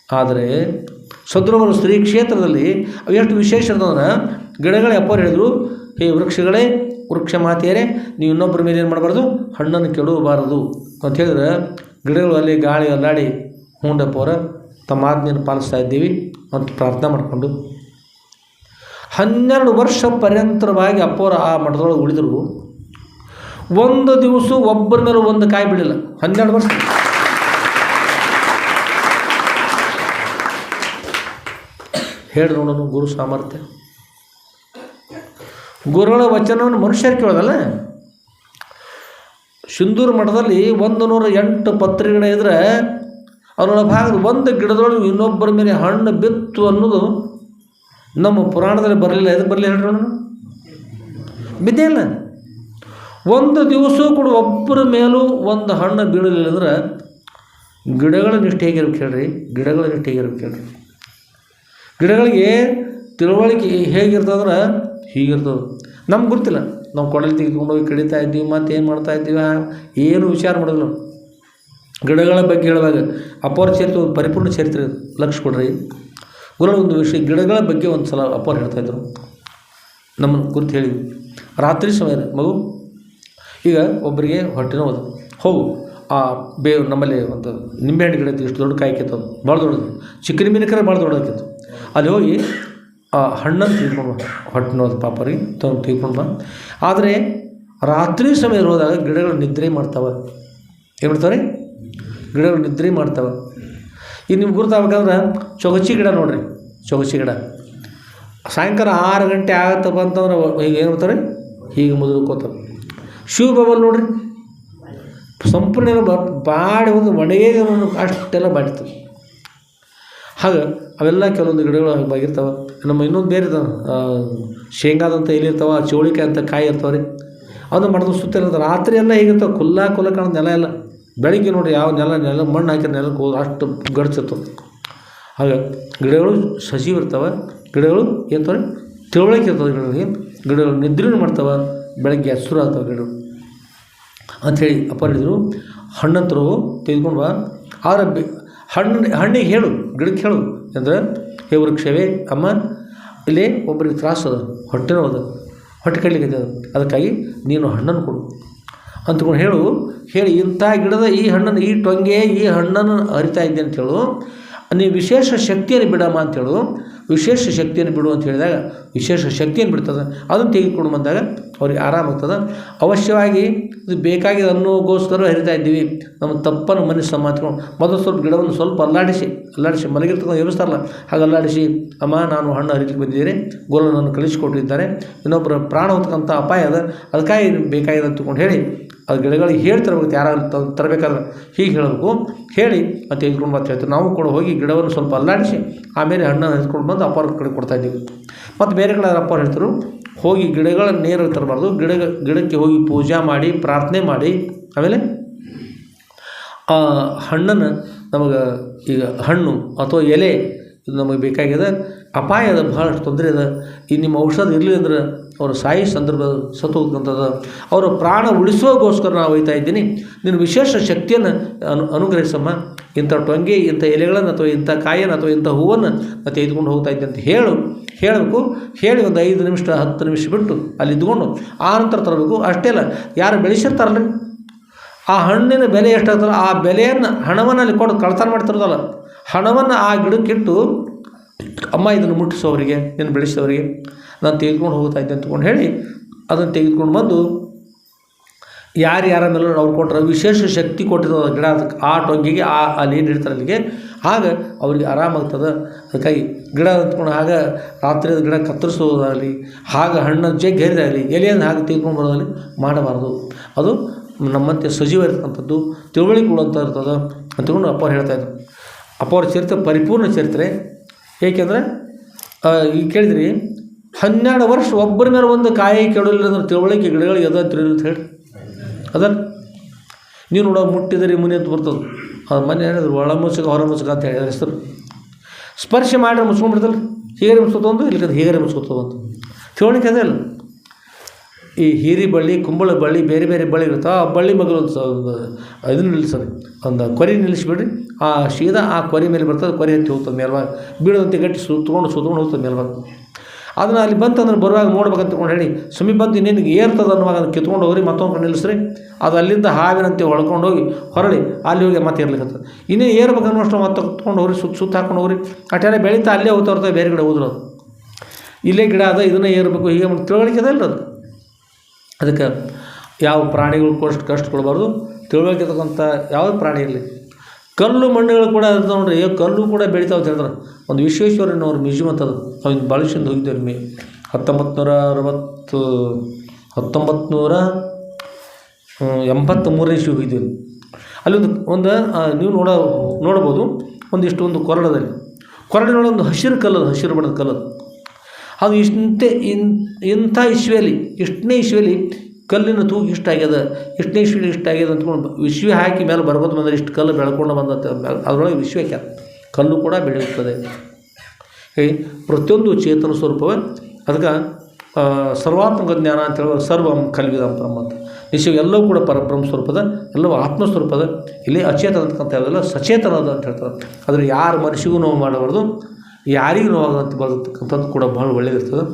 ಆದರೆ ಸದ್ಗುರುಗಳ ಶ್ರೀ ಕ್ಷೇತ್ರದಲ್ಲಿ ಎಷ್ಟು ವಿಶೇಷ ಇರ್ತದಂದ್ರೆ ಗಿಡಗಳೇ ಅಪ್ಪರು ಹೇಳಿದರು, ಹೇ ವೃಕ್ಷಗಳೇ, ವೃಕ್ಷ ಮಾತೆಯರೇ, ನೀವು ಇನ್ನೊಬ್ಬರ ಮೇಲೆ ಏನು ಮಾಡಬಾರ್ದು, ಹಣ್ಣನ್ನು ಕೆಡಬಾರದು ಅಂತ ಹೇಳಿದ್ರೆ ಗಿಡಗಳು ಅಲ್ಲಿ ಗಾಳಿ ಅಲ್ಲಾಡಿ ಹೂಂಡಪ್ಪವರ ತಮ್ಮ ಆಜ್ಞೆಯನ್ನು ಪಾಲಿಸ್ತಾ ಇದ್ದೀವಿ ಅಂತ ಪ್ರಾರ್ಥನೆ ಮಾಡಿಕೊಂಡು 12 ವರ್ಷ ಪರ್ಯಂತರವಾಗಿ ಅಪ್ಪವರು ಆ ಮಠದೊಳಗೆ ಉಳಿದರು. ಒಂದು ದಿವಸ ಒಬ್ಬರ ಮೇಲೆ ಒಂದು ಕಾಯಿ ಬಿಡಲಿಲ್ಲ. 12 ವರ್ಷ ಹೇಳಿ ನೋಡೋಣ. ಗುರು ಸಾಮರ್ಥ್ಯ, ಗುರುಗಳ ವಚನವನ್ನು ಮನುಷ್ಯರು ಕೇಳೋದಲ್ಲ. ಸಿಂಧೂರು ಮಠದಲ್ಲಿ 108 ಪತ್ರಿ ಗಿಡ ಇದ್ದರೆ ಅದರ ಭಾಗದ ಒಂದು ಗಿಡದೊಳಗೆ ಇನ್ನೊಬ್ಬರ ಮೇಲೆ ಹಣ್ಣು ಬಿತ್ತು ಅನ್ನೋದು ನಮ್ಮ ಪುರಾಣದಲ್ಲಿ ಬರಲಿಲ್ಲ. ಎದಕ್ಕೆ ಬರಲಿಲ್ಲ ಹೇಳೋಣ? ಬಿದ್ದೇ ಇಲ್ಲ. ಒಂದು ದಿವಸ ಕೂಡ ಒಬ್ಬರ ಮೇಲೂ ಒಂದು ಹಣ್ಣು ಬೀಳಲಿಲ್ಲ ಅಂದ್ರೆ ಗಿಡಗಳ ನಿಷ್ಠೆ ಹೇಗಿರ್ಬೇಕು ಹೇಳ್ರಿ, ಗಿಡಗಳ ನಿಷ್ಠೆ ಹೇಗಿರ್ಬೇಕು ಹೇಳ್ರಿ. ಗಿಡಗಳಿಗೆ ತಿಳುವಳಿಕೆ ಹೇಗಿರ್ತದಂದ್ರೆ ಹೀಗಿರ್ತದೆ. ನಮ್ಗೆ ಗೊತ್ತಿಲ್ಲ, ನಾವು ಕೊಡಲಿ ತೆಗೆದುಕೊಂಡೋಗಿ ಕಡಿತಾ ಇದ್ದೀವಿ, ಮತ್ತು ಏನು ಮಾಡ್ತಾಯಿದ್ದೀವಿ, ಏನು ವಿಚಾರ ಮಾಡೋದಿಲ್ಲ. ಗಿಡಗಳ ಬಗ್ಗೆ ಹೇಳುವಾಗ ಅಪರ ಚರಿತ್ರೆ ಒಂದು ಪರಿಪೂರ್ಣ ಚರಿತ್ರೆ, ಲಕ್ಷ್ಯ ಕೊಡ್ರಿ. ಗುರುಗಳ ಒಂದು ವಿಷಯ, ಗಿಡಗಳ ಬಗ್ಗೆ ಒಂದು ಸಲ ಅಪ್ಪರು ಹೇಳ್ತಾಯಿದ್ರು, ನಮ್ಮನ್ನು ಕುರಿತು ಹೇಳಿದ್ವಿ. ರಾತ್ರಿ ಸಮಯ ಮಗು, ಈಗ ಒಬ್ಬರಿಗೆ ಹೊಟ್ಟೆ ನೋವು, ಹೋಗು ನಮ್ಮಲ್ಲಿ ಒಂದು ನಿಂಬೆಹಣ್ಣು ಗಿಡ ಇತ್ತು, ಇಷ್ಟು ದೊಡ್ಡ ಕಾಯಿ ಆಕಿತ್ತು, ಭಾಳ ದೊಡ್ಡದು, ಚಿಕ್ಕ ನಿಂಬೆನಕರೆ ಭಾಳ ದೊಡ್ಡದಾಕಿತ್ತು. ಅಲ್ಲಿ ಹೋಗಿ ಆ ಹಣ್ಣನ್ನು ತೆಗೆದುಕೊಂಡು ಬಾ, ಹೊಟ್ಟಿನೋದು ಪಾಪರಿಗೆ ತೆಗೆದುಕೊಂಡು ಬಾ. ಆದರೆ ರಾತ್ರಿ ಸಮಯ ಹೋದಾಗ ಗಿಡಗಳು ನಿದ್ರೆ ಮಾಡ್ತಾವೆ. ಏನು ಮಾಡ್ತಾವೆ? ಗಿಡಗಳು ನಿದ್ರೆ ಮಾಡ್ತಾವೆ. ಈಗ ನಿಮ್ಗೆ ಗುರುತಾಗಬೇಕಾದ್ರೆ ಚೊಗಚಿ ಗಿಡ ನೋಡಿರಿ, ಚೊಗಚಿ ಗಿಡ ಸಾಯಂಕಾಲ 6 ಗಂಟೆ ಆಗತ್ತಪ್ಪ ಅಂತಂದ್ರೆ ಈಗ ಏನು ಮಾಡ್ತಾರೆ? ಹೀಗೆ ಮುದುಕೋತಾರೆ. ಶಿವ ಬಾಬಲ್ ನೋಡ್ರಿ, ಸಂಪೂರ್ಣ ಬಾಡಿ ಒಂದು ಒಣಗೇ ಅಷ್ಟೆಲ್ಲ ಬಾಡಿರ್ತವೆ. ಹಾಗೆ ಅವೆಲ್ಲ ಕೆಲವೊಂದು ಗಿಡಗಳು ಆಗಿರ್ತಾವೆ. ನಮ್ಮ ಇನ್ನೊಂದು ಬೇರೆ ಶೇಂಗಾದಂಥ ಎಲ್ಲಿರ್ತಾವೆ, ಚೌಳಿಕಾಯಿ ಅಂತ ಕಾಯಿ ಇರ್ತಾವೆ ರೀ, ಅದನ್ನು ಮಾಡಿದ್ರೆ ಸುತ್ತ ಇರ್ತವೆ. ರಾತ್ರಿ ಎಲ್ಲ ಹೀಗಿರ್ತಾವೆ, ಕುಲ್ಲ ಕಾಣೋದು ನೆಲ ಎಲ್ಲ. ಬೆಳಿಗ್ಗೆ ನೋಡಿ ಯಾವ ನೆಲ ಮಣ್ಣು ಹಾಕಿರೋ ನೆಲಕ್ಕೆ ಹೋಗಿ ಅಷ್ಟು ಗಡ್ಚಿರ್ತವೆ. ಹಾಗೆ ಗಿಡಗಳು ಸಜೀವ ಇರ್ತವೆ, ಗಿಡಗಳು ಏನ್ತಾರೆ ತಿಳುವಳಿಕೆ ಇರ್ತವೆ. ಗಿಡಗಳು ನಿದ್ರೆನೂ ಮಾಡ್ತಾವೆ, ಬೆಳಗ್ಗೆ ಹಸಿರು ಆಗ್ತವೆ ಗಿಡಗಳು ಅಂಥೇಳಿ ಅಪ್ಪ ಹೇಳಿದರು. ಹಣ್ಣಂತರೂ ತೆಗೆದುಕೊಂಡು ಬಾ. ಆದರೆ ಹಣ್ಣಿಗೆ ಹೇಳು, ಗಿಡಕ್ಕೆ ಹೇಳು ಅಂದರೆ, ಹೇ ವೃಕ್ಷವೇ ಅಮ್ಮ, ಇಲ್ಲಿ ಒಬ್ಬರಿಗೆ ತ್ರಾಸು ಅದ, ಹೊಟ್ಟೆನೂ ಅದ, ಹೊಟ್ಟೆ ಕಡ್ಲಿಕ್ಕೆ ಅದ, ಅದಕ್ಕಾಗಿ ನೀನು ಹಣ್ಣನ್ನು ಕೊಡು ಅಂದ್ಕೊಂಡು ಹೇಳಿ ಇಂಥ ಗಿಡದ ಈ ಹಣ್ಣನ್ನು, ಈ ಟೊಂಗೆ ಈ ಹಣ್ಣನ್ನು ಹರಿತಾ ಇದ್ದೆ ಅಂತೇಳು, ನೀವು ವಿಶೇಷ ಶಕ್ತಿಯನ್ನು ಬಿಡಮ್ಮ ಅಂತೇಳು. ವಿಶೇಷ ಶಕ್ತಿಯನ್ನು ಬಿಡು ಅಂತ ಹೇಳಿದಾಗ ವಿಶೇಷ ಶಕ್ತಿಯನ್ನು ಬಿಡ್ತದೆ. ಅದನ್ನು ತೆಗೆದುಕೊಂಡು ಬಂದಾಗ ಅವ್ರಿಗೆ ಆರಾಮಾಗ್ತದೆ. ಅವಶ್ಯವಾಗಿ ಇದು ಬೇಕಾಗಿದೆ ಅನ್ನೋಗೋಸ್ಕರ ಹರಿತಾ ಇದ್ದೀವಿ, ನಮ್ಮ ತಪ್ಪನ್ನು ಮನಸ್ಸು ಮಾತ್ಕೊಂಡು ಮೊದಲು ಸ್ವಲ್ಪ ಗಿಡವನ್ನು ಸ್ವಲ್ಪ ಅಲ್ಲಾಡಿಸಿ ಮಲಗಿರ್ತಕ್ಕಂಥ ವ್ಯವಸ್ಥೆ ಹಾಗೆ ಅಲ್ಲಾಡಿಸಿ, ಅಮ್ಮ ನಾನು ಹಣ್ಣು ಹರಿಲಿಕ್ಕೆ ಬಂದಿದ್ದೇನೆ, ಗೋಲನನ್ನು ಕಳಿಸಿಕೊಟ್ಟಿದ್ದಾರೆ, ಇನ್ನೊಬ್ಬರ ಪ್ರಾಣ ಹೊತ್ತಕ್ಕಂಥ ಅಪಾಯ ಅದ, ಅದಕ್ಕಾಗಿ ಬೇಕಾಗಿದೆ ಅಂತಕೊಂಡು ಹೇಳಿ ಅದು ಗಿಡಗಳಿಗೆ ಹೇಳ್ತಿರ್ಬೇಕು. ಯಾರು ತರಬೇಕಾದ್ರೆ ಹೀಗೆ ಹೇಳಬೇಕು. ಹೇಳಿ ಅಂತ ತೆಗೆದುಕೊಂಡು ಬರ್ತಾ ಹೇಳ್ತಾರೆ. ನಾವು ಕೂಡ ಹೋಗಿ ಗಿಡವನ್ನು ಸ್ವಲ್ಪ ಅಲ್ಲಾಡಿಸಿ ಆಮೇಲೆ ಹಣ್ಣನ್ನು ಹರಿಸ್ಕೊಂಡು ಬಂದು ಅಪ್ಪಾರ ಕಡೆ ಕೊಡ್ತಾಯಿದ್ದೀವಿ. ಮತ್ತು ಬೇರೆ ಕಡೆ ಅಪ್ಪ ಹೇಳ್ತಾರೆ, ಹೋಗಿ ಗಿಡಗಳನ್ನು ನೇರವಾಗಿ ತರಬಾರ್ದು, ಗಿಡಕ್ಕೆ ಹೋಗಿ ಪೂಜೆ ಮಾಡಿ ಪ್ರಾರ್ಥನೆ ಮಾಡಿ ಆಮೇಲೆ ಹಣ್ಣನ್ನು ನಮಗೆ ಈಗ ಹಣ್ಣು ಅಥವಾ ಎಲೆ ಇದು ನಮಗೆ ಬೇಕಾಗಿದೆ, ಅಪಾಯ ಅದ, ಭಾಳಷ್ಟು ತೊಂದರೆ ಅದ, ಈ ನಿಮ್ಮ ಔಷಧ ಇರಲಿ ಅಂದ್ರೆ ಅವರ ಸಾಯಿ ಸಂದರ್ಭ ಸತ್ತು ಹೋಗ್ತಂಥದ್ದು, ಅವರ ಪ್ರಾಣ ಉಳಿಸೋಗೋಸ್ಕರ ನಾವು ಒಯ್ತಾ ಇದ್ದೀನಿ, ನೀನು ವಿಶೇಷ ಶಕ್ತಿಯನ್ನು ಅನುಗ್ರಹಿಸಮ್ಮ, ಇಂಥ ಟೊಂಗೆ ಇಂಥ ಎಲೆಗಳನ್ನು ಅಥವಾ ಇಂಥ ಕಾಯನ್ನು ಅಥವಾ ಇಂಥ ಹೂವನ್ನು ತೆಗೆದುಕೊಂಡು ಹೋಗ್ತಾ ಇದ್ದೆ ಅಂತ ಹೇಳಬೇಕು. ಹೇಳಿ ಒಂದು 5 ನಿಮಿಷ 10 ನಿಮಿಷ ಬಿಟ್ಟು ಅಲ್ಲಿ ಇದ್ಕೊಂಡು ಆ ನಂತರ ತರಬೇಕು. ಅಷ್ಟೇ ಅಲ್ಲ, ಯಾರು ಬೆಳೆಸಿರ್ತಾರಲ್ಲ ಆ ಹಣ್ಣಿನ ಬೆಲೆ ಎಷ್ಟಾಗ್ತಲ್ಲ ಆ ಬೆಲೆಯನ್ನು ಹಣವನ್ನು ಅಲ್ಲಿ ಕೊಡು, ಕಳ್ತನ ಮಾಡ್ತಿರೋದಲ್ಲ, ಹಣವನ್ನು ಆ ಗಿಡಕ್ಕಿಟ್ಟು ಅಮ್ಮ ಇದನ್ನು ಮುಟ್ಟಿಸೋರಿಗೆ, ಇದನ್ನು ಬೆಳೆಸೋರಿಗೆ ನಾನು ತೆಗೆದುಕೊಂಡು ಹೋಗ್ತಾ ಇದ್ದೆ ಅಂತಕೊಂಡು ಹೇಳಿ ಅದನ್ನು ತೆಗೆದುಕೊಂಡು ಬಂದು ಯಾರ ಮೇಲೆ ಅವ್ರು ಕೊಟ್ಟರೆ ವಿಶೇಷ ಶಕ್ತಿ ಕೊಟ್ಟಿರೋದು ಗಿಡ ಅದಕ್ಕೆ, ಆ ಟೊಂಗಿಗೆ ಅಲ್ಲಿ ಏನು ಇಡ್ತಾರೆ ಅಲ್ಲಿಗೆ, ಆಗ ಅವ್ರಿಗೆ ಆರಾಮಾಗ್ತದೆ. ಅದಕ್ಕಾಗಿ ಗಿಡ ಅಂತ್ಕೊಂಡು ಆಗ ರಾತ್ರಿ ಗಿಡ ಕತ್ತರಿಸೋದಾಗಲಿ, ಹಾಗೆ ಹಣ್ಣು ಜಗ್ಗಿ ಹರಿದಾಗಲಿ, ಎಲೆಯನ್ನು ಹಾಗೆ ತೆಗೆದುಕೊಂಡು ಬರೋದಾಗಲಿ ಮಾಡಬಾರ್ದು. ಅದು ನಮ್ಮಂತೆ ಸಜೀವ ಇರ್ತಕ್ಕಂಥದ್ದು, ತಿಳುವಳಿಕೆ ಕೊಡುವಂಥ ಇರ್ತದೆ ಅಂತಕೊಂಡು ಅಪ್ಪ ಹೇಳ್ತಾಯಿದ್ರು. ಅಪ್ಪ ಅವ್ರ ಚರಿತ್ರೆ ಪರಿಪೂರ್ಣ ಚರಿತ್ರೆ. ಏಕೆಂದರೆ ಈಗ ಕೇಳಿದ್ರಿ 12 ವರ್ಷ ಒಬ್ಬರ ಮೇಲೆ ಒಂದು ಕಾಯಿ ಕೆಡಲಿಲ್ಲ ಅಂದ್ರೆ ತಿಳುವಳಿಕೆ ಗಿಡಗಳಿಗೆ ಅದ ತಿಳಿ ಅಂತ ಹೇಳಿ ಅದನ್ನು ನೀವು ನೋಡೋ ಮುಟ್ಟಿದರೆ ಮುನಿ ಅಂತ ಬರ್ತದೆ. ಅದು ಮನೆ ಹೇಳಿದ್ರು ಒಳ ಮುಸುಕ ಹೊರ ಮುಸುಕ ಅಂತ ಹೇಳಿದ್ರೆ ಹೆಸರು. ಸ್ಪರ್ಶ ಮಾಡಿದ್ರೆ ಮುಚ್ಕೊಂಡ್ಬಿಡ್ತಲ್ಲ, ಹೀಗರೆ ಮುಚ್ಕೋತಂದು ಇಲ್ಲಿಕಂದ್ರೆ ಹೀಗರೆ ಮುಚ್ಕೋತವಂತು ತಿಳುವಳಿಕೆ ಅದೇ ಅಲ್ಲ. ಈ ಹೀರಿ ಬಳ್ಳಿ, ಕುಂಬಳ ಬಳ್ಳಿ, ಬೇರೆ ಬೇರೆ ಬಳ್ಳಿ ಇರ್ತಾವೆ. ಆ ಬಳ್ಳಿ ಮಗಲು ಇದನ್ನು ನಿಲ್ಲಿಸೋದು, ಒಂದು ಕೊರಿ ನಿಲ್ಲಿಸಿಬಿಡ್ರಿ, ಆ ಸೀದಾ ಆ ಕೊರಿ ಮೇಲೆ ಬರ್ತದೆ, ಕೊರಿ ಹತ್ತಿ ಹೋಗ್ತದೆ ಮೇಲ್ವಾಗ, ಬೀಳದಂತೆ ಗಟ್ಟಿ ಸುತ್ಕೊಂಡು ಹೋಗ್ತದೆ ಮೇಲ್ವಾಗ. ಅದನ್ನು ಅಲ್ಲಿ ಬಂತಂದ್ರೆ ಬರುವಾಗ ನೋಡ್ಬೇಕಂತ ತಿಳ್ಕೊಂಡು ಹೇಳಿ ಸಮೀಪ ಬಂದು ಇನ್ನೇನು ಏರ್ತದೆ ಅನ್ನುವಾಗ ಅದನ್ನು ಕಿತ್ಕೊಂಡು ಹೋಗ್ರಿ, ಮತ್ತೊಂದು ನಿಲ್ಲಿಸ್ರಿ, ಅದು ಅಲ್ಲಿಂದ ಹಾವಿನಂತೆ ಹೊಳ್ಕೊಂಡು ಹೋಗಿ ಹೊರಳಿ ಅಲ್ಲಿ ಹೋಗಿ ಮತ್ತೆ ಇರ್ಲಿಕ್ಕೆ ಇನ್ನೇ ಏರ್ಬೇಕು ಅನ್ನೋಷ್ಟು ಮತ್ತೆ ತೊಗೊಂಡು ಹೋಗ್ರಿ, ಸುತ್ತ ಹಾಕೊಂಡು ಹೋಗ್ರಿ. ಅಷ್ಟೆಲ್ಲ ಬೆಳೀತಾ ಅಲ್ಲೇ ಹೋಗ್ತಾ ಇರ್ತವೆ, ಬೇರೆ ಗಿಡ ಹೋದ್ರು ಅದು ಇಲ್ಲೇ ಗಿಡ ಅದ, ಇದನ್ನೇ ಏರಬೇಕು, ಹೀಗೆ ತಿಳುವಳಿಕೆ ಅದಲ್ಲ ಅದು. ಅದಕ್ಕೆ ಯಾವ ಪ್ರಾಣಿಗಳು ಕಷ್ಟ ಕೊಡಬಾರ್ದು, ತಿಳುವಳಿಕೆ ಇರ್ತಕ್ಕಂಥ ಯಾವ ಪ್ರಾಣಿ ಇರಲಿ. ಕಲ್ಲು ಮಣ್ಣುಗಳು ಕೂಡ ಇರ್ತವೆ ನೋಡ್ರಿ, ಕಲ್ಲು ಕೂಡ ಬೆಳಿತಾವೆ ಅಂತ ಹೇಳ್ತಾರೆ. ಒಂದು ವಿಶ್ವೇಶ್ವರಯ್ಯನವ್ರ ಮ್ಯೂಸಿಯಮ್ ಅಂತ ಅದು, ಅವ್ನು ಬಳಸಿಂದ ಹೋಗಿದ್ದೇವೆ ಮೇ 1983 ಇಸ್ವಿ ಹೋಗಿದ್ದೇವೆ. ಅಲ್ಲಿ ಒಂದು ನೀವು ನೋಡ್ಬೋದು ಒಂದಿಷ್ಟು ಒಂದು ಕೊರಡಿನೊಳಗೆ ಒಂದು ಹಸಿರು ಕಲ್ಲದು, ಹಸಿರು ಬಣ್ಣದ ಕಲ್ಲದು. ಅದು ಇಂಥ ಇಸ್ವಿಯಲ್ಲಿ, ಎಷ್ಟನೇ ಇಸ್ವಿಯಲ್ಲಿ ಕಲ್ಲಿನ ತೂಕ ಇಷ್ಟಾಗ್ಯದ, ಎಷ್ಟನೇ ಇಸ್ವಿಲಿ ಇಷ್ಟಾಗ್ಯದ ಅಂದ್ಕೊಂಡು ವಿಶ್ವ ಹಾಕಿ ಮೇಲೆ ಬರ್ಕೋತ ಬಂದರೆ ಇಷ್ಟು ಕಲ್ಲು ಬೆಳ್ಕೊಂಡು ಬಂದಂತೆ, ಅದರೊಳಗೆ ವಿಶ್ವಕ್ಕೆ ಕಲ್ಲು ಕೂಡ ಬೆಳೆಯುತ್ತದೆ. ಪ್ರತಿಯೊಂದು ಚೇತನ ಸ್ವರೂಪವೇ. ಅದಕ್ಕೆ ಸರ್ವಾತ್ಮಕ ಜ್ಞಾನ ಅಂತ ಹೇಳುವ ಸರ್ವಂ ಕಲ್ವಿದಂ ಬ್ರಹ್ಮ ಅಂತ ವಿಶ್ವ ಎಲ್ಲವೂ ಕೂಡ ಪರಬ್ರಹ್ಮ ಸ್ವರೂಪದ, ಎಲ್ಲವೂ ಆತ್ಮಸ್ವರೂಪದ. ಇಲ್ಲಿ ಅಚೇತನ ಅಂತಕ್ಕಂಥ ಯಾವುದಲ್ಲ ಸಚೇತನದ ಅಂತ ಹೇಳ್ತಾರೆ. ಆದರೆ ಯಾರು ಮನುಷ್ಯಗೂ ನೋವು ಮಾಡಬಾರ್ದು, ಯಾರಿಗೂ ನೋವಾಗದಂತೆ ಬರತಕ್ಕಂಥದ್ದು ಕೂಡ ಭಾಳ ಒಳ್ಳೆಯದಿರ್ತದೆ.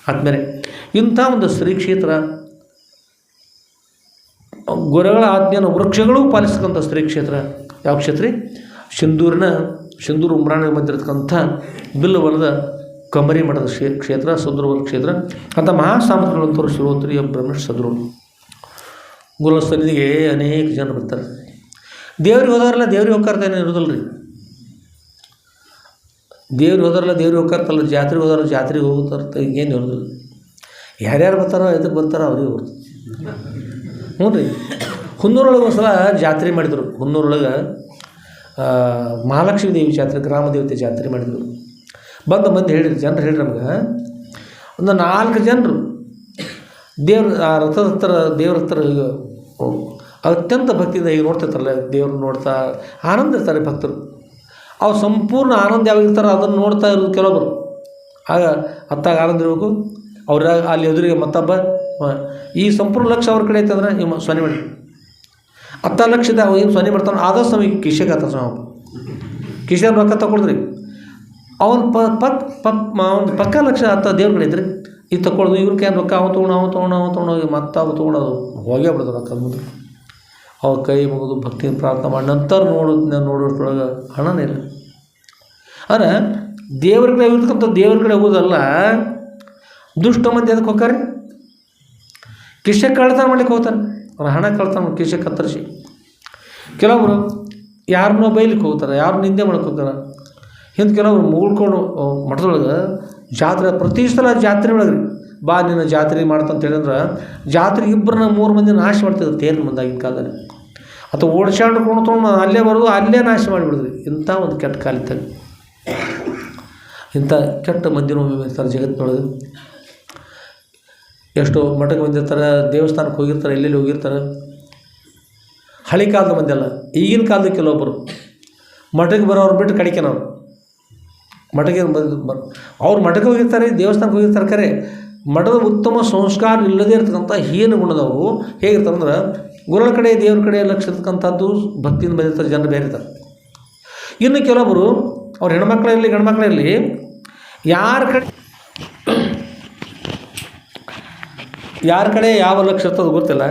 ಆದಮೇಲೆ ಇಂಥ ಒಂದು ಶ್ರೀ ಕ್ಷೇತ್ರ ಗೊರೆಗಳ ಆಜ್ಞೆಯನ್ನು ವೃಕ್ಷಗಳು ಪಾಲಿಸ್ತಕ್ಕಂಥ ಸ್ತ್ರೀ ಕ್ಷೇತ್ರ ಯಾವ ಕ್ಷೇತ್ರ? ಸಿಂಧೂರು ಉಮ್ರಾಣಿ ಬಂದಿರತಕ್ಕಂಥ ಬಿಲ್ಲವನದ ಕಮರಿ ಮಠದ ಕ್ಷೇತ್ರ ಸುಂದರವನ ಕ್ಷೇತ್ರ ಅಂತ ಮಹಾಸಾಮರ್ಥ್ಯಗಳನ್ನು ತೋರಿಸಿರುವ ಶ್ರೀ ಬ್ರಹ್ಮೇಶ್ ಸದ್ರು. ಗುರು ಸನ್ನಿಧಿಗೆ ಅನೇಕ ಜನ ಬರ್ತಾರೆ. ದೇವ್ರಿಗೆ ಹೋದವರೆಲ್ಲ ದೇವ್ರಿಗೆ ಹೋಗ್ತಾರೇನು ಇರೋದಿಲ್ಲ ರೀ. ದೇವ್ರಿಗೆ ಹೋದವರೆಲ್ಲ ದೇವ್ರಿಗೆ ಹೋಗ್ತಾರಲ್ಲ, ಜಾತ್ರೆಗೆ ಹೋದವ್ರು ಜಾತ್ರೆಗೆ ಹೋಗ್ತಾರ, ಏನು ಇರೋದಿಲ್ಲ. ಯಾರ್ಯಾರು ಬರ್ತಾರೋ ಎದಕ್ಕೆ ಬರ್ತಾರೋ ಅವ್ರಿಗೆ ಬರ್ತಾರೆ. ಹ್ಞೂ ರೀ. ಹುನ್ನೂರೊಳಗೆ ಒಂದು ಸಲ ಜಾತ್ರೆ ಮಾಡಿದರು. ಹುನ್ನೂರೊಳಗೆ ಮಹಾಲಕ್ಷ್ಮೀ ದೇವಿ ಜಾತ್ರೆ, ಗ್ರಾಮ ದೇವತೆ ಜಾತ್ರೆ ಮಾಡಿದರು. ಮಂದಿ ಹೇಳಿದ್ರು, ಜನರು ಹೇಳ್ರಿ ನಮ್ಗೆ ಒಂದು 4 ಜನರು ದೇವ್ರ ಹತ್ರ ಈಗ ಅತ್ಯಂತ ಭಕ್ತಿಯಿಂದ ಈಗ ನೋಡ್ತಿರ್ತಾರಲ್ಲ, ದೇವ್ರನ್ನ ನೋಡ್ತಾ ಆನಂದ ಇರ್ತಾರೆ ಭಕ್ತರು. ಅವ್ರು ಸಂಪೂರ್ಣ ಆನಂದ ಯಾವಾಗ ಇರ್ತಾರೆ ಅದನ್ನು ನೋಡ್ತಾ ಇರೋದು ಕೆಲವೊಬ್ಬರು. ಆಗ ಅತ್ತಾಗ ಆನಂದ ಇರಬೇಕು. ಅವ್ರ ಅಲ್ಲಿ ಎದುರಿಗೆ ಮತ್ತೊಬ್ಬ ಈ ಸಂಪೂರ್ಣ ಲಕ್ಷ್ಯ ಅವ್ರ ಕಡೆ ಐತೆ ಅಂದ್ರೆ ನೀವು ಸೊನ್ನೆ ಮಾಡಿ ಹತ್ತ ಲಕ್ಷದ ಏನು ಸೊನ್ನೆ ಮಾಡ್ತಾನೆ ಆದಷ್ಟು ನಮಗೆ ಕಿಶೆಗೆ ಆತ ಕಿಶೆನ ರೊಕ್ಕ ತಗೊಳಿದ್ರಿ ಅವನು ಅವ್ನ ಪಕ್ಕ ಲಕ್ಷ ಹತ್ತ ದೇವ್ರ ಕಡೆ ಐತ್ರಿ. ಇದು ತಗೊಳ್ಳೋದು ಇವ್ರ ಕೈ ರೊಕ್ಕ ಅವು ತೊಗೊಂಡು ಮತ್ತೆ ಅವು ತೊಗೊಂಡೋದು ಹೋಗೇ ಬಿಡೋದು ರೊಕ್ಕ ಮುಂದೆ. ಅವ್ರ ಕೈ ಮುಗಿದು ಭಕ್ತಿ ಪ್ರಾರ್ಥನೆ ಮಾಡಿ ನಂತರ ನೋಡೋಷ್ಟ್ರೊಳಗೆ ಹಣನೇ ಇಲ್ಲ. ಆದರೆ ದೇವ್ರ ಕಡೆ ಇರ್ತಕ್ಕಂಥ ದೇವ್ರ ಕಡೆ ಹೋಗೋದಲ್ಲ. ದುಷ್ಟ ಮಂದಿ ಅದಕ್ಕೆ ಹೋಗ್ತಾರೆ, ಕಿಶೆ ಕಳ್ತನ ಮಾಡ್ಲಿಕ್ಕೆ ಹೋಗ್ತಾರೆ. ಅವ್ರ ಹಣ ಕಳ್ತನ ಕಿಶೆ ಕತ್ತರಿಸಿ. ಕೆಲವೊಬ್ರು ಯಾರನ್ನೋ ಬೈಲಿಕ್ಕೆ ಹೋಗ್ತಾರೆ, ಯಾರು ನಿಂದೆ ಮಾಡಕ್ಕೆ ಹೋಗ್ತಾರೆ. ಹಿಂದೆ ಕೆಲವರು ಮುಗುಳ್ಕೊಂಡು ಮಠದೊಳಗೆ ಜಾತ್ರೆ ಪ್ರತಿ ಸಲ ಜಾತ್ರೆ ಒಳಗೆ ಬಾ ನಿನ್ನ ಜಾತ್ರೆ ಮಾಡ್ತಂತ ಹೇಳಿದ್ರೆ ಜಾತ್ರೆಗೆ 2-3 ಮಂದಿ ನಾಶ ಮಾಡ್ತಿದ್ರು ತೇರಿನ ಮುಂದಾಗಿನ ಕಾಲದಲ್ಲಿ. ಅಥವಾ ಓಡಿಸ್ಕೊಂಡು ತೊಗೊಂಡು ಅಲ್ಲೇ ಬರೋದು ಅಲ್ಲೇ ನಾಶ ಮಾಡಿಬಿಡಿದ್ರಿ. ಇಂಥ ಒಂದು ಕೆಟ್ಟ ಕಾಲಿದ್ದಾಗ ಇಂಥ ಕೆಟ್ಟ ಮಂದಿನೂ ಇರ್ತಾರೆ ಜಗತ್ತಿನೊಳಗೆ. ಎಷ್ಟೋ ಮಠಕ್ಕೆ ಬಂದಿರ್ತಾರೆ, ದೇವಸ್ಥಾನಕ್ಕೆ ಹೋಗಿರ್ತಾರೆ, ಎಲ್ಲೆಲ್ಲಿ ಹೋಗಿರ್ತಾರೆ. ಹಳೆ ಕಾಲದ ಮಂದಿ ಅಲ್ಲ, ಈಗಿನ ಕಾಲದ ಕೆಲವೊಬ್ಬರು ಮಠಕ್ಕೆ ಬರೋರು ಬಿಟ್ಟು ಕಡಿಕೆನವ್ರು ಮಠಕ್ಕೆ ಅವ್ರು ಮಠಕ್ಕೆ ಹೋಗಿರ್ತಾರೆ, ದೇವಸ್ಥಾನಕ್ಕೆ ಹೋಗಿರ್ತಾರೆ. ಖರೆ ಮಠದ ಉತ್ತಮ ಸಂಸ್ಕಾರ ಇಲ್ಲದೇ ಇರ್ತಕ್ಕಂಥ ಹೀನ ಗುಣದವರು ಹೇಗಿರ್ತಾರೆ ಅಂದ್ರೆ ಗುರುಗಳ ಕಡೆ ದೇವ್ರ ಕಡೆ ಲಕ್ಷ ಇರ್ತಕ್ಕಂಥದ್ದು ಭಕ್ತಿಯಿಂದ ಬಂದಿರ್ತಾರೆ ಜನರು ಬೇರೆ ಇರ್ತಾರೆ. ಇನ್ನು ಕೆಲವೊಬ್ಬರು ಅವ್ರ ಹೆಣ್ಮಕ್ಳಿರಲಿ ಗಂಡ್ಮಕ್ಳಿರಲಿ ಯಾರ ಕಡೆ ಯಾವ ಲಕ್ಷ ಇರ್ತದೆ ಗೊತ್ತಿಲ್ಲ.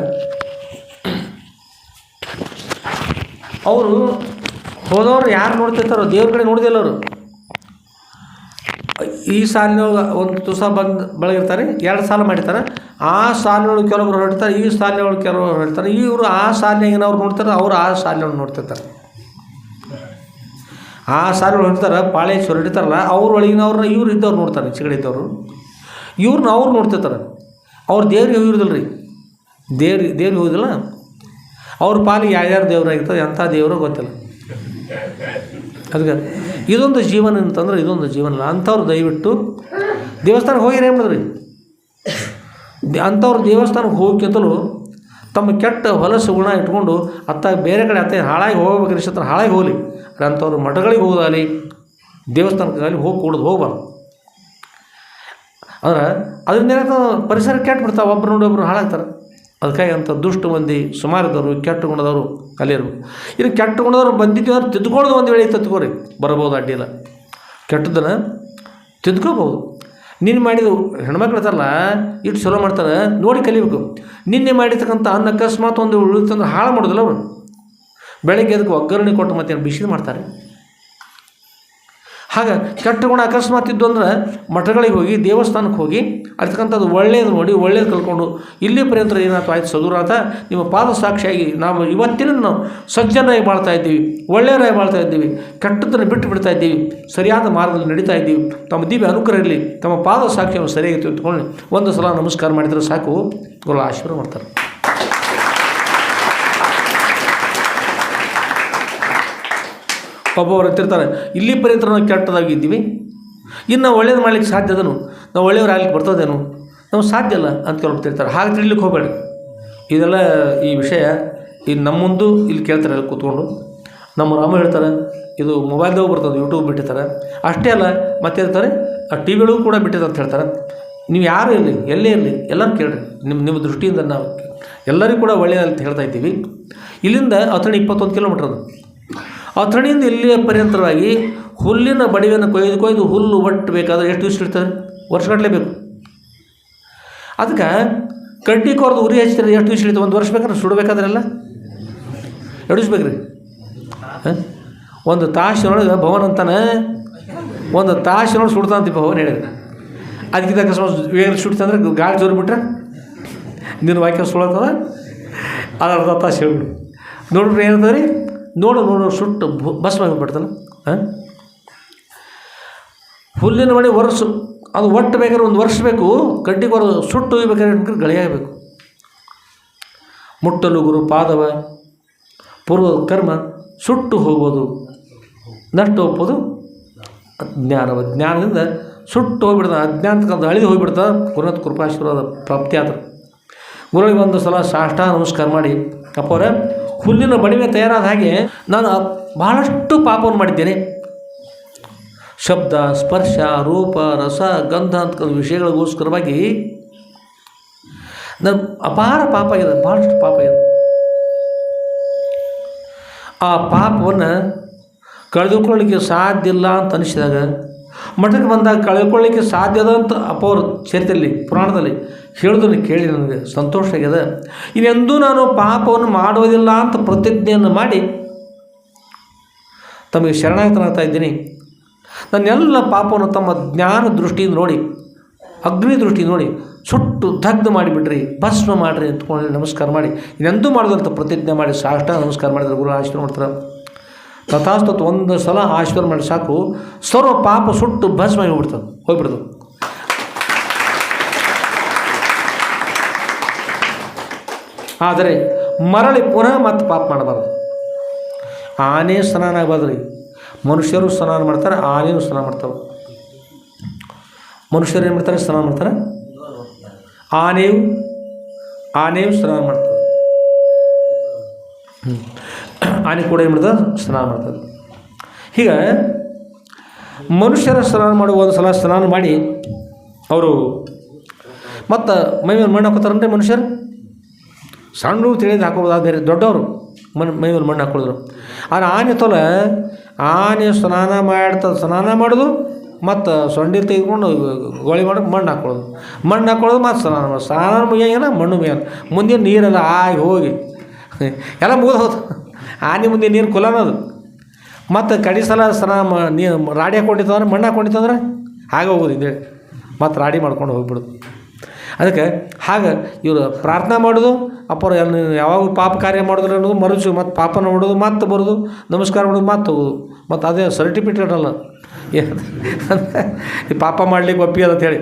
ಅವರು ಹೋದವ್ರು ಯಾರು ನೋಡ್ತಿರ್ತಾರೋ ದೇವ್ರ ಕಡೆ ನೋಡಿದಿಲ್ಲ. ಅವರು ಈ ಸಾಲಿನೊಳಗೆ ಒಂದು ತುಸ ಬೆಳಗಿರ್ತಾರೆ, 2 ಸಾಲ ಮಾಡಿರ್ತಾರೆ. ಆ ಸಾಲಿನೊಳಗೆ ಕೆಲವೊಬ್ರು ಹೊರಡ್ತಾರೆ, ಈ ಸಾಲಿನೊಳಗೆ ಕೆಲವರು ಹೊರಡ್ತಾರೆ. ಇವರು ಆ ಸಾಲಿನಾಗಿನ ಅವ್ರು ನೋಡ್ತಾರೆ, ಅವರು ಆ ಸಾಲಿನೊಳಗೆ ನೋಡ್ತಿರ್ತಾರೆ. ಆ ಸಾಲಿನೊಳಗೆ ಹೊರಡ್ತಾರೆ, ಪಾಳೇಶ್ವರ ಹೊರಡ್ತಾರಲ್ಲ ಅವ್ರ ಒಳಗಿನವ್ರನ್ನ ಇವ್ರು ಇದ್ದವ್ರು ನೋಡ್ತಾರೆ, ಚಿಗಡೆ ಇದ್ದವರು ಇವ್ರನ್ನ ಅವ್ರು ನೋಡ್ತಿರ್ತಾರೆ. ಅವ್ರು ದೇವ್ರಿಗೆ ಹೋಗಿರೋದಿಲ್ಲ ರೀ. ದೇವ್ರಿಗೆ ಹೋಗೋದಿಲ್ಲ. ಅವ್ರ ಪಾಲಿಗೆ ಯಾರ್ಯಾರು ದೇವ್ರಾಗಿರ್ತಾರೆ, ಎಂಥ ದೇವರು ಗೊತ್ತಿಲ್ಲ. ಅದಕ್ಕೆ ಇದೊಂದು ಜೀವನ ಅಂತಂದ್ರೆ ಇದೊಂದು ಜೀವನ. ಅಂಥವ್ರು ದಯವಿಟ್ಟು ದೇವಸ್ಥಾನಕ್ಕೆ ಹೋಗಿರ ಏನು ಮಾಡಿದ್ರಿ. ಅಂಥವ್ರು ದೇವಸ್ಥಾನಕ್ಕೆ ಹೋಗಿಂತಲೂ ತಮ್ಮ ಕೆಟ್ಟ ಹೊಲಸು ಗುಣ ಇಟ್ಕೊಂಡು ಬೇರೆ ಕಡೆ ಹಾಳಾಗಿ ಹೋಗ್ಬೇಕು ಅನಿಸುತ್ತೆ, ಹಾಳಾಗಿ ಹೋಗಲಿ. ಅಂಥವ್ರು ಮಠಗಳಿಗೆ ಹೋಗೋದಾಗಲಿ ದೇವಸ್ಥಾನಕ್ಕಾಗಲಿ ಹೋಗ್ಬಾರ್ದು. ಅಂದ್ರೆ ಅದರಿಂದ ಏನಾಗ್ತದೆ, ಪರಿಸರ ಕೆಟ್ಟು ಬಿಡ್ತಾವೆ, ಒಬ್ಬರು ನೋಡಿ ಒಬ್ಬರು ಹಾಳಾಗ್ತಾರೆ. ಅದಕ್ಕಾಗಿ ಅಂಥ ದುಷ್ಟ ಮಂದಿ ಸುಮಾರಿದ್ದವರು ಕೆಟ್ಟ ಗುಣದವರು ಕಲಿಯರ್ಬೇಕು. ಇನ್ನು ಕೆಟ್ಟ ಗುಣದವ್ರು ಬಂದಿದ್ದೀವಿ ಅಂದ್ರೆ ತಿದ್ಕೊಳ್ಳೋದು ಒಂದು ವೇಳೆ ತತ್ಕೋರಿ ಬರ್ಬೋದು, ಅಡ್ಡಿಲ್ಲ. ಕೆಟ್ಟದನ್ನು ತಿದ್ಕೋಬೋದು. ನಿನ್ನೆ ಮಾಡಿದ ಹೆಣ್ಮಕ್ಳು ಇರ್ತಾರಲ್ಲ ಇಟ್ಟು ಚಲೋ ಮಾಡ್ತಾರೆ, ನೋಡಿ ಕಲಿಬೇಕು. ನಿನ್ನೆ ಮಾಡಿರ್ತಕ್ಕಂಥ ಅನ್ನ ಅಕಸ್ಮಾತ್ ಒಂದು ಉಳಿತಂದ್ರೆ ಹಾಳು ಮಾಡೋದಿಲ್ಲ ಅವರು. ಬೆಳಗ್ಗೆ ಅದಕ್ಕೆ ಒಗ್ಗರಣೆ ಕೊಟ್ಟು ಮತ್ತೆ ಬಿಸಿದು ಮಾಡ್ತಾರೆ. ಹಾಗೆ ಕೆಟ್ಟ ಗುಣ ಅಕಸ್ಮಾತ್ ಇದ್ದು ಅಂದ್ರೆ ಮಠಗಳಿಗೆ ಹೋಗಿ ದೇವಸ್ಥಾನಕ್ಕೆ ಹೋಗಿ ಅರ್ತಕ್ಕಂಥದ್ದು ಒಳ್ಳೆಯದು ನೋಡಿ ಒಳ್ಳೇದು ಕಲ್ಕೊಂಡು ಇಲ್ಲಿ ಪರ್ಯಂತ ಏನಾಯ್ತು ಆಯ್ತು ಸದುರಾತ ನಿಮ್ಮ ಪಾದ ಸಾಕ್ಷಿಯಾಗಿ ನಾವು ಇವತ್ತಿನ ನಾವು ಸಜ್ಜನಾಗಿ ಬಾಳ್ತಾ ಇದ್ದೀವಿ, ಒಳ್ಳೆಯವರಾಗಿ ಬಾಳ್ತಾ ಇದ್ದೀವಿ, ಕೆಟ್ಟದ್ದನ್ನು ಬಿಟ್ಟು ಬಿಡ್ತಾ ಇದ್ದೀವಿ, ಸರಿಯಾದ ಮಾರ್ಗದಲ್ಲಿ ನಡೀತಾ ಇದ್ದೀವಿ. ತಮ್ಮ ದಿವ್ಯ ಅನುಗ್ರಹ ಇರಲಿ, ತಮ್ಮ ಪಾದ ಸಾಕ್ಷಿಯನ್ನು ಸರಿಯಾಗಿ ತಿಳ್ಕೊಂಡು ಒಂದು ಸಲ ನಮಸ್ಕಾರ ಮಾಡಿದರೆ ಸಾಕು, ಗುರು ಆಶೀರ್ವಾದ ಮಾಡ್ತಾರೆ. ಒಬ್ಬೊಬ್ಬರು ಅಂತಿರ್ತಾರೆ ಇಲ್ಲಿ ಪರ್ಯಂತ ನಾವು ಕೆಟ್ಟದಾಗಿದ್ದೀವಿ, ಇನ್ನು ಒಳ್ಳೇದು ಮಾಡ್ಲಿಕ್ಕೆ ಸಾಧ್ಯದನು, ನಾವು ಒಳ್ಳೆಯವ್ರಾಗ್ಲಿಕ್ಕೆ ಬರ್ತದೇನು, ನಾವು ಸಾಧ್ಯ ಅಲ್ಲ ಅಂತ ಕೇಳ್ತಿರ್ತಾರೆ. ಹಾಗೆ ತಿಳ್ಲಿಕ್ಕೆ ಹೋಗಬೇಡಿ. ಇದೆಲ್ಲ ಈ ವಿಷಯ ಈಗ ನಮ್ಮ ಮುಂದೆ ಇಲ್ಲಿ ಕೇಳ್ತಾರೆ ಎಲ್ಲ ಕೂತ್ಕೊಂಡು. ನಮ್ಮ ರಾಮ ಹೇಳ್ತಾರೆ, ಇದು ಮೊಬೈಲ್ದಾಗ ಬರ್ತದೆ, ಯೂಟ್ಯೂಬ್ ಬಿಟ್ಟಿರ್ತಾರೆ. ಅಷ್ಟೇ ಅಲ್ಲ ಮತ್ತೆ ಇರ್ತಾರೆ ಟಿ ವಿಗಳಿಗೂ ಕೂಡ ಬಿಟ್ಟಿದೆ ಅಂತ ಹೇಳ್ತಾರೆ. ನೀವು ಯಾರು ಇರಲಿ, ಎಲ್ಲೇ ಇರಲಿ, ಎಲ್ಲರೂ ಕೇಳ್ರಿ. ನಿಮ್ಮ ದೃಷ್ಟಿಯಿಂದ ನಾವು ಎಲ್ಲರಿಗೂ ಕೂಡ ಒಳ್ಳೆಯದಂತ ಹೇಳ್ತಾ ಇದ್ದೀವಿ. ಇಲ್ಲಿಂದ ಅಥಣಿ 21 ಕಿಲೋಮೀಟ್ರ್ ಅದು. ಅಥಣಿಯಿಂದ ಇಲ್ಲಿಯ ಪರ್ಯಂತರವಾಗಿ ಹುಲ್ಲಿನ ಬಡಿಯನ್ನು ಕೊಯ್ದು ಹುಲ್ಲು ಒಟ್ಟು ಬೇಕಾದ್ರೆ ಎಷ್ಟು ದಿವಸ ಇರ್ತದೆ, ವರ್ಷಗಟ್ಟಲೆ ಬೇಕು. ಅದಕ್ಕೆ ಕಡ್ಡಿ ಕೊರ್ದು ಉರಿ ಹಚ್ಚಿದ್ರೆ ಎಷ್ಟು ದಿವಸ ಹಿಡಿತು? ಒಂದು ವರ್ಷ ಬೇಕಾದ್ರೆ ಸುಡಬೇಕಾದ್ರೆಲ್ಲ ಎರಡು ದಿವಸ ಬೇಕ್ರಿ. ಒಂದು ತಾಸಿನೊಳಗೆ ಭವನ ಅಂತಾನೆ, ಒಂದು ತಾಸಿನೊಳಗೆ ಸುಡ್ತಾನಂತ ಭವನ ಹೇಳಿದ್ರೆ. ಅದಕ್ಕಿಂತ ಅಕಸ್ಮಾತ್ ವೇಗ ಸುಡ್ತಂದ್ರೆ ಗಾಳಿ ಜೋರು ಬಿಟ್ರೆ ನೀನು ವಾಕ್ಯ ಸುಳತ್ತದ, ಅದು ಅರ್ಧ ತಾಸು ಹೇಳ್ಬಿಡು. ನೋಡ್ರಿ ಏನಂತದ ರೀ, ನೋಡು ಸುಟ್ಟು ಭಸ್ಮ ಆಗಿಬಿಡ್ತಲ್ಲ. ಹುಲ್ಲಿನ ಮನೆ ವರ್ಷ ಅದು ಒಟ್ಟು ಬೇಕಾದ್ರೆ ಒಂದು ವರ್ಷ ಬೇಕು. ಕಡ್ಡಿಗೆ ಸುಟ್ಟು ಹೋಗ್ಬೇಕಾದ್ರೆ ಗಳಿಯಾಗಬೇಕು. ಮುಟ್ಟಲು ಗುರು ಪಾದವ ಪೂರ್ವ ಕರ್ಮ ಸುಟ್ಟು ಹೋಗೋದು, ನಷ್ಟು ಒಪ್ಪೋದು ಜ್ಞಾನವ. ಜ್ಞಾನದಿಂದ ಸುಟ್ಟು ಹೋಗ್ಬಿಡ್ತಾನೆ, ಅಜ್ಞಾನಕ್ಕೆ ಅಳಿದು ಹೋಗಿಬಿಡ್ತಾನೆ. ಗುರುನಾಥ ಕೃಪಾಶೀರ್ವಾದ ಪ್ರಾಪ್ತಿ ಆದ್ರೆ ಗುರುವಿಗೆ ಒಂದು ಸಲ ಸಾಷ್ಟಾಂಗ ನಮಸ್ಕಾರ ಮಾಡಿ, ಅಪ್ಪವ್ರೆ ಹುಲ್ಲಿನ ಬಡಿಮೆ ತಯಾರಾದ ಹಾಗೆ ನಾನು ಬಹಳಷ್ಟು ಪಾಪವನ್ನು ಮಾಡಿದ್ದೇನೆ. ಶಬ್ದ, ಸ್ಪರ್ಶ, ರೂಪ, ರಸ, ಗಂಧ ಅಂತ ವಿಷಯಗಳಿಗೋಸ್ಕರವಾಗಿ ನನ್ನ ಅಪಾರ ಪಾಪ ಆಗಿದೆ, ಭಾಳಷ್ಟು ಪಾಪ ಆಗಿದೆ. ಆ ಪಾಪವನ್ನು ಕಳೆದುಕೊಳ್ಳಲಿಕ್ಕೆ ಸಾಧ್ಯ ಇಲ್ಲ ಅಂತ ಅನಿಸಿದಾಗ, ಮಠಕ್ಕೆ ಬಂದಾಗ ಕಳೆದುಕೊಳ್ಳಲಿಕ್ಕೆ ಸಾಧ್ಯದ ಅಂತ ಅಪ್ಪವ್ರ ಚರಿತ್ರೆಯಲ್ಲಿ ಪುರಾಣದಲ್ಲಿ ಹೇಳೋದನ್ನು ಕೇಳಿ ನನಗೆ ಸಂತೋಷ ಆಗ್ಯದ. ಇನ್ನೆಂದೂ ನಾನು ಪಾಪವನ್ನು ಮಾಡೋದಿಲ್ಲ ಅಂತ ಪ್ರತಿಜ್ಞೆಯನ್ನು ಮಾಡಿ ತಮಗೆ ಶರಣಾಗತನಾಗ್ತಾ ಇದ್ದೀನಿ. ನನ್ನೆಲ್ಲ ಪಾಪವನ್ನು ತಮ್ಮ ಜ್ಞಾನ ದೃಷ್ಟಿಯಿಂದ ನೋಡಿ, ಅಗ್ನಿ ದೃಷ್ಟಿ ನೋಡಿ ಸುಟ್ಟು ದಗ್ಧ ಮಾಡಿಬಿಟ್ರಿ, ಭಸ್ಮ ಮಾಡಿರಿ ಅಂತ್ಕೊಂಡು ನಮಸ್ಕಾರ ಮಾಡಿ ಇನ್ನೆಂದೂ ಮಾಡೋದಂತ ಪ್ರತಿಜ್ಞೆ ಮಾಡಿ ಸಾಷ್ಟಾಂಗ ನಮಸ್ಕಾರ ಮಾಡಿದ್ರೆ ಗುರು ಆಶೀರ್ವಾದ ಮಾಡ್ತಾರೆ. ತಥಾಸ್ತತ್ ಒಂದು ಸಲ ಆಶೀರ್ವಾದ ಮಾಡಿ ಸಾಕು, ಸರ್ವ ಪಾಪ ಸುಟ್ಟು ಭಸ್ಮ ಹೋಗ್ಬಿಡ್ತದೆ. ಆದರೆ ಮರಳಿ ಪುನಃ ಮತ್ತೆ ಪಾಪ ಮಾಡಬಾರ್ದು. ಆನೆ ಸ್ನಾನ ಆಗಬಾರ್ದು ರೀ. ಮನುಷ್ಯರು ಸ್ನಾನ ಮಾಡ್ತಾರೆ, ಆನೆಯೂ ಸ್ನಾನ ಮಾಡ್ತಾವೆ. ಮನುಷ್ಯರು ಏನು ಮಾಡ್ತಾರೆ? ಸ್ನಾನ ಮಾಡ್ತಾರೆ. ಆನೆಯು ಸ್ನಾನ ಮಾಡ್ತದೆ. ಆನೆ ಕೂಡ ಏನು ಮಾಡ್ತದೆ? ಸ್ನಾನ ಮಾಡ್ತದೆ. ಹೀಗೆ ಮನುಷ್ಯರ ಸ್ನಾನ ಮಾಡುವ ಒಂದು ಸಲ ಸ್ನಾನ ಮಾಡಿ ಅವರು ಮತ್ತು ಮೈ ಮೇಲೆ ಮಣ್ಣು ಹಾಕೋತಾರಂತೆ ಮನುಷ್ಯರು. ಸಣ್ಣ ತಿಳಿದು ಹಾಕೋಬೋದು, ಬೇರೆ ದೊಡ್ಡವರು ಮೈ ಮೇಲೆ ಮಣ್ಣು ಹಾಕೊಳ್ಳೋರು. ಆದರೆ ಆನೆ ತೊಲೆ ಆನೆ ಸ್ನಾನ ಮಾಡೋದು ಮತ್ತು ಸೊಂಡಿ ತೆಗೆದುಕೊಂಡು ಗೋಳಿ ಮಾಡೋದು, ಮಣ್ಣು ಹಾಕ್ಕೊಳ್ಳೋದು ಮತ್ತು ಸ್ನಾನ ಮುಗಿಯಂಗಿಲ್ಲ, ಮಣ್ಣು ಮುಗಿಯಲ್ಲ. ಮುಂದಿನ ನೀರೆಲ್ಲ ಆಗಿ ಹೋಗಿ ಎಲ್ಲ ಮುಗಿದು ಹೋದು. ಆನೆ ಮುಂದೆ ನೀರು ಕುಲನದು. ಮತ್ತು ಕಡಿ ಸಲ ರಾಡಿ ಹಾಕ್ಕೊಂಡಿತ್ತಂದ್ರೆ, ಮಣ್ಣು ಹಾಕ್ಕೊಂಡಿತ್ತಂದ್ರೆ ಹಾಗೆ ಹೋಗೋದು ಹಿಂದೆ ಮತ್ತು ರಾಡಿ ಮಾಡ್ಕೊಂಡು ಹೋಗ್ಬಿಡೋದು. ಅದಕ್ಕೆ ಹಾಗೆ ಇವರು ಪ್ರಾರ್ಥನೆ ಮಾಡೋದು, ಅಪ್ಪರು ಯಾವಾಗ ಪಾಪ ಕಾರ್ಯ ಮಾಡಿದ್ರು ಅನ್ನೋದು ಮರುಚು, ಮತ್ತು ಪಾಪ ನೋಡೋದು, ಮತ್ತೆ ಬರೋದು, ನಮಸ್ಕಾರ ಮಾಡೋದು, ಮತ್ತೆ ಹೋಗೋದು. ಮತ್ತು ಅದೇ ಸರ್ಟಿಫಿಕೇಟ್ ಅಲ್ಲ, ಈ ಪಾಪ ಮಾಡಲಿಕ್ಕೆ ಒಪ್ಪಿಗೆ ಅಂತೇಳಿ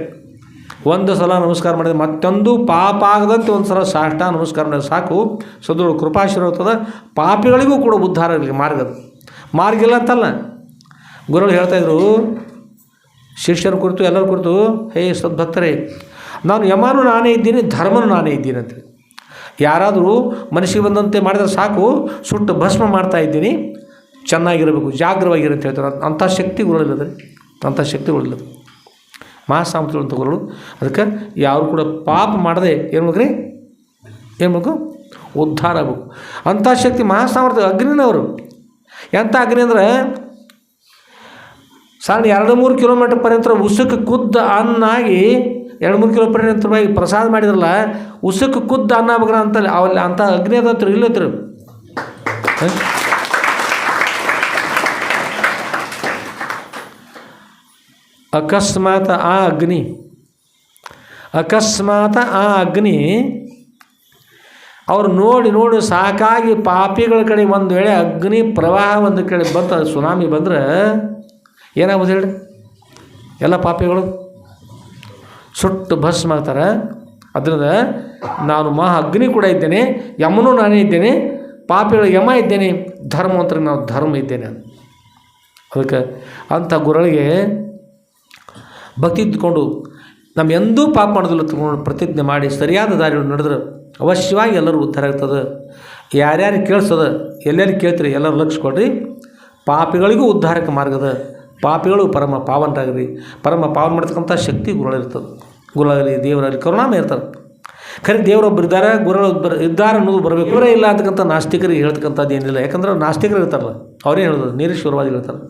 ಒಂದು ಸಲ ನಮಸ್ಕಾರ ಮಾಡಿದ್ರೆ ಮತ್ತೊಂದು ಪಾಪ ಆಗದಂತೆ ಒಂದು ಸಲ ಸಾಷ್ಟಾಂಗ ನಮಸ್ಕಾರ ಮಾಡಿದ್ರೆ ಸಾಕು, ಸದ್ಗುರು ಕೃಪಾಶೀರ್ವಾದ. ಪಾಪಿಗಳಿಗೂ ಕೂಡ ಉದ್ಧಾರ ಇರಲಿಕ್ಕೆ ಮಾರ್ಗ ಇಲ್ಲ ಅಂತಲ್ಲ. ಗುರುಗಳು ಹೇಳ್ತಾಯಿದ್ರು ಶಿಷ್ಯರ ಕುರಿತು, ಎಲ್ಲರ ಕುರಿತು, ಹೇ ಸದ್ಭಕ್ತರೇ, ನಾನು ಯಮನೂ ನಾನೇ ಇದ್ದೀನಿ, ಧರ್ಮನೂ ನಾನೇ ಇದ್ದೀನಿ ಅಂತೇಳಿ. ಯಾರಾದರೂ ಮನಸ್ಸಿಗೆ ಬಂದಂತೆ ಮಾಡಿದ್ರೆ ಸಾಕು, ಸುಟ್ಟು ಭಸ್ಮ ಮಾಡ್ತಾ ಇದ್ದೀನಿ, ಚೆನ್ನಾಗಿರಬೇಕು, ಜಾಗ್ರವಾಗಿರಿ ಅಂತ ಹೇಳ್ತಾರೆ. ಅಂಥ ಶಕ್ತಿ ಗುರುಗಳಿಲ್ಲದ, ಅಂಥ ಶಕ್ತಿಗಳಿಲ್ಲ ಮಹಾಸಾಮರ್ಥ್ಯಗಳು ಅಂತ ಗುರುಗಳು. ಅದಕ್ಕೆ ಯಾರು ಕೂಡ ಪಾಪ ಮಾಡದೆ ಏನು ಬೇಕು? ಉದ್ಧಾರ ಆಗಬೇಕು. ಅಂಥ ಶಕ್ತಿ ಮಹಾಸಾಮರ್ಥ್ಯ ಅಗ್ನಿನವರು. ಎಂಥ ಅಗ್ನಿ ಅಂದರೆ ಸಣ್ಣ 2-3 ಕಿಲೋಮೀಟ್ರ್ ಪರ್ಯಂತ ಉಸುಕ್ಕೆ ಕುದ್ದ ಅನ್ನಾಗಿ 2-3 ಕಿಲೋಮೀಟ್ರ್ ಪ್ರಸಾದ ಮಾಡಿದ್ರಲ್ಲ, ಉಸುಕ್ಕೆ ಕುದ್ದ ಅನ್ನ ಆಗ್ಬೇಕ್ರ ಅಂತ ಅವಲ್ಲಿ ಅಂಥ ಅಗ್ನಿ ಅದಂತ ಇಲ್ಲತ್ರ. ಅಕಸ್ಮಾತ್ ಆ ಅಗ್ನಿ ಅವ್ರು ನೋಡಿ ಸಾಕಾಗಿ ಪಾಪಿಗಳ ಕಡೆ ಒಂದು ವೇಳೆ ಅಗ್ನಿ ಪ್ರವಾಹ ಒಂದು ಕಡೆ ಬಂತ, ಸುನಾಮಿ ಬಂದರೆ ಏನಾಗ್ಬೋದು ಹೇಳಿ? ಎಲ್ಲ ಪಾಪಿಗಳು ಸುಟ್ಟು ಭಸ್ಮ ಆಗ್ತಾರೆ. ಅದರಿಂದ ನಾನು ಅಗ್ನಿ ಕೂಡ ಇದ್ದೇನೆ, ಯಮನೂ ನಾನೇ ಇದ್ದೇನೆ, ಪಾಪಿಗಳು ಯಮ ಇದ್ದೇನೆ, ಧರ್ಮವಂತರಿಗೆ ನಾವು ಧರ್ಮ ಇದ್ದೇನೆ. ಅದಕ್ಕೆ ಅಂಥ ಗುರುಗಳಿಗೆ ಭಕ್ತಿ ಇದ್ದುಕೊಂಡು ನಮ್ಮ ಎಂದೂ ಪಾಪ ಮಾಡೋದಿಲ್ಲ ತಗೊಂಡು ಪ್ರತಿಜ್ಞೆ ಮಾಡಿ ಸರಿಯಾದ ದಾರಿಗಳು ನಡೆದ್ರೆ ಅವಶ್ಯವಾಗಿ ಎಲ್ಲರೂ ಉದ್ಧಾರ ಆಗ್ತದೆ. ಯಾರ್ಯಾರಿಗೆ ಕೇಳಿಸ್ತದೆ, ಎಲ್ಲೆಲ್ಲಿ ಕೇಳ್ತೀರಿ ಎಲ್ಲರೂ ಲಕ್ಷ ಕೊಡ್ರಿ. ಪಾಪಿಗಳಿಗೂ ಉದ್ಧಾರಕ್ಕೆ ಮಾರ್ಗದ. ಪಾಪಿಗಳು ಪರಮ ಪಾವನರಾಗ್ರಿ. ಪರಮ ಪಾವನ ಮಾಡ್ತಕ್ಕಂಥ ಶಕ್ತಿ ಗುರುಗಳಿರ್ತದೆ. ಗುರುಗಳಲ್ಲಿ ದೇವರಲ್ಲಿ ಕರುಣಾಮಯ ಇರ್ತಾರೆ. ಖರೆ ದೇವರೊಬ್ಬರು ಇದ್ದಾರೆ, ಗುರುಗಳೊಬ್ಬರು ಇದ್ದಾರೆ ಅನ್ನೋದು ಬರಬೇಕು. ಇವರೇ ಇಲ್ಲ ಅಂತಕ್ಕಂಥ ನಾಸ್ತಿಕರಿಗೆ ಹೇಳ್ತಕ್ಕಂಥದ್ದು ಏನಿಲ್ಲ. ಯಾಕಂದ್ರೆ ನಾಸ್ತಿಕರು ಇರ್ತಾರಲ್ಲ, ಅವರೇ ಹೇಳೋದು ನಿರೀಶ್ವರವಾದಿಗಳು ಇರ್ತಾರೆ.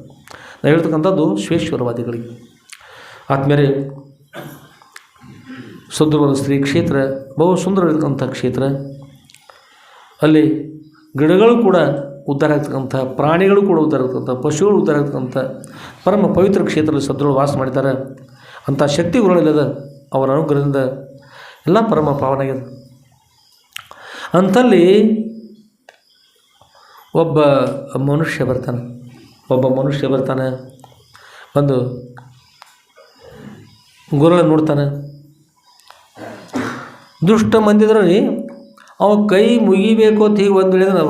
ನಾವು ಹೇಳ್ತಕ್ಕಂಥದ್ದು ಶ್ವೇಶ್ವರವಾದಿಗಳಿಗೆ. ಆದ್ಮೇಲೆ ಸುಂದರವಾದ ಸ್ತ್ರೀ ಕ್ಷೇತ್ರ, ಬಹು ಸುಂದರವಾಗಿರ್ತಕ್ಕಂಥ ಕ್ಷೇತ್ರ. ಅಲ್ಲಿ ಗಿಡಗಳು ಕೂಡ ಉದ್ಧಾರ ಆಗ್ತಕ್ಕಂಥ, ಪ್ರಾಣಿಗಳು ಕೂಡ ಉದ್ಧಾರ ಆಗ್ತಕ್ಕಂಥ, ಪಶುಗಳು ಉದ್ಧಾರ ಆಗ್ತಕ್ಕಂಥ ಪರಮ ಪವಿತ್ರ ಕ್ಷೇತ್ರದಲ್ಲಿ ಸದ್ಗುರು ವಾಸ ಮಾಡಿದ್ದಾರೆ. ಅಂಥ ಶಕ್ತಿಗಳಿಲ್ಲದ ಅವರ ಅನುಗ್ರಹದಿಂದ ಎಲ್ಲ ಪರಮ ಪಾವನಾಗಿದೆ. ಅಂಥಲ್ಲಿ ಒಬ್ಬ ಮನುಷ್ಯ ಬರ್ತಾನೆ, ಬಂದು ಗುರುಳ ನೋಡ್ತಾನೆ. ದುಷ್ಟ ಮಂದಿದ್ರಲ್ಲಿ ಅವ ಕೈ ಮುಗಿಬೇಕು ಅಂತ ಹೀಗೆ ಒಂದು ಹೇಳಿದ್ರೆ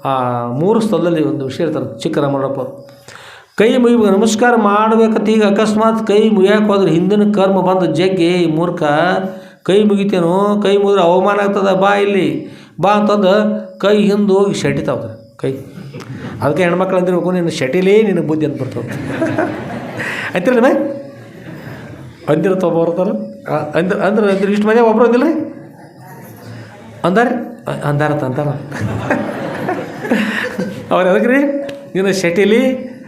ಆ 3 ಸ್ಥಳದಲ್ಲಿ ಒಂದು ವಿಷಯ ಇರ್ತಾರೆ. ಚಿಕ್ಕರಾಮಣ್ಣಪ್ಪ ಕೈ ಮುಗಿಬೇಕು, ನಮಸ್ಕಾರ ಮಾಡಬೇಕಂತ ಈಗ ಅಕಸ್ಮಾತ್ ಕೈ ಮುಗಿಯಕ್ಕೆ ಹೋದ್ರೆ ಹಿಂದಿನ ಕರ್ಮ ಬಂದು ಜಗ್ಗಿ ಮೂರ್ಖ ಕೈ ಮುಗಿತೇನೋ, ಕೈ ಮುಗಿದ್ರೆ ಅವಮಾನ ಆಗ್ತದೆ, ಬಾ ಇಲ್ಲಿ ಬಾ ಅಂತಂದು ಕೈ ಹಿಂದೆ ಹೋಗಿ ಶಟಿತಾವ್ತಾರೆ ಕೈ. ಅದಕ್ಕೆ ಹೆಣ್ಮಕ್ಳು ಅಂದಿರ್ಬೇಕು, ನಿನ್ನ ಶಟಿಲೇ ನಿನಗೆ ಬುದ್ಧಿ ಅಂತ ಬರ್ತವೆ ಅಂತಿರಲ್ಲ ಮೇ ಅಂದಿರತ್ತ ಒಬ್ಬ ಬರ್ತಾರೆ ಅಂದ್ರೆ ಇಷ್ಟು ಮಂದಿ ಒಬ್ಬರು ಅಂದಿಲ್ಲ ರೀ ಅಂದಾರತ್ತ ಅವ್ರು ಅದಕ್ಕೆ ರೀ ನಿನ್ನ ಶಟಿಲಿ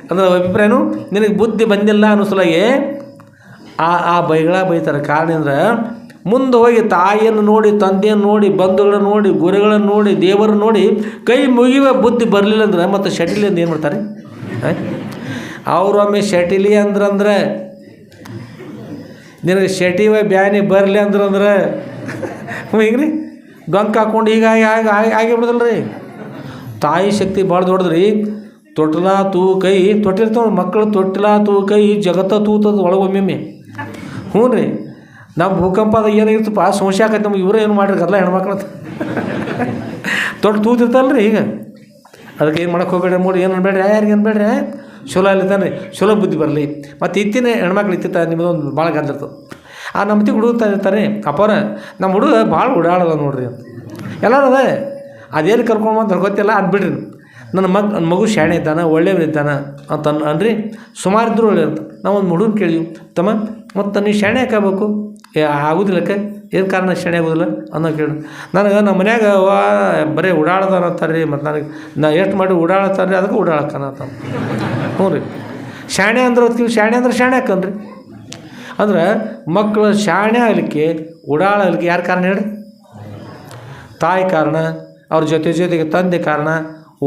ಅಂದ್ರೆ ಅಭಿಪ್ರಾಯನು ನಿನಗೆ ಬುದ್ಧಿ ಬಂದಿಲ್ಲ ಅನ್ನೋ ಸಲುವಾಗಿ ಆ ಬೈತಾರೆ. ಕಾರಣ ಅಂದ್ರೆ ಮುಂದೆ ಹೋಗಿ ತಾಯಿಯನ್ನು ನೋಡಿ, ತಂದೆಯನ್ನು ನೋಡಿ, ಬಂಧುಗಳನ್ನು ನೋಡಿ, ಗುರುಗಳನ್ನು ನೋಡಿ, ದೇವರನ್ನು ನೋಡಿ ಕೈ ಮುಗಿಯುವ ಬುದ್ಧಿ ಬರಲಿಲ್ಲ ಅಂದ್ರೆ ಮತ್ತು ಶಟಿಲಿ ಅಂತ ಏನು ಮಾಡ್ತಾರೆ? ಅವ್ರೊಮ್ಮೆ ಶಟಿಲಿ ಅಂದ್ರೆ ನಿನಗೆ ಶಟಿವ ಬ್ಯಾನಿ ಬರಲಿ ಅಂದ್ರೆ ಹಿಂಗೆ ರೀ ಗಂಕ್ ಹಾಕ್ಕೊಂಡು ಈಗ ಆಗಿಬಿಡ್ದಲ್ಲ ರೀ. ತಾಯಿ ಶಕ್ತಿ ಭಾಳ ದೊಡ್ಡದ್ರಿ. ತೊಟ್ಲ ತೂ ಕೈ ತೊಟ್ಟಿರ್ತಾವೆ ಮಕ್ಕಳು, ತೊಟ್ಲ ತೂ ಕೈ ಜಗತ್ತ ತೂತದ ಒಳಗೊಮ್ಮೆ. ಹ್ಞೂ ರೀ, ನಮ್ಮ ಭೂಕಂಪದಾಗ ಏನಾಗಿರ್ತಪ್ಪ ಸಂಶಯ ಆಕೈತೆ ನಮ್ಗೆ, ಇವರೇ ಏನು ಮಾಡಿರ್ಕಲ್ಲ ಹೆಣ್ಮಕ್ಳು ಅಂತ ತೊಟ್ಟು ತೂತಿರ್ತಲ್ಲ ರೀ. ಈಗ ಅದಕ್ಕೆ ಏನು ಮಾಡೋಕೆ ಹೋಗ್ಬೇಡ್ರಿ, ಮೂಡಿ ಏನು ಅನ್ಬೇಡ್ರಿ, ಯಾರಿಗೆ ಅನ್ಬೇಡ್ರಿ, ಚಲೋ ಅಲ್ಲಿದ್ದಾನೆ ರೀ, ಚಲೋ ಬುದ್ಧಿ ಬರಲಿ. ಮತ್ತು ಇತ್ತಿನ ಹೆಣ್ಮಕ್ಳು ನಿಮ್ಮದೊಂದು ಭಾಳ ಗಂದಿರ್ತದೆ. ಆ ನಮ್ಮತಿ ಹುಡುಗ ಇರ್ತಾರೆ, ಅಪ್ಪರ ನಮ್ಮ ಹುಡುಗ ಭಾಳ ಓಡಾಡೋದ ನೋಡ್ರಿ ಅಂತ ಎಲ್ಲರೂ ಅದ. ಅದೇನು ಕರ್ಕೊಂಡು ಬಂದು ಗೊತ್ತಿಲ್ಲ ಅಂದ್ಬಿಡ್ರಿ. ನನ್ನ ಮಗು ಶಾಣೆ ಇದ್ದಾನೆ, ಒಳ್ಳೆಯವರಿದ್ದಾನೆ ಅಂತ ಅನ್ರಿ. ಸುಮಾರು ಇದ್ದರು ಒಳ್ಳೆ ಅಂತ. ನಾವು ಒಂದು ಹುಡುಗನ ಕೇಳಿದ್ವಿ, ತಮ್ಮ ಮತ್ತು ನೀವು ಶಾಣೆ ಹಾಕಬೇಕು, ಆಗೋದಿಲ್ಲಕ್ಕೆ ಏನು ಕಾರಣ ಶಾಣೆ ಆಗೋದಿಲ್ಲ ಅನ್ನೋ ಕೇಳಿ. ನನಗೆ ನಮ್ಮ ಮನ್ಯಾಗ ಬರೀ ಓಡಾಡ್ದಾನ ಅಂತಾರೆ ರೀ. ಮತ್ತು ನಾ ಎಷ್ಟು ಮಾಡಿ ಓಡಾಡ್ತಾರೆ ಅದಕ್ಕೆ ಓಡಾಡಕ್ಕನ ಅಂತ. ಹ್ಞೂ ರೀ, ಶಾಣೆ ಅಂದ್ರೆ ಓದ್ತೀವಿ, ಶಾಣೆ ಅಂದ್ರೆ ಶಾಣೆ ಹಾಕನ್ರಿ. ಅಂದ್ರೆ ಮಕ್ಕಳು ಶಾಣೆ ಆಗಲಿಕ್ಕೆ, ಓಡಾಡಲಿಕ್ಕೆ ಯಾರು ಕಾರಣ ಹೇಳ್ರಿ? ತಾಯಿ ಕಾರಣ, ಅವ್ರ ಜೊತೆಗೆ ತಂದೆ ಕಾರಣ,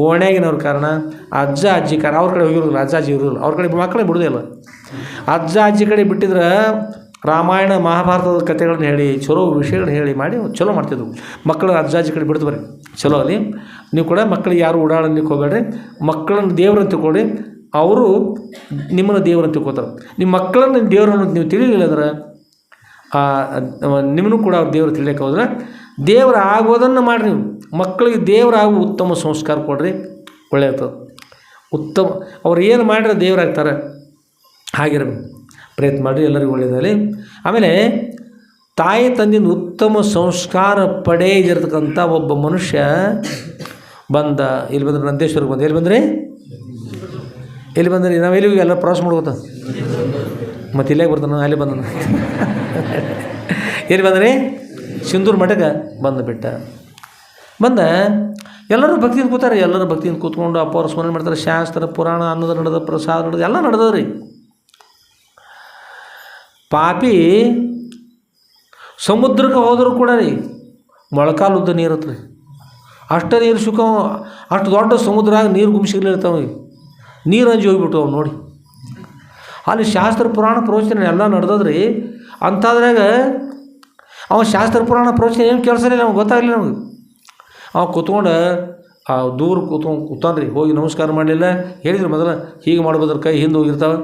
ಓಣ್ಯಾಗಿನವ್ರ ಕಾರಣ, ಅಜ್ಜ ಅಜ್ಜಿ ಕಾರಣ. ಅವ್ರ ಕಡೆ ಹೋಗಿರೋದಿಲ್ಲ, ಅಜ್ಜ ಅಜ್ಜಿ ಇರೋದಿಲ್ಲ, ಅವ್ರ ಕಡೆ ಮಕ್ಕಳೇ ಬಿಡೋದಿಲ್ಲ. ಅಜ್ಜ ಅಜ್ಜಿ ಕಡೆ ಬಿಟ್ಟಿದ್ರೆ ರಾಮಾಯಣ ಮಹಾಭಾರತದ ಕಥೆಗಳನ್ನ ಹೇಳಿ, ಚಲೋ ವಿಷಯಗಳನ್ನ ಹೇಳಿ ಮಾಡಿ ಚಲೋ ಮಾಡ್ತಿದ್ವು. ಮಕ್ಕಳು ಅಜ್ಜ ಅಜ್ಜಿ ಕಡೆ ಬಿಡ್ತು ಬರ್ರಿ ಚಲೋ ಅಲ್ಲಿ. ನೀವು ಕೂಡ ಮಕ್ಕಳಿಗೆ ಯಾರು ಓಡಾಡಲಿಕ್ಕೆ ಹೋಗಬೇಡ್ರಿ. ಮಕ್ಕಳನ್ನು ದೇವ್ರಂತ ತಿಳ್ಕೊಳ್ಳಿ, ಅವರು ನಿಮ್ಮನ್ನು ದೇವ್ರಂತ ತಿಳ್ಕೊತಾರೆ. ನಿಮ್ಮ ಮಕ್ಕಳನ್ನು ದೇವ್ರನ್ನು ನೀವು ತಿಳಿಲಿಲ್ಲ ಅಂದ್ರೆ ನಿಮ್ಮನ್ನು ಕೂಡ ಅವ್ರು ದೇವ್ರು ತಿಳಿಯಕ್ಕೆ ಹೋದ್ರೆ ದೇವ್ರು ಆಗೋದನ್ನು ಮಾಡಿರಿ. ನೀವು ಮಕ್ಕಳಿಗೆ ದೇವರಾಗುವ ಉತ್ತಮ ಸಂಸ್ಕಾರ ಕೊಡ್ರಿ, ಒಳ್ಳೆಯದು. ಉತ್ತಮ ಅವ್ರು ಏನು ಮಾಡಿದ್ರೆ ದೇವರಾಗ್ತಾರೆ, ಹಾಗಿರಬೇಕು. ಪ್ರಯತ್ನ ಮಾಡಿರಿ, ಎಲ್ಲರಿಗೂ ಒಳ್ಳೆಯದಲ್ಲಿ. ಆಮೇಲೆ ತಾಯಿ ತಂದೆಯಿಂದ ಉತ್ತಮ ಸಂಸ್ಕಾರ ಪಡೆದಿರ್ತಕ್ಕಂಥ ಒಬ್ಬ ಮನುಷ್ಯ ಬಂದ ಇಲ್ಲಿ ಬಂದ್ರೆ, ನಂದೇಶ್ವರಿಗೆ ಬಂದ. ಎಲ್ಲಿ ಬಂದ್ರಿ? ನಾವು ಎಲ್ಲಿ ಎಲ್ಲ ಪ್ರವಾಸ ಮಾಡ್ಬೋದ? ಮತ್ತು ಇಲ್ಲೇ ಬರ್ತಾನೆ, ಅಲ್ಲಿ ಬಂದ. ಎಲ್ಲಿ ಬಂದ್ರಿ? ಸಿಂಧೂರು ಮಠಕ್ಕೆ ಬಂದುಬಿಟ್ಟ. ಎಲ್ಲರೂ ಭಕ್ತಿಯಿಂದ ಕೂತಾರೆ. ಎಲ್ಲರೂ ಭಕ್ತಿಯಿಂದ ಕೂತ್ಕೊಂಡು ಅಪ್ಪ ಅವ್ರ ಸ್ಮರಣೆ ಮಾಡ್ತಾರೆ. ಶಾಸ್ತ್ರ ಪುರಾಣ ಅನ್ನೋದು ನಡೆದ, ಪ್ರಸಾದ ನಡೆದು, ಎಲ್ಲ ನಡೆದದ್ರಿ. ಪಾಪಿ ಸಮುದ್ರಕ್ಕೆ ಹೋದರೂ ಕೂಡ ರೀ ಮೊಳಕಾಲುದ್ದ ನೀರು ಇರುತ್ತೆ ರೀ. ಅಷ್ಟು ನೀರು ಅಷ್ಟು ದೊಡ್ಡ ಸಮುದ್ರ ನೀರು ಗುಮ್ಸಿರ್ಲಿರ್ತಾವೆ. ನೀರು ಅಂಜಿ ಹೋಗ್ಬಿಟ್ಟು ಅವ್ನು ನೋಡಿ. ಅಲ್ಲಿ ಶಾಸ್ತ್ರ ಪುರಾಣ ಪ್ರವಚನ ಎಲ್ಲ ನಡೆದದ್ರಿ. ಅಂಥದ್ರಾಗ ಅವ ಶಾಸ್ತ್ರ ಪುರಾಣ ಪ್ರವಚನ ಏನು ಕೆಲಸ ಇಲ್ಲ, ನಮ್ಗೆ ಗೊತ್ತಾಗಲಿಲ್ಲ. ನಮಗೆ ಅವ ಕೂತ್ಕೊಂಡು ದೂರ ಕೂತಾನ್ರಿ. ಹೋಗಿ ನಮಸ್ಕಾರ ಮಾಡಲಿಲ್ಲ. ಹೇಳಿದ್ರು ಮೊದಲ ಹೀಗೆ ಮಾಡ್ಬೋದ್ರ, ಕೈ ಹಿಂದೆ ಹೋಗಿರ್ತಾವೆ.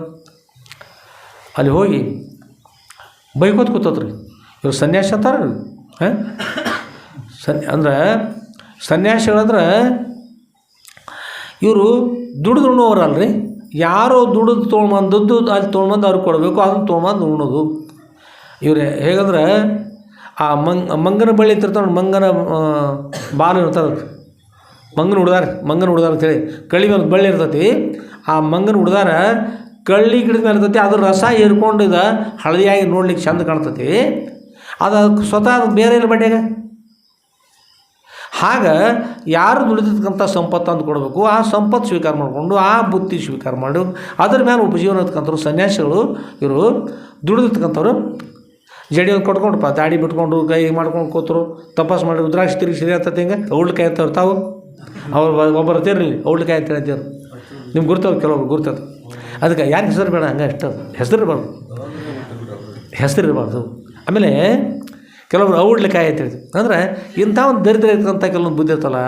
ಅಲ್ಲಿ ಹೋಗಿ ಬೈಕೋತ್ ಕೂತತ್ರಿ. ಇವ್ರು ಸನ್ಯಾಸಿ ಅಂತಾರೆ. ಅಂದ್ರೆ ಸನ್ಯಾಸಿಗಳಂದ್ರೆ ಇವರು ದುಡ್ದು ಉಣ್ಣೋರಲ್ರಿ. ಯಾರೋ ದುಡ್ದು ತೊಗೊಂಬಂದದ್ದು ಅಲ್ಲಿ ತೊಗೊಂಬಂದು ಅವ್ರಿಗೆ ಕೊಡಬೇಕು, ಅದನ್ನು ತೊಗೊಂಬಂದು ಉಣ್ಣೋದು. ಇವ್ರು ಹೇಗಂದ್ರೆ ಆ ಮಂಗನ ಬಳ್ಳಿ ಇರ್ತಾವೆ, ಮಂಗನ ಬಾಲು ಇರ್ತದೆ, ಮಂಗನ ಹುಡ್ದಾರ ಅಂತೇಳಿ ಕಳ್ಳಿ ಮೇಲೆ ಬಳ್ಳಿ ಇರ್ತೈತಿ. ಆ ಮಂಗನ ಹುಡ್ದಾರ ಕಳ್ಳಿ ಗಿಡದ ಮೇಲೆ ಇರ್ತೈತಿ. ಅದ್ರ ರಸ ಹೀರ್ಕೊಂಡಿದ್ದ ಹಳದಿಯಾಗಿ ನೋಡ್ಲಿಕ್ಕೆ ಚಂದ ಕಾಣ್ತೈತಿ. ಅದು ಸ್ವತಃ ಬೇರೆ ಇಲ್ಲ ಬಡ್ಡಿಯಾಗ. ಹಾಗೆ ಯಾರು ದುಡಿದಿರ್ತಕ್ಕಂಥ ಸಂಪತ್ತು ಅಂತ ಕೊಡಬೇಕು, ಆ ಸಂಪತ್ತು ಸ್ವೀಕಾರ ಮಾಡಿಕೊಂಡು ಆ ಬುತ್ತಿ ಸ್ವೀಕಾರ ಮಾಡಿ ಅದ್ರ ಮೇಲೆ ಉಪಜೀವನ ಇರ್ತಕ್ಕಂಥವ್ರು ಸನ್ಯಾಸಿಗಳು. ಇವರು ದುಡಿದಿರ್ತಕ್ಕಂಥವ್ರು ಜಡಿ ಒಂದು ಕೊಟ್ಕೊಂಡಪ್ಪ ದಾಡಿ ಬಿಟ್ಕೊಂಡು ಕೈ ಮಾಡ್ಕೊಂಡು ಕೂತರು ತಪಾಸ್ ಮಾಡಿ ರುದ್ರಾಕ್ಷಿ ತಿರುಗಿ ಸರಿ ಆಗ್ತದೆ ಹಿಂಗೆ ಔಳ್ಕಾಯಿ ಅಂತವ್ರು ತಾವು ಅವ್ರು ಒಬ್ಬರು ತೀರಲಿ ಔಳ್ಕಾಯಿ ಅಂತ ಹೇಳ್ತೀವ್ರು ನಿಮ್ಗೆ ಗುರ್ತವ್ರು ಕೆಲವೊಬ್ರು ಗುರ್ತದ ಅದಕ್ಕೆ ಯಾರು ಹೆಸರು ಬೇಡ ಹಂಗೆ ಅಷ್ಟು ಹೆಸರಿರಬಾರ್ದು ಆಮೇಲೆ ಕೆಲವೊಬ್ರು ಔಡ್ಲಿಕಾಯಿ ಅಂತ ಹೇಳ್ತೀವಿ ಅಂದರೆ ಇಂಥ ಒಂದು ದರಿದ್ರ ಇರ್ತಕ್ಕಂಥ ಕೆಲವೊಂದು ಬುದ್ಧಿ ಇರ್ತಲ್ಲ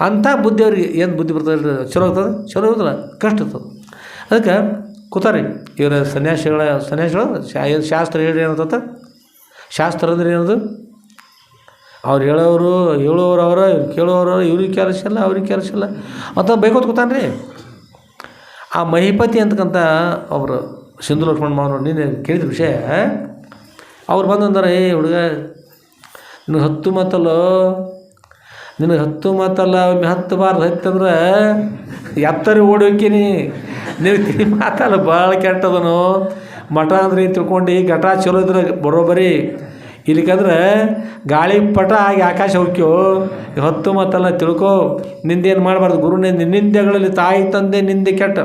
ಅಂಥ ಬುದ್ಧಿಯವ್ರಿಗೆ ಏನು ಬುದ್ಧಿ ಬರ್ತದೆ ಚಲೋ ಇರ್ತದೆ ಚಲೋ ಇರ್ತಲ್ಲ ಕಷ್ಟ ಇರ್ತದೆ ಅದಕ್ಕೆ ಕೂತಾರಿ ಇವರ ಸನ್ಯಾಸಿಗಳು ಶಾಸ್ತ್ರ ಹೇಳಿ ಏನಂತ ಶಾಸ್ತ್ರ ಅಂದ್ರೆ ಏನದು ಅವ್ರು ಹೇಳೋರು ಅವರ ಕೇಳೋರು ಇವ್ರಿಗೆ ಕೆಲಸ ಇಲ್ಲ ಅವ್ರಿಗೆ ಕೆಲಸ ಇಲ್ಲ ಅಂತ ಬೈಕೋತ ಕೂತಾನೆ ರೀ ಆ ಮಹಿಪತಿ ಅಂತಕ್ಕಂಥ ಒಬ್ಬರು ಸಿಂಧು ಲಕ್ಷ್ಮಣ ಮಾವನವ್ರು ನೀನು ಕೇಳಿದ ವಿಷಯ ಅವ್ರು ಬಂದಂದ್ರೆ ಹುಡುಗ ನಿನಗೆ 10 ಮಾತಲ್ಲ ಒಮ್ಮೆ 10 ಬಾರ್ ಹತ್ತಂದ್ರೆ ಎತ್ತರಿ ಓಡೋಕಿನಿ ನಿನಗೆ ತಿಳಿ ಮಾತಲ್ಲ ಭಾಳ ಕೆಟ್ಟದನು ಮಠ ಅಂದ್ರೆ ತಿಳ್ಕೊಂಡು ಘಟ ಚಲೋ ಇದ್ರೆ ಬರೋಬರಿ ಇಲ್ಲಿಕಂದ್ರೆ ಗಾಳಿ ಪಟ ಆಗಿ ಆಕಾಶ ಹೋಗ್ಯೋ 10 ಮಾತಲ್ಲ ತಿಳ್ಕೊ ನಿಂದೇನು ಮಾಡಬಾರ್ದು ಗುರು ನಿಂದೆಗಳಲ್ಲಿ ತಾಯಿ ತಂದೆ ನಿಂದೆ ಕೆಟ್ಟ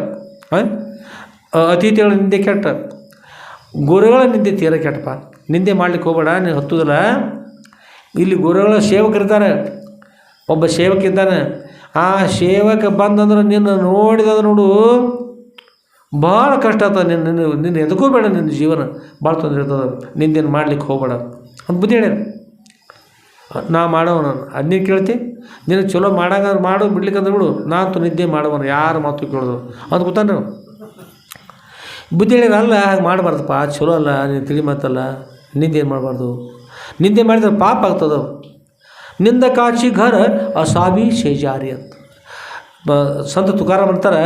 ಅತಿಥಿಗಳ ನಿಂದೆ ಕೆಟ್ಟ ಗುರುಗಳ ನಿಂದೆ ತೀರ ಕೆಟ್ಟಪ್ಪ ನಿಂದೆ ಮಾಡ್ಲಿಕ್ಕೆ ಹೋಗಬೇಡ ನೀನು ಹತ್ತುದಿಲ್ಲ ಇಲ್ಲಿ ಗುರುಗಳ ಸೇವಕರಿದ್ದಾರೆ ಒಬ್ಬ ಸೇವಕ ಇದ್ದಾನೆ ಆ ಸೇವಕ ಬಂದಂದ್ರೆ ನಿನ್ನ ನೋಡಿದ ನೋಡು ಭಾಳ ಕಷ್ಟ ಆಗ್ತದೆ ನಿನ್ನ ಎದಕೋಬೇಡ ನಿನ್ನ ಜೀವನ ಭಾಳ ತೊಂದರೆ ಇರ್ತದೆ ನಿಂದೇನು ಮಾಡ್ಲಿಕ್ಕೆ ಹೋಗಬೇಡ ಅಂತ ಬುದ್ಧಿ ಹೇಳ್ಯಾರ ನಾ ಮಾಡೋವನು ಅದನ್ನೇ ಕೇಳ್ತಿ ನಿನಗೆ ಚಲೋ ಮಾಡಂಗಾದ್ರೆ ಮಾಡು ಬಿಡ್ಲಿಕ್ಕಂದ್ರೆ ಬಿಡು ನಾನಂತೂ ನಿದ್ದೆ ಮಾಡೋವನು ಯಾರು ಮಾತು ಕೇಳೋದು ಅಂತ ಗೊತ್ತಾನೆ ನಾವು ಬುದ್ಧಿ ಹೇಳಿದ್ರೆ ಅಲ್ಲ ಹಾಗೆ ಮಾಡಬಾರ್ದಪ್ಪ ಚಲೋ ಅಲ್ಲ ನೀನು ತಿಳಿ ಮಾತಲ್ಲ ನಿಂದೆ ಏನು ಮಾಡಬಾರ್ದು ನಿಂದೆ ಮಾಡಿದ್ರೆ ಪಾಪ ಆಗ್ತದೆ ನಿಂದ ಕಾಚಿ ಘರ ಅಸಾಬಿ ಶೇಜಾರಿ ಅಂತ ಸಂತ ತುಕಾರಾಮ್ ಅಂತಾರೆ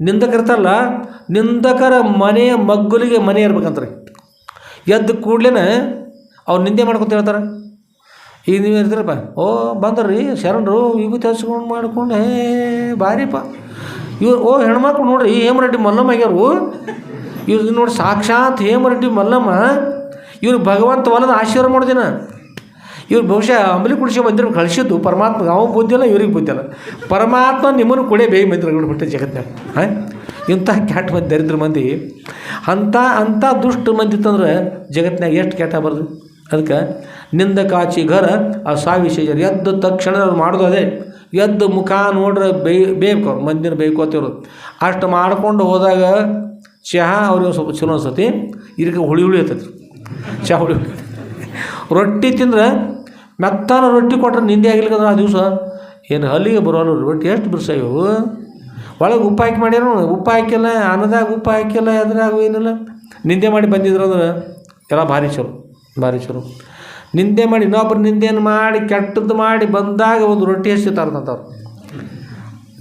ನಿಂದಕರಿರ್ತಾರಲ್ಲ ನಿಂದಕರ ಮನೆಯ ಮಗ್ಗುಲಿಗೆ ಮನೆ ಇರ್ಬೇಕಂತಾರೆ ಎದ್ದು ಕೂಡ್ಲೇ ಅವ್ರು ನಿಂದೆ ಮಾಡ್ಕೊತ ಹೇಳ್ತಾರೆ ಈಗ ನೀವು ಇರ್ತೀರಪ್ಪ ಓ ಬಂದ್ರಿ ಶರಣರು ವಿಭೂತಿ ಹಚ್ಕೊಂಡು ಮಾಡ್ಕೊಂಡು ಭಾರಿಪ್ಪ ಇವ್ರು ಹೆಣ್ಮಕ್ಳು ನೋಡ್ರಿ ಹೇಮರೆಡ್ಡಿ ಮಲ್ಲಮ್ಮ ಆಗ್ಯಾರು ಇವ್ರು ನೋಡಿ ಸಾಕ್ಷಾತ್ ಹೇಮರೆಡ್ಡಿ ಮಲ್ಲಮ್ಮ ಇವ್ರು ಭಗವಂತ ಹೊಲದ ಆಶೀರ್ವಾದ ಮಾಡಿದಿನ ಇವ್ರು ಬಹುಶಃ ಅಂಬಲಿ ಕುಡಿಸಿ ಬಂದಿರೋ ಕಳಿಸಿದ್ದು ಪರಮಾತ್ಮ ಅವ್ನು ಬುದ್ಧಿಲ್ಲ ಇವ್ರಿಗೆ ಬುದ್ಧಿಲ್ಲ ಪರಮಾತ್ಮ ನಿಮ್ಮನ್ನು ಕೊಡೇ ಬೇಗ ಬಂದಿರೋ ಬಿಟ್ಟೆ ಜಗತ್ತಿನಾಗ ಇಂಥ ಕೆಟ್ಟ ಮಂದಿ ದರಿದ್ರ ಮಂದಿ ಅಂಥ ದುಷ್ಟ ಮಂದಿ ತಂದ್ರೆ ಜಗತ್ತಿನಾಗ ಎಷ್ಟು ಕೆಟ್ಟ ಬರೋದು ಅದಕ್ಕೆ ನಿಂದ ಕಾಚಿ ಘರ ಆ ಸಾವಿ ಶೇಜರ್ ಎದ್ದು ತಕ್ಷಣ ಮಾಡೋದು ಅದೇ ಎದ್ದು ಮುಖ ನೋಡ್ರೆ ಬೇಕು ಅವ್ರು ಮಂದಿನ ಬೇಯ್ಕೋತಿರೋದು ಅಷ್ಟು ಮಾಡ್ಕೊಂಡು ಹೋದಾಗ ಚಹಾ ಅವ್ರಿಗೆ ಸ್ವಲ್ಪ ಚಲೋ ಅನ್ಸತಿ ಇದಕ್ಕೆ ಹುಳಿ ಇರ್ತೈತಿ ಚಹಾ ಹುಳಿ ರೊಟ್ಟಿ ತಿಂದ್ರೆ ಮೆತ್ತಾನ ರೊಟ್ಟಿ ಕೊಟ್ರೆ ನಿಂದೆ ಆಗಿಲ್ಕಂದ್ರೆ ಆ ದಿವಸ ಏನು ಹಲ್ಲಿಗೆ ಬರೋಲ್ಲ ರೊಟ್ಟಿ ಎಷ್ಟು ಬಿರ್ಸಾವು ಒಳಗೆ ಉಪ್ಪು ಹಾಕಿ ಮಾಡ್ಯಾರ ಉಪ್ಪು ಹಾಕಿಲ್ಲ ಅನ್ನದಾಗ ಉಪ್ಪು ಹಾಕಿಲ್ಲ ಅದ್ರಾಗ ಏನಿಲ್ಲ ನಿಂದೆ ಮಾಡಿ ಬಂದಿದ್ರು ಅಂದ್ರೆ ಎಲ್ಲ ಭಾರಿ ಚಲೋ ನಿಂದೆ ಮಾಡಿ ಇನ್ನೊಬ್ರು ನಿಂದೆಯನ್ನು ಮಾಡಿ ಕೆಟ್ಟದ್ದು ಮಾಡಿ ಬಂದಾಗ ಒಂದು ರೊಟ್ಟಿ ಹಚ್ಚಿತಾರಂತವ್ರು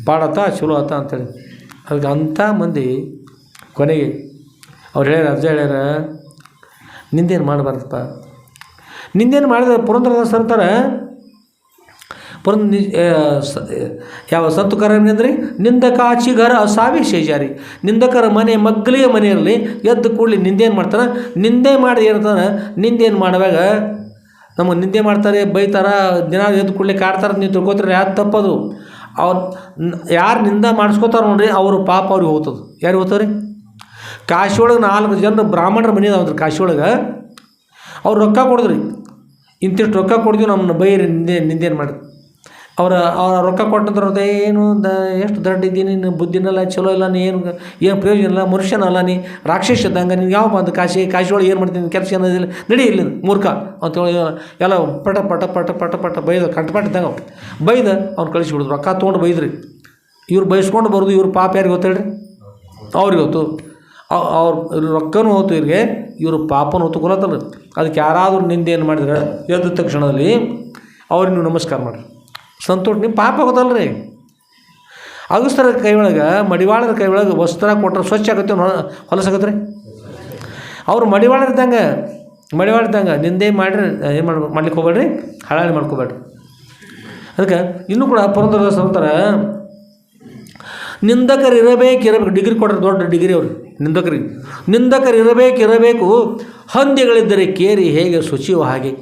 ಪಾಡತ್ತ ಚಲೋ ಆತ ಅಂತೇಳಿ ಅದಕ್ಕೆ ಅಂಥ ಮಂದಿ ಕೊನೆಗೆ ಅವ್ರು ಹೇಳ್ಯಾರ ಅಜ್ಜ ಹೇಳ್ಯಾರ ನಿಂದೇನು ಮಾಡಬಾರ್ದಪ್ಪ ನಿಂದೇನು ಮಾಡಿದ್ರೆ ಪುರಂದರದಾಸ ಅಂತಾರೆ ಯಾವ ಸಂತುಕಾರ ಅಂದರೆ ನಿಂದಕ ಆಚಿಗರ ಅಸಾವಿ ಶೇಜಾರಿ ನಿಂದಕರ ಮನೆ ಮಗ್ಗಲಿಗೆ ಮನೆ ಇರಲಿ ಎದ್ದು ಕೂಡಲಿ ನಿಂದೇನು ಮಾಡ್ತಾನೆ ನಿಂದೆ ಮಾಡಿ ಏನಂತಾನೆ ನಿಂದೇನು ಮಾಡುವಾಗ ನಮಗೆ ನಿಂದೆ ಮಾಡ್ತಾರೆ ಬೈತಾರೆ ದಿನ ಎದ್ದು ಕೂಡಲಿ ಕಾಡ್ತಾರೆ ನೀವು ತಿಳ್ಕೊತಾರೆ ಯಾರು ತಪ್ಪದು ಅವ್ರು ಯಾರು ನಿಂದ ಮಾಡಿಸ್ಕೋತಾರೆ ನೋಡ್ರಿ ಅವರು ಪಾಪ ಅವ್ರಿಗೆ ಹೋಗ್ತದೆ ಯಾರಿಗೆ ಹೋಗ್ತಾರೆ ರೀ ಕಾಶಿ ಒಳಗೆ 4 ಜನ ಬ್ರಾಹ್ಮಣರ ಮನೆ ಅದಾವಂದ್ರೆ ಕಾಶಿ ಒಳಗೆ ಅವ್ರು ರೊಕ್ಕ ಕೊಡಿದ್ರಿ ಇಂತಿಷ್ಟು ರೊಕ್ಕ ಕೊಡ್ತೀವಿ ನಮ್ಮನ್ನ ಬೈರಿ ನಿಂದೇನು ಮಾಡಿ ಅವ್ರ ರೊಕ್ಕ ಕೊಟ್ಟಂದ್ರೆ ಏನು ಎಷ್ಟು ದೊಡ್ಡ ಇದ್ದೀನಿ ನೀನು ಬುದ್ಧಿನಲ್ಲ ಚಲೋ ಇಲ್ಲ ನೀ ಏನು ಪ್ರಯೋಜನ ಇಲ್ಲ ಮನುಷ್ಯನಲ್ಲ ನೀ ರಾಕ್ಷಸ ಇದ್ದಂಗೆ ನೀನು ಯಾವ ಬಂದು ಕಾಶಿ ಒಳಗೆ ಏನು ಮಾಡ್ತೀನಿ ಕೆಲಸ ಅನ್ನೋದಿಲ್ಲ ನಡಿ ಇಲ್ಲಿ ಮೂರ್ಖ ಅಂತೇಳಿ ಎಲ್ಲ ಪಟ ಬೈದ ಕಂಟಪಟ್ಟಿದ್ದಂಗೆ ಬೈದ ಅವ್ನು ಕಳಿಸಿಬಿಡುದು ರೊಕ್ಕ ತೊಗೊಂಡು ಬೈದ್ರಿ ಇವ್ರು ಬೈಸ್ಕೊಂಡು ಬರೋದು ಇವ್ರ ಪಾಪ ಯಾರಿಗೆ ಗೊತ್ತೇಳ್ರಿ ಅವ್ರಿಗೆ ಹೊತ್ತು ಅವ್ರ ರೊಕ್ಕನೂ ಹೋತು ಇವ್ರಿಗೆ ಇವರು ಪಾಪನೂ ಹೊತ್ತು ಕೊಲತ್ತಲ್ಲ ಅದಕ್ಕೆ ಯಾರಾದರೂ ನಿಂದೆ ಏನು ಮಾಡಿದ್ರೆ ಎದ್ದ ತಕ್ಷಣದಲ್ಲಿ ಅವ್ರಿಗೆ ನೀವು ನಮಸ್ಕಾರ ಮಾಡಿರಿ ಸಂತೋಷ ನಿಮ್ಮ ಪಾಪ ಆಗೋದಲ್ರಿ ಅಗಸ್ತರ ಕೈ ಒಳಗೆ ಮಡಿವಾಳರ ಕೈ ಒಳಗೆ ವಸ್ತ್ರ ಕೊಟ್ಟರೆ ಸ್ವಚ್ಛ ಆಗತ್ತೆ ಹೊಲಸಾಗತ್ತೆ ರೀ ಅವ್ರು ಮಡಿವಾಳರಿದ್ದಂಗೆ ನಿಂದೆ ಮಾಡಿರಿ ಏನು ಮಾಡ್ಲಿಕ್ಕೆ ಹೋಗ್ಬೇಡ್ರಿ ಹಾಳಾಳಿ ಮಾಡ್ಕೋಬೇಡ್ರಿ ಅದಕ್ಕೆ ಇನ್ನೂ ಕೂಡ ಪುರಂದರದಾಸರು ಅಂತಾರೆ ನಿಂದಕರಿರಬೇಕು ಡಿಗ್ರಿ ಕೊಟ್ಟರೆ ದೊಡ್ಡ ಡಿಗ್ರಿ ಅವ್ರು ನಿಂದಕರಿರಬೇಕು ಹಂದಿಗಳಿದ್ದರೆ ಕೇರಿ ಹೇಗೆ ಶುಚಿಯೋ ಹಾಗೆ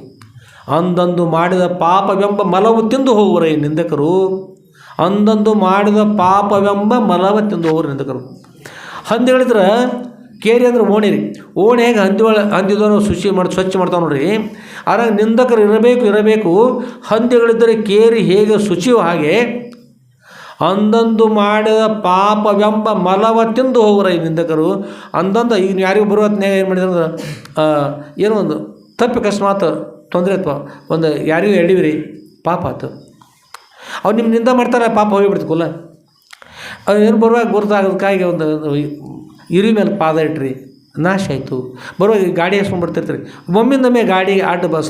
ಅಂದಂದು ಮಾಡಿದ ಪಾಪವೆಂಬ ಮಲವು ತಿಂದು ಹೋಗುವರೇ ನಿಂದಕರು ಅಂದಂದು ಮಾಡಿದ ಪಾಪವೆಂಬ ಮಲವ ತಿಂದು ಹೋಗುವರು ನಿಂದಕರು ಹಂದಿಗಳಿದ್ರೆ ಕೇರಿ ಅಂದ್ರೆ ಓಣಿ ರೀ. ಓಣಿ ಹೇಗೆ ಹಂದಿದವರು ಸ್ವಚ್ಛ ಮಾಡ್ತಾವೆ ನೋಡ್ರಿ. ಆರಾಗ ನಿಂದಕರು ಇರಬೇಕು. ಹಂದಿಗಳಿದ್ದರೆ ಕೇರಿ ಹೇಗೆ ಶುಚಿಯೋ ಹಾಗೆ ಅಂದಂದು ಮಾಡಿದ ಪಾಪವೆಂಬ ಮಲವ ತಿಂದು ಹೋಗ್ರ ಈ ನಿಂದಕರು. ಅಂದಂದು ಈಗ ಯಾರಿಗೂ ಬರುವತ್ನಾಗ ಏನು ಮಾಡಿದ್ರೆ ಏನೋ ಒಂದು ತಪ್ಪು ಅಕಸ್ಮಾತ್ ತೊಂದರೆ ಅಥವಾ ಒಂದು ಯಾರಿಗೂ ಎಳಿವಿರಿ ಪಾಪ ಆಯ್ತು, ಅವ್ರು ನಿಮ್ಮ ನಿಂದ ಮಾಡ್ತಾರೆ, ಪಾಪ ಹೋಗಿಬಿಡ್ತಕ್ಕಲ್ಲ. ಅದು ಏನು ಬರುವಾಗ ಗುರುತಾಗೋದಕ್ಕಾಗಿ ಒಂದು ಇರಿ ಮೇಲೆ ಪಾದ ಇಟ್ರಿ, ನಾಶ ಆಯಿತು. ಬರುವಾಗ ಗಾಡಿ ಹಸ್ಕೊಂಡು ಬರ್ತಿರ್ತೀರಿ, ಒಮ್ಮಿಂದೊಮ್ಮೆ ಗಾಡಿ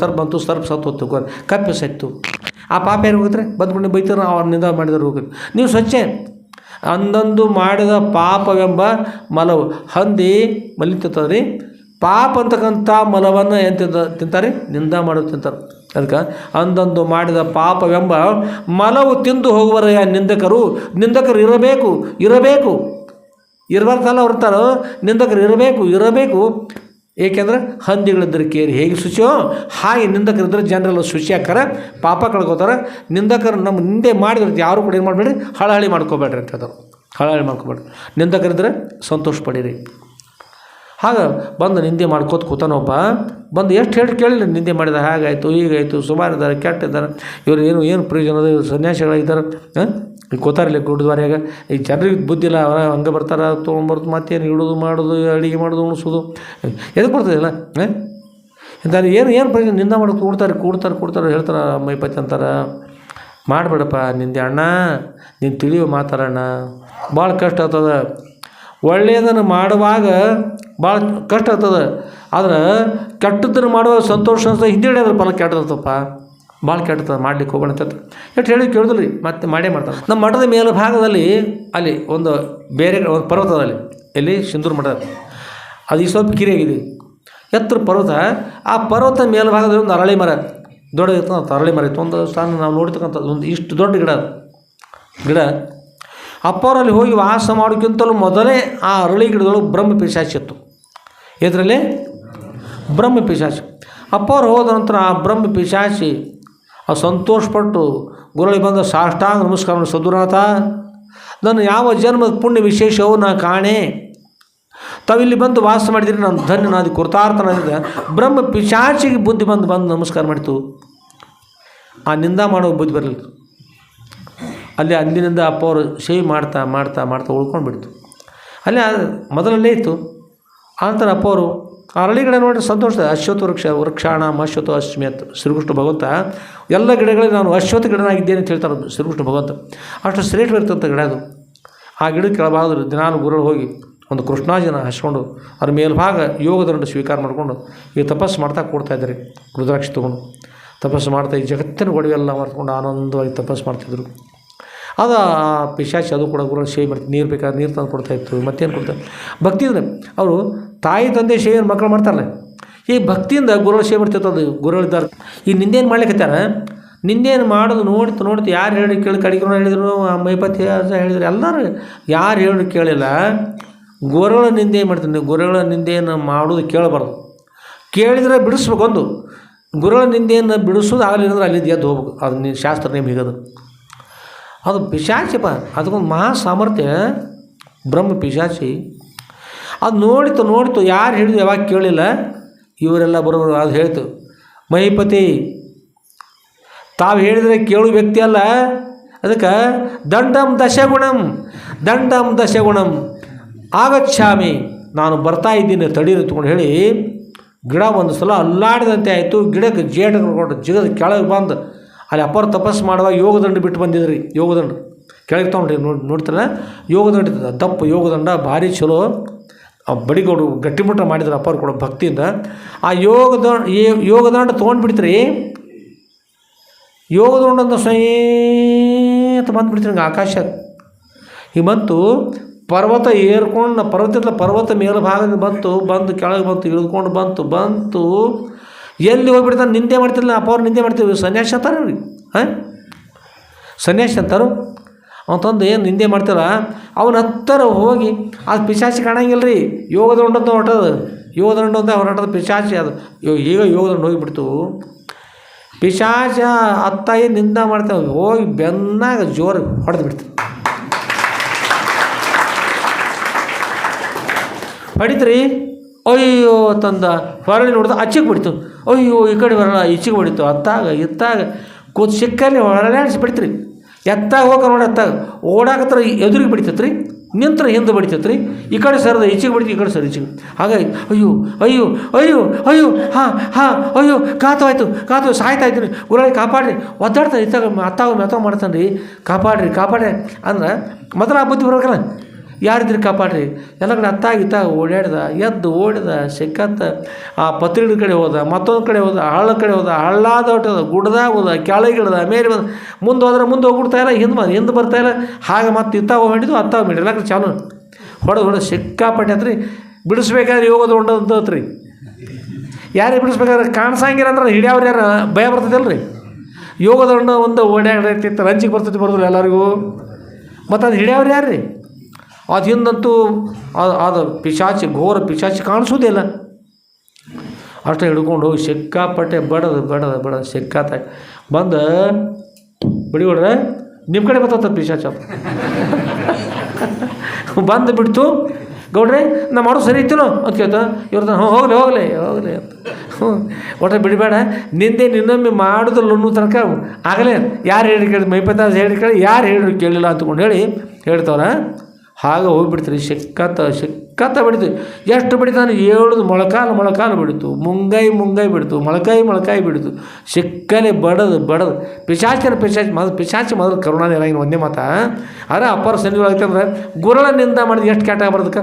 ಸರ್ಪ್ ಬಂತು, ಸರ್ಪ್ ಸತ್ತು ಹೋಗ್ತು, ಕಪ್ಪೆ ಸತ್ತು. ಆ ಪಾಪ ಯಾರು ಹೋಗಿದ್ರೆ ಬಂದ್ಕೊಂಡು ಬೈತಾರೆ, ಅವ್ರನ್ನಿಂದ ಮಾಡಿದ್ರು ಹೋಗಿದ್ರು. ನೀವು ಸ್ವಚ್ಛ ಅಂದಂದು ಮಾಡಿದ ಪಾಪವೆಂಬ ಮಲವು. ಹಂದಿ ಮಲಿತಿರ್ತದೆ ರೀ, ಪಾಪ ಅಂತಕ್ಕಂಥ ಮಲವನ್ನು ಏನು ತಿಂತಾರೆ, ನಿಂದ ಮಾಡೋದು ತಿಂತಾರೆ. ಅದಕ್ಕೆ ಅಂದಂದು ಮಾಡಿದ ಪಾಪವೆಂಬ ಮಲವು ತಿಂದು ಹೋಗುವರ ನಿಂದಕರು ಇರಬೇಕು ಇರಬಾರ್ದಲ್ಲ ಹೊರ್ತಾರೋ, ನಿಂದಕರು ಇರಬೇಕು. ಏಕೆಂದ್ರೆ ಹಂದಿಗಳಿದ್ದರೆ ಕೇರಿ ಹೇಗೆ ಶುಚಿಯೋ ಹಾಗೆ ನಿಂದಕರಿದ್ದರೆ ಜನರೆಲ್ಲ ಶುಚಿ ಹಾಕ್ತಾರೆ, ಪಾಪ ಕಳ್ಕೊತಾರೆ. ನಿಂದಕರು ನಮ್ಮ ನಿಂದೆ ಮಾಡಿದ್ರೆ ಯಾರು ಕೂಡ ಏನು ಮಾಡಬೇಡ್ರಿ, ಹಳಹಳಿ ಮಾಡ್ಕೋಬೇಡ್ರಿ ಅಂತ ಹೇಳ್ತಾರೆ. ಹಳಹಳಿ ಮಾಡ್ಕೋಬೇಡ್ರಿ, ನಿಂದಕರಿದ್ದರೆ ಸಂತೋಷ ಪಡೀರಿ. ಆಗ ಬಂದು ನಿಂದೆ ಮಾಡ್ಕೋತ ಕೂತಾನೊಬ್ಬ, ಬಂದು ಎಷ್ಟು ಹೇಳಿ ಕೇಳಿಲ್ಲ, ನಿಂದೆ ಮಾಡಿದ ಹಾಗಾಯಿತು ಹೀಗಾಯಿತು, ಸುಮಾರಿದ್ದಾರೆ, ಕೆಟ್ಟಿದ್ದಾರೆ, ಇವರು ಏನು ಪ್ರಯೋಜನದ, ಇವರು ಸನ್ಯಾಸಿಗಳಾಗಿದ್ದಾರೆ, ಕೂತಾರಿಲ್ಲ ಗುರುದ್ವಾರ್ಯಾಗ. ಈ ಜನರಿಗೆ ಬುದ್ಧಿ ಇಲ್ಲ, ಅವರ ಹಂಗೆ ಬರ್ತಾರೆ, ತೊಗೊಂಡ್ಬರ್ತು, ಮತ್ತೇನು ಇಡೋದು ಮಾಡೋದು, ಅಡುಗೆ ಮಾಡೋದು, ಉಣಿಸೋದು, ಎದಕ್ಕೆ ಬರ್ತದಿಲ್ಲ ಇಂಥದ್ದು ಏನು ಪ್ರಯೋಜನ. ನಿಂದ ಮಾಡೋದು ಕೂಡ್ತಾರೆ ಹೇಳ್ತಾರೆ, ಮೈಪತಿ ಅಂತಾರೆ. ಮಾಡಬೇಡಪ್ಪ ನಿಂದೆ ಅಣ್ಣ, ನೀನು ತಿಳಿಯೋ ಮಾತಾಡೋಣ, ಭಾಳ ಕಷ್ಟ ಆಗ್ತದೆ. ಒಳ್ಳೆಯದನ್ನು ಮಾಡುವಾಗ ಭಾಳ ಕಷ್ಟ ಆಗ್ತದೆ, ಆದ್ರೆ ಕೆಟ್ಟದ್ದನ್ನು ಮಾಡುವಾಗ ಸಂತೋಷ ಅನ್ಸ್ತದೆ. ಹಿಂದೆ ಹಿಡಿಯೋದ್ರ ಫಲ ಕೆಟ್ಟದತ್ತಪ್ಪ, ಭಾಳ ಕೆಟ್ಟದ, ಮಾಡ್ಲಿಕ್ಕೆ ಹೋಗೋಣ ಅಂತ ಎಷ್ಟು ಹೇಳಿ ಕೇಳಿದ್ರಿ, ಮತ್ತೆ ಮಾಡೇ ಮಾಡ್ತಾರೆ. ನಮ್ಮ ಮಠದ ಮೇಲ್ಭಾಗದಲ್ಲಿ ಅಲ್ಲಿ ಒಂದು ಬೇರೆ ಒಂದು ಪರ್ವತದಲ್ಲಿ, ಎಲ್ಲಿ ಸಿಂಧೂರು ಮಠ, ಅದು ಈ ಸ್ವಲ್ಪ ಕಿರಿಯಾಗಿದೆ, ಎತ್ತರ ಪರ್ವತ. ಆ ಪರ್ವತ ಮೇಲ್ಭಾಗದಲ್ಲಿ ಒಂದು ಅರಳಿ ಮರ ದೊಡ್ಡದಿತ್ತು, ಅರಳಿ ಮರ ಇತ್ತು. ಒಂದು ಸ್ಥಾನ ನಾವು ನೋಡ್ತಕ್ಕಂಥದ್ದು ಒಂದು ಇಷ್ಟು ದೊಡ್ಡ ಗಿಡ. ಅಪ್ಪವರಲ್ಲಿ ಹೋಗಿ ವಾಸ ಮಾಡೋಕ್ಕಿಂತಲೂ ಮೊದಲೇ ಆ ಅರಳಿ ಗಿಡದೊಳಗೆ ಬ್ರಹ್ಮ ಪಿಶಾಚಿ ಇತ್ತು. ಇದರಲ್ಲಿ ಬ್ರಹ್ಮ ಪಿಶಾಚಿ. ಅಪ್ಪವ್ರು ಹೋದ ನಂತರ ಆ ಬ್ರಹ್ಮ ಪಿಶಾಚಿ ಸಂತೋಷಪಟ್ಟು ಗುರುಳಿಗೆ ಬಂದ ಸಾಷ್ಟಾಂಗ ನಮಸ್ಕಾರ, ಸದ್ಗುರುನಾಥ, ನನ್ನ ಯಾವ ಜನ್ಮದ ಪುಣ್ಯ ವಿಶೇಷವು ನಾ ಕಾಣೆ, ತಾವಿಲ್ಲಿ ಬಂದು ವಾಸ ಮಾಡಿದಿರಿ, ನಾನು ಧನ್ಯನಾದಿ ಕೃತಾರ್ಥನಾದ. ಬ್ರಹ್ಮ ಪಿಶಾಚಿಗೆ ಬುದ್ಧಿ ಬಂದು ನಮಸ್ಕಾರ ಮಾಡಿತು. ಆ ನಿಂದ ಮಾಡೋ ಬುದ್ಧಿ ಬರಲಿಲ್ಲ. ಅಲ್ಲಿ ಅಂದಿನಿಂದ ಅಪ್ಪವರು ಸೇವೆ ಮಾಡ್ತಾ ಉಳ್ಕೊಂಡು ಬಿಡ್ತು. ಅಲ್ಲೇ ಮೊದಲಲ್ಲೇ ಇತ್ತು. ಆನಂತರ ಅಪ್ಪವರು ಅರಳಿ ಗಿಡ ನೋಡಿ ಸಂತೋಷ. ಅಶ್ವತ್ಥ ವೃಕ್ಷಾಣಾಂ ಅಶ್ವತ್ಥ ಅಶ್ವಮೇತ್. ಶ್ರೀಕೃಷ್ಣ ಭಗವಂತ ಎಲ್ಲ ಗಿಡಗಳಿಗೆ ನಾನು ಅಶ್ವತ್ಥ ಗಿಡನಾಗಿದ್ದೇನೆ ಅಂತ ಹೇಳ್ತಾರೆ ಶ್ರೀಕೃಷ್ಣ ಭಗವಂತ. ಅಷ್ಟು ಶ್ರೇಷ್ಠವಿರ್ತಂಥ ಗಿಡ ಅದು. ಆ ಗಿಡಕ್ಕೆ ಕೆಳಭಾಗದಲ್ಲಿ ದಿನಾಲು ಗುರುಗಳು ಹೋಗಿ ಒಂದು ಕೃಷ್ಣಾಜಿನ ಹಚ್ಕೊಂಡು ಅದ್ರ ಮೇಲ್ಭಾಗ ಯೋಗದಂಡ ಸ್ವೀಕಾರ ಮಾಡಿಕೊಂಡು ಈಗ ತಪಸ್ಸು ಮಾಡ್ತಾ ಕೊಡ್ತಾಯಿದ್ದಾರೆ. ರುದ್ರಾಕ್ಷಿ ತೊಗೊಂಡು ತಪಸ್ಸು ಮಾಡ್ತಾ ಈ ಜಗತ್ತಿನ ಒಡವೆಲ್ಲ ಮಾಡ್ಕೊಂಡು ಆನಂದವಾಗಿ ತಪಸ್ಸು ಮಾಡ್ತಿದ್ರು. ಅದು ಆ ಪಿಶಾಚಿ ಅದು ಕೂಡ ಗುರುಗಳು ಸೇವೆ ಮಾಡ್ತಿದ್ರು. ನೀರು ಬೇಕಾದ್ರೆ ನೀರು ತಂದು ಕೊಡ್ತಾಯಿತ್ತು, ಮತ್ತೇನು ಕೊಡ್ತಾರೆ. ಭಕ್ತಿ ಅಂದರೆ ಅವರು ತಾಯಿ ತಂದೆ ಸೇವೆಯನ್ನು ಮಕ್ಕಳು ಮಾಡ್ತಾರಲ್ಲ, ಈ ಭಕ್ತಿಯಿಂದ ಗುರುಗಳು ಸೇವೆ ಮಾಡ್ತಿತ್ತು. ಅದು ಗುರುಗಳಿದ್ದಾರೆ. ಈ ನಿಂದೇನು ಮಾಡ್ಲಿಕ್ಕತ್ತಾರ, ನಿಂದೇನು ಮಾಡೋದು ನೋಡ್ತು ಯಾರು ಹೇಳಿ ಕೇಳಿ ಕಡಿಕರು ಹೇಳಿದರು, ಮೈಪತಿ ಹೇಳಿದ್ರು, ಎಲ್ಲರೂ ಯಾರು ಹೇಳಿ ಕೇಳಿಲ್ಲ. ಗುರುಗಳ ನಿಂದೆ ಮಾಡ್ತೀನಿ. ಗುರುಗಳ ನಿಂದೆಯನ್ನು ಮಾಡೋದು ಕೇಳಬಾರ್ದು, ಕೇಳಿದರೆ ಬಿಡಿಸ್ಬೇಕೊಂದು. ಗುರುಗಳ ನಿಂದೆಯನ್ನು ಬಿಡಿಸೋದು ಆಗಲಿಲ್ಲ ಅಂದ್ರೆ ಅಲ್ಲಿದ್ದು ಎದ್ದು ಹೋಗ್ಬೇಕು. ಅದು ನೀನು ಶಾಸ್ತ್ರ ನೇಮ ಹೀಗದು. ಅದು ಪಿಶಾಚಿಪ್ಪ, ಅದಕ್ಕೊಂದು ಮಹಾ ಸಾಮರ್ಥ್ಯ ಬ್ರಹ್ಮ ಪಿಶಾಚಿ. ಅದು ನೋಡಿತು ಯಾರು ಹೇಳಿದ್ರು ಯಾವಾಗ ಕೇಳಿಲ್ಲ. ಇವರೆಲ್ಲ ಬರೋರು ಅದು ಹೇಳ್ತು, ಮಹಿಪತಿ ತಾವು ಹೇಳಿದರೆ ಕೇಳು ವ್ಯಕ್ತಿ ಅಲ್ಲ, ಅದಕ್ಕೆ ದಂಡಂ ದಶಗುಣಂ ಆಗಚ್ಛಾಮಿ, ನಾನು ಬರ್ತಾ ಇದ್ದೀನಿ ತಡೀರಿ ತೊಗೊಂಡು ಹೇಳಿ ಗಿಡ ಒಂದು ಸಲ ಅಲ್ಲಾಡಿದಂತೆ ಆಯಿತು. ಗಿಡಕ್ಕೆ ಜೇಟು ಜಿಗದ ಕೆಳಗೆ ಬಂದು ಅಲ್ಲಿ ಅಪ್ಪರು ತಪಸ್ಸು ಮಾಡುವಾಗ ಯೋಗದಂಡ ಬಿಟ್ಟು ಬಂದಿದ್ರಿ. ಯೋಗದಂಡ ಕೆಳಗೆ ತೊಗೊಂಡ್ರಿ ನೋಡ್ತಾರ, ಯೋಗದಂಡ ಇರ್ತದೆ, ದಪ್ಪ ಯೋಗದಂಡ ಭಾರಿ ಚಲೋ. ಬಡಿಗೋಡು ಗಟ್ಟಿಮುಟ್ಟ ಮಾಡಿದ್ರು ಅಪ್ಪರು ಕೂಡ ಭಕ್ತಿಯಿಂದ. ಆ ಯೋಗದಂಡ ತೊಗೊಂಡ್ಬಿಡ್ತೀರಿ, ಯೋಗದಂಡ ಸಹಿತ ಬಂದುಬಿಡ್ತೀರಿ ಹಂಗೆ ಆಕಾಶ. ಈಗ ಬಂತು ಪರ್ವತ ಏರ್ಕೊಂಡು, ಪರ್ವತ ಮೇಲ್ಭಾಗದಿಂದ ಬಂದು ಕೆಳಗೆ ಇಳಿದುಕೊಂಡು ಬಂತು ಎಲ್ಲಿ ಹೋಗ್ಬಿಡ್ತಾನೆ. ನಿಂದೆ ಮಾಡ್ತಿಲ್ಲ ಅಪ್ಪವ್ರು, ನಿಂದೆ ಮಾಡ್ತೀವಿ. ಸನ್ಯಾಸಿ ಅಂತಾರೆ ಅವ್ರಿಗೆ, ಸನ್ಯಾಸಿ ಅಂತಾರೆ ಅಂತಂದು. ಏನು ನಿಂದೆ ಮಾಡ್ತಾರ ಅವನ ಹತ್ತಿರ ಹೋಗಿ ಅದು ಪಿಶಾಚಿ ಕಾಣಂಗಿಲ್ಲ ರೀ. ಯೋಗದಂಡ ಹೊರಟದು, ಯೋಗದಂಡ ಅಂತ ಹೊರಟದು ಪಿಶಾಚಿ. ಅದು ಈಗ ಯೋಗದಂಡ ಹೋಗಿಬಿಡ್ತು. ಪಿಶಾಚ ಅತ್ತಾಯಿ ನಿಂದ ಮಾಡ್ತೇವೆ, ಹೋಗಿ ಬೆನ್ನಾಗ ಜೋರು ಹೊಡೆದು ಬಿಡ್ತೀವಿ. ಹೊಡಿತ್ರಿ, ಅಯ್ಯೋ ತಂದ ಹೊರಳಿ ನೋಡ್ದ ಅಚ್ಚಿಗೆ ಬಿಡ್ತು, ಅಯ್ಯೋ ಈ ಕಡೆ ಬರಲ್ಲ ಈಚಿಗೆ ಹೊಡಿತು, ಅತ್ತಾಗ ಇತ್ತಾಗ ಕೂತು ಸಿಕ್ಕಲ್ಲಿ ಹೊರಳಿಸಿ ಬಿಡ್ತ್ರಿ. ಎತ್ತಾಗ ಹೋಗ ನೋಡಿ, ಎತ್ತಾಗ ಓಡಾಕತ್ರ ಎದುರಿಗೆ ಬಿಡ್ತೈತ್ರಿ, ನಿಂತ್ರ ಹಿಂದೆ ಬಿಡ್ತೈತ್ರಿ, ಈ ಕಡೆ ಸರದ ಈಚಿಗೆ ಬಿಡ್ತಿ, ಈ ಕಡೆ ಸರ್ ಈಚಿಗೆ. ಹಾಗಾಗಿ ಅಯ್ಯೋ ಅಯ್ಯೋ ಅಯ್ಯೋ ಅಯ್ಯೋ ಅಯ್ಯೋ ಕಾತು ಸಾಯ್ತಾ ಇದ್ದೀನಿ, ಊರಲ್ಲಿ ಕಾಪಾಡ್ರಿ, ಒದ್ದಾಡ್ತಾರೆ ಇತ್ತಾಗ ಅತ್ತಾಗ ಮೆತ್ತಾಗ ಮಾಡ್ತಾನೆ ರೀ, ಕಾಪಾಡ್ರಿ ಅಂದ್ರೆ ಮೊದಲ ಆ ಬುದ್ಧಿ ಬರ್ಬೇಕಲ್ಲ, ಯಾರಿದ್ರಿ ಕಾಪಾಡ್ರಿ. ಎಲ್ಲ ಕಡೆ ಅತ್ತಾಗಿತ್ತಾಗ ಓಡಾಡ್ದ, ಎದ್ದು ಓಡಿದ, ಸಿಕ್ಕತ್ತ ಆ ಪತ್ರಿಗಳ ಕಡೆ ಹೋದ, ಮತ್ತೊಂದು ಕಡೆ ಹೋದ, ಹಳ್ಳ ಕಡೆ ಹೋದ, ಹಳ್ಳಾದ ಹೊಟ್ಟದ, ಗುಡ್ದಾಗ ಹೋದ, ಕೆಳಗಿಡ್ದ, ಮೇಲೆ ಬಂದ, ಮುಂದೆ ಹೋದ್ರೆ ಮುಂದೆ ಹೋಗ್ಬಿಡ್ತಾ ಇಲ್ಲ, ಹಿಂದೆ ಬರ್ತಾಯಿಲ್ಲ. ಹಾಗೆ ಮತ್ತೆ ಇತ್ತಾಗ ಹೊಡಿದು ಅತ್ತಾಗ ಬಿಡಿ ಎಲ್ಲ ಕಡೆ ಚಾಲು ಹೊಡೆದು ಸಿಕ್ಕಾಪಟ್ಟೆ ಅಂತ್ರಿ. ಬಿಡಿಸ್ಬೇಕಾದ್ರೆ ಯೋಗದ ಹೊಂಡಂತತ್ರಿ, ಯಾರಿಗೆ ಬಿಡಿಸ್ಬೇಕಾದ್ರೆ ಕಾಣಿಸಂಗಿಲ್ಲ ಅಂದ್ರೆ ಹಿಡಿಯವ್ರು ಯಾರು ಭಯ ಬರ್ತದಲ್ಲ ರೀ. ಯೋಗದ ಹೊಂಡ ಒಂದು ಓಡಾಡ್ತಿತ್ತು, ರಂಜಿಗೆ ಬರ್ತೈತಿ ಬರೋದಿಲ್ಲ ಎಲ್ಲರಿಗೂ. ಮತ್ತು ಅದು ಹಿಡಿಯವ್ರು ಯಾರು ರೀ? ಅದು ಹಿಂದಂತೂ ಅದು ಪಿಶಾಚಿ, ಘೋರ ಪಿಶಾಚಿ ಕಾಣಿಸೋದಿಲ್ಲ. ಅಷ್ಟೇ ಹಿಡ್ಕೊಂಡು ಹೋಗಿ ಸಿಕ್ಕಾಪಟ್ಟೆ ಬಡದು ಸಿಕ್ಕಾತ ಬಂದು ಬಿಡಿಗೊಡ್ರೆ ನಿಮ್ಮ ಕಡೆ ಬರ್ತದ ಪಿಶಾಚ ಬಂದು ಬಿಡ್ತು. ಗೌಡ್ರೆ ನಾ ಮಾಡೋ ಸರಿ ಇತ್ತನೋ ಅಂತ ಕೇಳ್ತ, ಇವ್ರದ್ದು ಹೋಗಲಿ ಅಂತ. ಒಟ್ಟೆ ಬಿಡಬೇಡ, ನಿನ್ನೊಮ್ಮೆ ಮಾಡಿದ್ರಲ್ಲ ಅನ್ನೋ ತನಕ ಆಗಲೇ ಯಾರು ಹೇಳಿ ಕೇಳಿ ಮೈಪತ್ತಾಸ ಹೇಳಿ ಕೇಳಿ ಯಾರು ಹೇಳಿದ್ರು ಕೇಳಿಲ್ಲ ಅಂತಕೊಂಡು ಹೇಳ್ತವ್ರ. ಹಾಗೆ ಹೋಗಿಬಿಡ್ತೀರಿ, ಸಿಕ್ಕತ್ತ ಬಿಡ್ತು. ಎಷ್ಟು ಬಿಡ್ತಾನೆ ಏಳುದು ಮೊಳಕಾಲು ಬಿಡ್ತು, ಮುಂಗಾಯಿ ಬಿಡ್ತು, ಮೊಳಕಾಯಿ ಬಿಡ್ತು, ಸಿಕ್ಕಲೆ ಬಡದು ಪಿಶಾಚಿ ಮೊದಲು ಕರುಣಾನ ಇರಂಗಿನ ಒಂದೇ ಮಾತ. ಅರೆ ಅಪ್ಪರ ಸನ್ನಿಧ ಆಗ್ತಂದ್ರೆ ಗುರಳ ನಿಂದ ಮಾಡಿದ ಎಷ್ಟು ಕೆಟ್ಟ ಬರೋದಕ್ಕೆ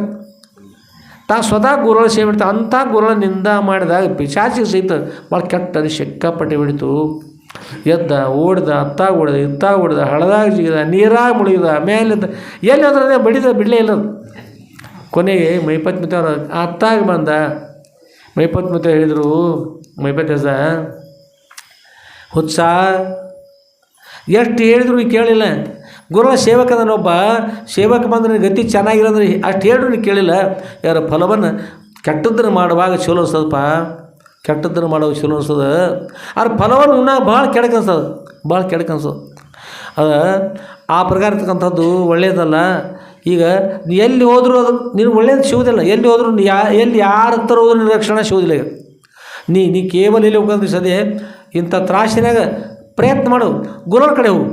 ತಾ ಸ್ವತಃ ಗುರಳ ಸೇವೆ ಬಿಡ್ತಾ, ಅಂಥ ಗುರಳ ನಿಂದ ಮಾಡಿದಾಗ ಪಿಶಾಚಿಗೆ ಸಹಿತ ಭಾಳ ಕೆಟ್ಟದು ಸಿಕ್ಕಾಪಟ್ಟೆ ಬಿಡ್ತು. ಎದ್ದ ಓಡ್ದ, ಅತ್ತಾಗ ಓಡ್ದ, ಇತ್ತಾಗ ಓಡ್ದ, ಹಳದಾಗ ಜಿಗಿದ, ನೀರಾಗ ಮುಳುಗಿದ, ಮೇಲಿದ್ದ, ಎಲ್ಲಿ ಹೋದ್ರೆ ಬಿಡಲೇ ಇಲ್ಲ. ಕೊನೆಗೆ ಮೈಪತ್ ಮಿತ್ರ ಅತ್ತಾಗ ಬಂದ. ಮೈಪತ್ ಮಿತ್ರ ಹೇಳಿದರು, ಮೈಪತ್ಯಸ ಹುತ್ಸ ಎಷ್ಟು ಹೇಳಿದ್ರು ನೀ ಕೇಳಿಲ್ಲ. ಗುರುಗಳ ಸೇವಕದನೊಬ್ಬ ಸೇವಕ ಬಂದ್ರೆ ಗತಿ ಚೆನ್ನಾಗಿಲ್ಲ ಅಂದ್ರೆ ಅಷ್ಟು ಹೇಳಿದ್ರು ನೀ ಕೇಳಿಲ್ಲ. ಯಾರ ಫಲವನ್ನು ಕೆಟ್ಟದ್ದನ್ನು ಮಾಡುವಾಗ ಚಲೋ ಅನ್ಸದಪ್ಪ, ಕೆಟ್ಟದ್ದನ್ನು ಮಾಡೋದು ಚಲೋ ಅನ್ಸದ. ಆದ್ರೆ ಫಲವನ್ನು ಉಣ್ಣಾಗ ಭಾಳ ಕೆಡಕ್ಕೆ ಅನ್ಸೋದು. ಅದು ಆ ಪ್ರಕಾರ ಇರ್ತಕ್ಕಂಥದ್ದು ಒಳ್ಳೆಯದಲ್ಲ. ಈಗ ಎಲ್ಲಿ ಹೋದರೂ ಅದು ನೀನು ಒಳ್ಳೇದು ಸಿಗೋದಿಲ್ಲ. ಎಲ್ಲಿ ಹೋದ್ರೂ ಎಲ್ಲಿ ಯಾರ ಹತ್ರ ಹೋದ್ರೂ ನಿನ್ನ ರಕ್ಷಣೆ ಸಿಗೋದಿಲ್ಲ. ಈಗ ನೀ ಕೇವಲ ಎಲ್ಲಿ ಹೋಗೋದು ಸದ್ಯ ಇಂಥ ತ್ರಾಸಿನಾಗ ಪ್ರಯತ್ನ ಮಾಡು, ಗುರುಗಳ ಕಡೆ ಹೋಗು.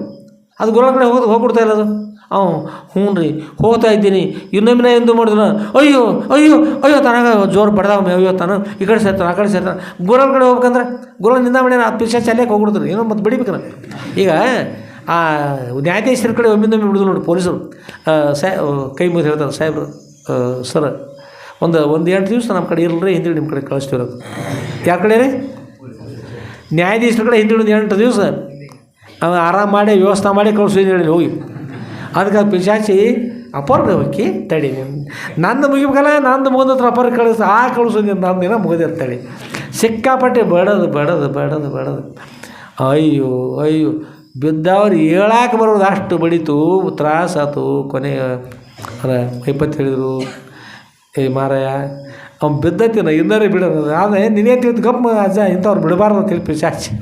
ಅದು ಗುರುಗಳ ಕಡೆ ಹೋಗ್ಬಿಡ್ತಾ ಇಲ್ಲ ಅದು. ಹ್ಞೂ ರೀ ಹೋಗ್ತಾ ಇದ್ದೀನಿ, ಇನ್ನೊಮ್ಮೆ ಎಂದು ಮಾಡಿದ್ರು ಅಯ್ಯೋ ತನಗ ಜೋರು ಬಡ್ದಾವ ಅಯ್ಯೋ ತಾನು ಈ ಕಡೆ ಸೇರ್ತಾನೆ ಆ ಕಡೆ ಸೇರ್ತಾನೆ. ಗುರುಗಳ ಕಡೆ ಹೋಗ್ಬೇಕಂದ್ರೆ ಗುರುಗಳ ನಿಂದ ಮಾಡಿ ಆ ಪಿಶಾಚಿ ಅಲ್ಲೇಕೆ ಹೋಗ್ಬಿಡ್ತಾರೆ, ಏನೋ ಮತ್ತೆ ಬಿಡಿಬೇಕಲ್ಲ. ಈಗ ಆ ನ್ಯಾಯಾಧೀಶರ ಕಡೆ ಒಮ್ಮಿಂದೊಮ್ಮೆ ಬಿಡಿದ್ರು ನೋಡಿ ಪೊಲೀಸರು, ಕೈ ಮುಗಿದು ಹೇಳ್ತಾರೆ, ಸಾಹೇಬ್ರು ಸರ್ ಒಂದು 8 ದಿವಸ ನಮ್ಮ ಕಡೆ ಇರಲ್ರಿ, ಹಿಂದಿ ನಿಮ್ಮ ಕಡೆ ಕಳಿಸ್ತಿರೋದು. ಯಾರ ಕಡೆ ರೀ? ನ್ಯಾಯಾಧೀಶರ ಕಡೆ ಹಿಂದಿ 8 ದಿವಸ ಆರಾಮ ಮಾಡಿ ವ್ಯವಸ್ಥೆ ಮಾಡಿ ಕಳಿಸಿದ್ದೀನಿ ಹೇಳಿ ಹೋಗಿ. ಅದಕ್ಕೆ ಪಿಶಾಚಿ ಅಪರ್ಗೆ ಹೋಗಿ ತಡಿ, ನಂದು ಮುಗಿಬೇಕಲ್ಲ, ನಂದು ಮುಗಿದ ಹತ್ರ ಅಪರ್ ಕಳಿಸೋದು ನಂದು ಏನೋ ಮುಗಿದಿರ್ತಾಳೆ. ಸಿಕ್ಕಾಪಟ್ಟೆ ಬಡದು ಅಯ್ಯೋ ಬಿದ್ದವ್ರು ಹೇಳಾಕೆ ಬರೋದು ಅಷ್ಟು ಬಡಿತು, ತ್ರಾಸಾತು. ಕೊನೆಗೆ ಅದ ಮೈಪತ್ತು ಹೇಳಿದರು, ಮಾರಾಯ ಅವ್ನು ಬಿದ್ದತ್ತಿನ ಇನ್ನರೇ ಬಿಡೋದು, ಆದರೆ ನಿನ್ನೆ ತಿಳಿದು ಗಪ್ಪ ಅಜ್ಜ ಇಂಥವ್ರು ಬಿಡಬಾರ್ದು ತಿಳಿ ಪಿಶಾಚಿ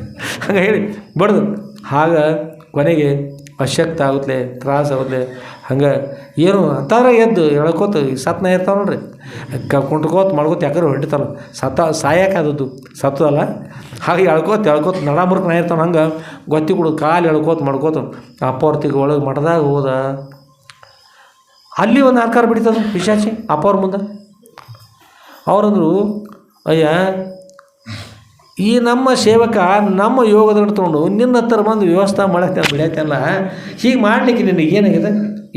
ಹಂಗೆ ಹೇಳಿ ಬಡ್ದು. ಹಾಗೆ ಕೊನೆಗೆ ಅಶಕ್ತ ಆಗುತ್ತಲೆ, ತ್ರಾಸ ಆಗುತ್ತಲೆ. ಹಂಗೆ ಏನು ಅಂತಂದ್ರೆ ಎದ್ದು ಎಳ್ಕೋತ ಸತ್ನ ಇರ್ತಾವೆ ನೋಡ್ರಿ, ಕುಂಟ್ಕೋತ ಮಾಡ್ಕೋತ ಯಾಕಂದ್ರೆ ಹೊಂಟಿತಾನ ಸಾಯಕಾದದ್ದು ಸತ್ತದಲ್ಲ. ಹಾಗೆ ಎಳ್ಕೋತ ನಡಮುರ್ಕನ ಇರ್ತಾನೆ. ಹಂಗೆ ಗೊತ್ತಿ ಕೊಡು ಕಾಲು ಎಳ್ಕೋತ ಮಾಡ್ಕೋತ ಅಪ್ಪವ್ರತಿಗೆ ಒಳಗೆ ಮಠದಾಗ ಹೋದ. ಅಲ್ಲಿ ಒಂದು ಆಕಾರ ಬಿಡ್ತದ ಪಿಶಾಚಿ ಅಪ್ಪವ್ರ ಮುಂದೆ. ಅವರಂದರು, ಅಯ್ಯ ಈ ನಮ್ಮ ಸೇವಕ ನಮ್ಮ ಯೋಗದನ್ನು ತೊಗೊಂಡು ನಿನ್ನ ಹತ್ರ ಬಂದು ವ್ಯವಸ್ಥೆ ಮಾಡಕ್ಕೆ ಬಿಡತ್ತಲ್ಲ, ಹೀಗೆ ಮಾಡಲಿಕ್ಕೆ ನಿನಗೆ ಏನಾಗಿದೆ,